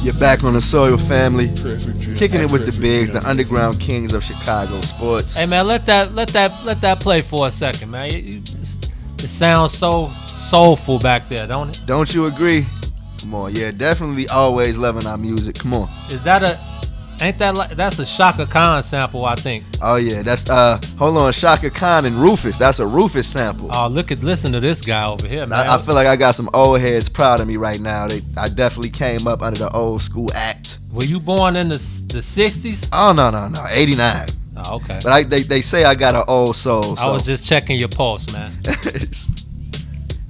[SPEAKER 8] You're back on the soil, family. Kicking it with the bigs, the underground kings of Chicago sports.
[SPEAKER 9] Hey man, let that play for a second, man. It sounds so soulful back there, don't it?
[SPEAKER 8] Don't you agree? Come on, yeah, definitely always loving our music. Come on.
[SPEAKER 9] That's a Shaka Khan sample, I think.
[SPEAKER 8] Oh yeah, that's hold on, Shaka Khan and Rufus. That's a Rufus sample.
[SPEAKER 9] Oh, listen to this guy over here, man.
[SPEAKER 8] I feel like I got some old heads proud of me right now. I definitely came up under the old school act.
[SPEAKER 9] Were you born in the 60s?
[SPEAKER 8] Oh no, 89.
[SPEAKER 9] Oh, okay.
[SPEAKER 8] But they say I got an old soul. So.
[SPEAKER 9] I was just checking your pulse, man.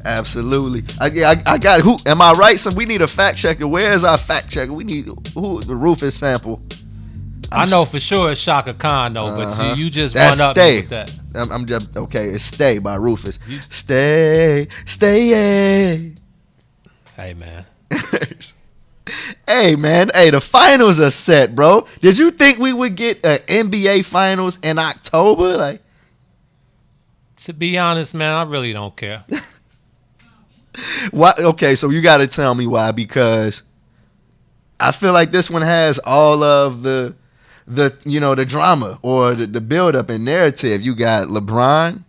[SPEAKER 8] Absolutely. I got who? Am I right? So we need a fact checker. Where is our fact checker? We need who? The Rufus sample.
[SPEAKER 9] I know for sure it's Shaka Khan though, but you just
[SPEAKER 8] That's
[SPEAKER 9] one up
[SPEAKER 8] Stay.
[SPEAKER 9] with that.
[SPEAKER 8] I'm just okay. It's Stay by Rufus. Stay. Hey
[SPEAKER 9] man.
[SPEAKER 8] Hey man. Hey, the finals are set, bro. Did you think we would get an NBA finals in October? Like,
[SPEAKER 9] to be honest, man, I really don't care.
[SPEAKER 8] Why? Okay, so you got to tell me why, because I feel like this one has all of the drama or the build up and narrative. You got LeBron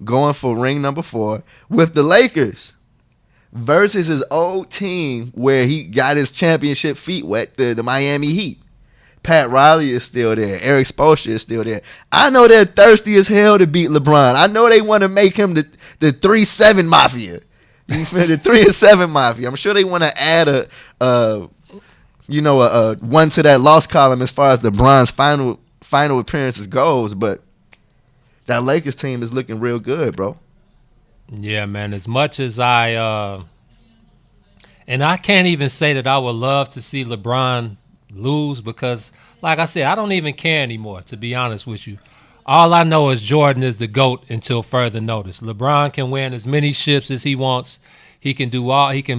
[SPEAKER 8] going for ring number 4 with the Lakers versus his old team where he got his championship feet wet, the Miami Heat. Pat Riley is still there. Eric Spoelstra is still there. I know they're thirsty as hell to beat LeBron. I know they want to make him the 3-7 mafia. The 3-7 mafia. I'm sure they want to add a one to that loss column as far as LeBron's final appearances goes. But that Lakers team is looking real good, bro.
[SPEAKER 9] Yeah, man. As much as and I can't even say that I would love to see LeBron lose because, like I said, I don't even care anymore, to be honest with you. All I know is Jordan is the GOAT until further notice. LeBron can win as many ships as he wants. He can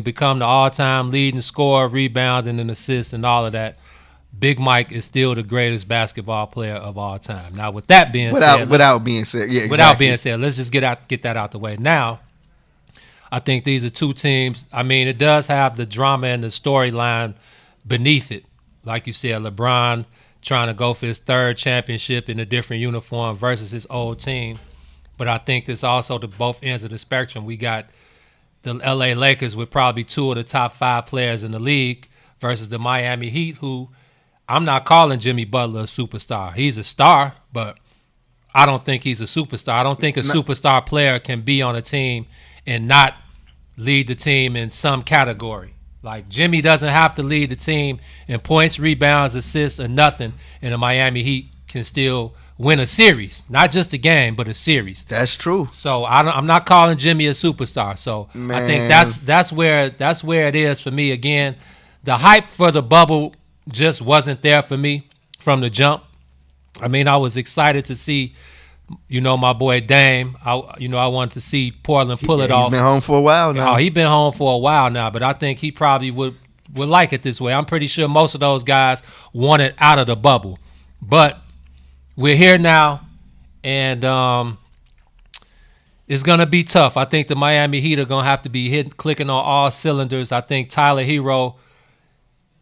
[SPEAKER 9] become the all-time leading scorer, rebounding, and assist, and all of that. Big Mike is still the greatest basketball player of all time. Now, with that being said,
[SPEAKER 8] without being said,
[SPEAKER 9] let's just get that out the way. Now, I think these are two teams. I mean, it does have the drama and the storyline beneath it. Like you said, LeBron trying to go for his 3rd championship in a different uniform versus his old team. But I think there's also the both ends of the spectrum. We got the LA Lakers with probably 2 of the top 5 players in the league versus the Miami Heat, who I'm not calling Jimmy Butler a superstar. He's a star, but I don't think he's a superstar. I don't think a superstar player can be on a team and not lead the team in some category. Like, Jimmy doesn't have to lead the team in points, rebounds, assists, or nothing, and the Miami Heat can still win a series. Not just a game, but a series.
[SPEAKER 8] That's true.
[SPEAKER 9] So I'm not calling Jimmy a superstar. So I think that's where it is for me. Again, the hype for the bubble just wasn't there for me from the jump. I mean, I was excited to see, my boy Dame. I wanted to see Portland pull it off.
[SPEAKER 8] He's been home for a while now.
[SPEAKER 9] Oh, he's been home for a while now, but I think he probably would like it this way. I'm pretty sure most of those guys want it out of the bubble. But we're here now, and it's going to be tough. I think the Miami Heat are going to have to be clicking on all cylinders. I think Tyler Hero,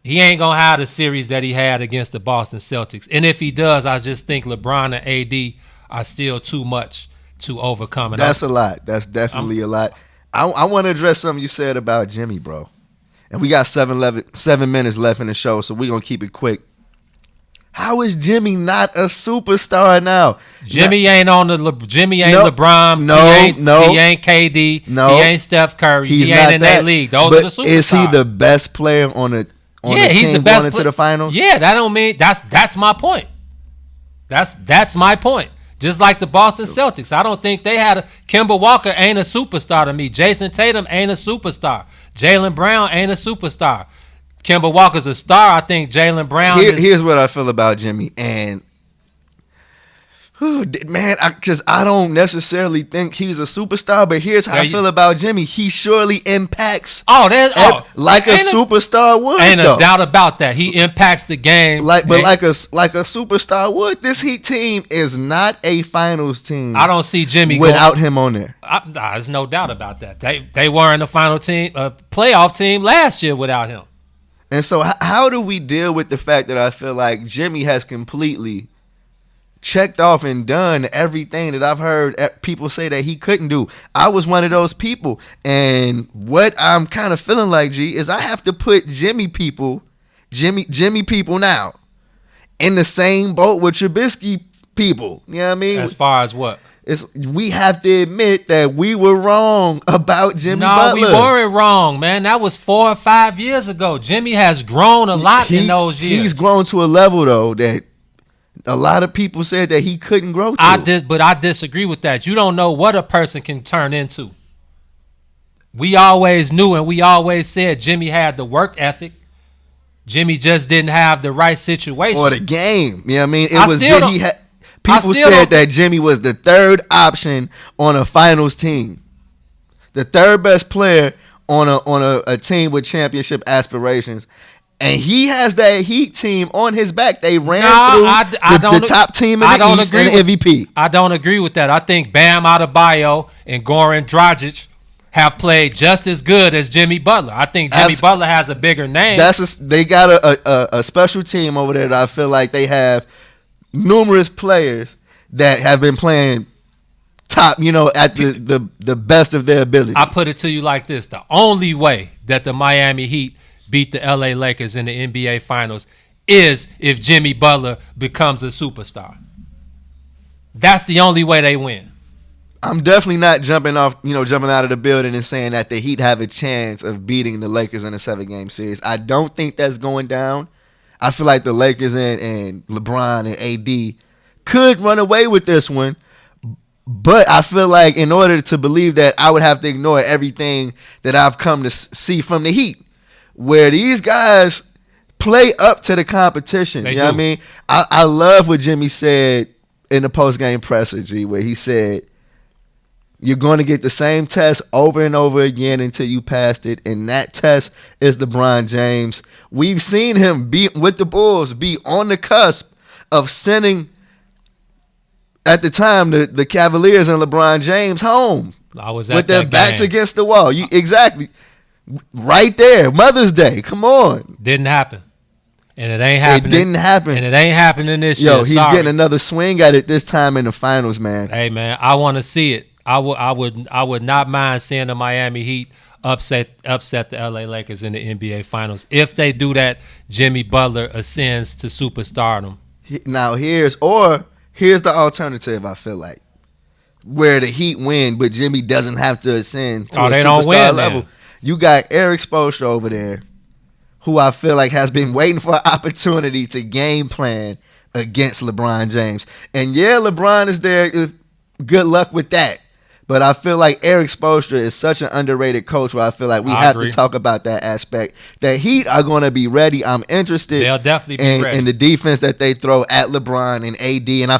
[SPEAKER 9] he ain't going to have the series that he had against the Boston Celtics. And if he does, I just think LeBron and AD are still too much to overcome. And
[SPEAKER 8] That's a lot. That's definitely a lot. I want to address something you said about Jimmy, bro. And we got 7 minutes left in the show, so we're going to keep it quick. How is Jimmy not a superstar now?
[SPEAKER 9] Jimmy ain't LeBron. He ain't KD.
[SPEAKER 8] No,
[SPEAKER 9] he ain't Steph Curry. He ain't in that league. Those are the superstars.
[SPEAKER 8] Is he the best player on the
[SPEAKER 9] he's
[SPEAKER 8] team
[SPEAKER 9] the best
[SPEAKER 8] going into the finals?
[SPEAKER 9] Yeah, that don't mean that's my point. That's my point. Just like the Boston Celtics, I don't think they had Kemba Walker ain't a superstar to me. Jason Tatum ain't a superstar. Jaylen Brown ain't a superstar. Kemba Walker's a star. I think Jaylen Brown
[SPEAKER 8] Here's what I feel about Jimmy. And, man, because I don't necessarily think he's a superstar, but here's how I feel about Jimmy. He surely impacts like a superstar would.
[SPEAKER 9] Ain't a doubt about that. He impacts the game.
[SPEAKER 8] Like a superstar would. This Heat team is not a finals team.
[SPEAKER 9] I don't see Jimmy
[SPEAKER 8] without him on there.
[SPEAKER 9] There's no doubt about that. They weren't a playoff team last year without him.
[SPEAKER 8] And so how do we deal with the fact that I feel like Jimmy has completely checked off and done everything that I've heard people say that he couldn't do? I was one of those people. And what I'm kind of feeling like, G, is I have to put Jimmy people now in the same boat with Trubisky people. You know what I mean?
[SPEAKER 9] As far as what?
[SPEAKER 8] We have to admit that we were wrong about Jimmy Butler.
[SPEAKER 9] No, we weren't wrong, man. That was 4 or 5 years ago. Jimmy has grown a lot in those years.
[SPEAKER 8] He's grown to a level, though, that a lot of people said that he couldn't grow to.
[SPEAKER 9] But I disagree with that. You don't know what a person can turn into. We always knew and we always said Jimmy had the work ethic. Jimmy just didn't have the right situation.
[SPEAKER 8] Or the game. You know what I mean? It was good. People said that Jimmy was the third option on a finals team. The third best player on a team with championship aspirations. And he has that Heat team on his back. They ran through the top team in the East and MVP.
[SPEAKER 9] I don't agree with that. I think Bam Adebayo and Goran Dragic have played just as good as Jimmy Butler. I think Jimmy Butler has a bigger name.
[SPEAKER 8] They got a special team over there that I feel like they have numerous players that have been playing top, at the best of their ability.
[SPEAKER 9] I put it to you like this. The only way that the Miami Heat beat the LA Lakers in the NBA Finals is if Jimmy Butler becomes a superstar. That's the only way they win.
[SPEAKER 8] I'm definitely not jumping out of the building and saying that the Heat have a chance of beating the Lakers in a 7-game series. I don't think that's going down. I feel like the Lakers and LeBron and AD could run away with this one. But I feel like in order to believe that, I would have to ignore everything that I've come to see from the Heat, where these guys play up to the competition. You know what I mean? I love what Jimmy said in the post-game presser, G, where he said, you're going to get the same test over and over again until you passed it, and that test is LeBron James. We've seen him be with the Bulls, be on the cusp of sending, at the time, the Cavaliers and LeBron James home.
[SPEAKER 9] I was at
[SPEAKER 8] with their
[SPEAKER 9] that
[SPEAKER 8] backs
[SPEAKER 9] game.
[SPEAKER 8] against the wall. Exactly. Right there. Mother's Day. Come on.
[SPEAKER 9] Didn't happen. And it ain't happening.
[SPEAKER 8] It didn't happen.
[SPEAKER 9] And it ain't happening this year.
[SPEAKER 8] Yo, he's getting another swing at it this time in the finals, man.
[SPEAKER 9] Hey, man, I want to see it. I would not mind seeing the Miami Heat upset the LA Lakers in the NBA Finals. If they do that, Jimmy Butler ascends to superstardom.
[SPEAKER 8] Now here's the alternative. I feel like where the Heat win, but Jimmy doesn't have to ascend to a
[SPEAKER 9] they
[SPEAKER 8] superstar
[SPEAKER 9] don't win
[SPEAKER 8] level.
[SPEAKER 9] then.
[SPEAKER 8] You got Eric Spoelstra over there, who I feel like has been waiting for an opportunity to game plan against LeBron James. And yeah, LeBron is there. Good luck with that. But I feel like Eric Spoelstra is such an underrated coach where I feel like we have to talk about that aspect. The Heat are going to be ready. I'm interested
[SPEAKER 9] They'll definitely be ready.
[SPEAKER 8] in the defense that they throw at LeBron and AD. And I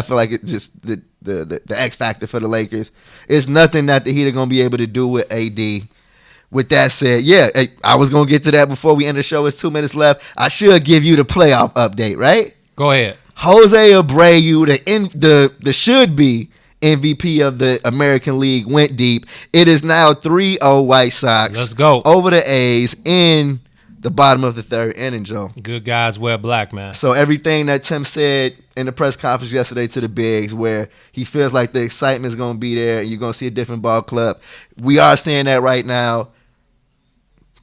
[SPEAKER 8] feel like it's just the X factor for the Lakers. It's nothing that the Heat are going to be able to do with AD. With that said, I was going to get to that before we end the show. It's 2 minutes left. I should give you the playoff update, right?
[SPEAKER 9] Go ahead.
[SPEAKER 8] Jose Abreu, the should-be MVP of the American League, went deep. It is now 3-0 White Sox.
[SPEAKER 9] Let's go.
[SPEAKER 8] Over the A's in the bottom of the third inning, Joe.
[SPEAKER 9] Good guys wear black, man.
[SPEAKER 8] So everything that Tim said in the press conference yesterday to the Bigs, where he feels like the excitement is going to be there and you're going to see a different ball club, we are seeing that right now.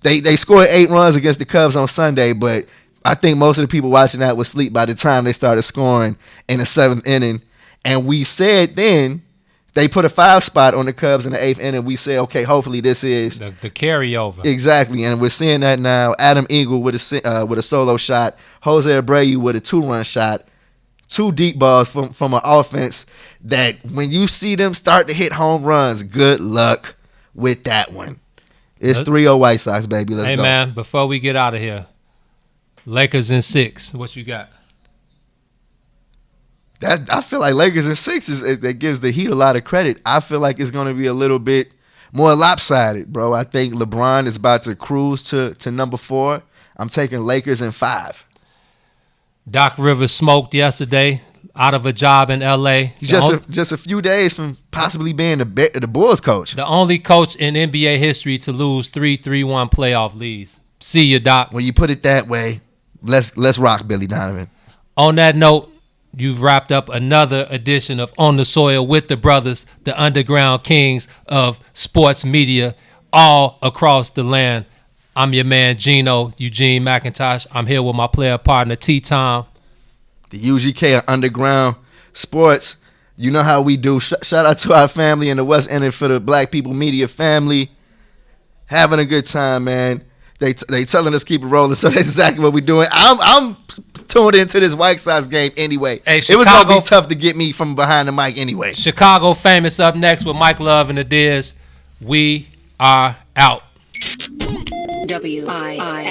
[SPEAKER 8] They scored 8 runs against the Cubs on Sunday, but I think most of the people watching that was asleep by the time they started scoring in the 7th inning. And we said then they put a 5 spot on the Cubs in the 8th inning. We said, okay, hopefully this is
[SPEAKER 9] the carryover.
[SPEAKER 8] Exactly, and we're seeing that now. Adam Engel with a solo shot, Jose Abreu with a 2-run shot, 2 deep balls from an offense that when you see them start to hit home runs, good luck with that one. It's 3-0 White Sox, baby. Let's go.
[SPEAKER 9] Hey, man, before we get out of here, Lakers in 6. What you got?
[SPEAKER 8] I feel like Lakers in 6 that gives the Heat a lot of credit. I feel like it's going to be a little bit more lopsided, bro. I think LeBron is about to cruise to number 4. I'm taking Lakers in 5.
[SPEAKER 9] Doc Rivers smoked yesterday, out of a job in L.A.
[SPEAKER 8] Just a few days from possibly being the Bulls coach.
[SPEAKER 9] The only coach in NBA history to lose 3-3-1 playoff leads. See you, Doc.
[SPEAKER 8] When you put it that way, let's rock Billy Donovan.
[SPEAKER 9] On that note, you've wrapped up another edition of On the Soil with the brothers, the underground kings of sports media all across the land. I'm your man, Eugene McIntosh. I'm here with my player partner, T-Tom.
[SPEAKER 8] The UGK of Underground Sports. You know how we do. Shout out to our family in the West End for the Black People Media family. Having a good time, man. They telling us keep it rolling, so that's exactly what we're doing. I'm tuned into this White Sox game anyway.
[SPEAKER 9] Hey,
[SPEAKER 8] it was going to be tough to get me from behind the mic anyway.
[SPEAKER 9] Chicago Famous up next with Mike Love and the Diz. We are out.
[SPEAKER 15] WIIF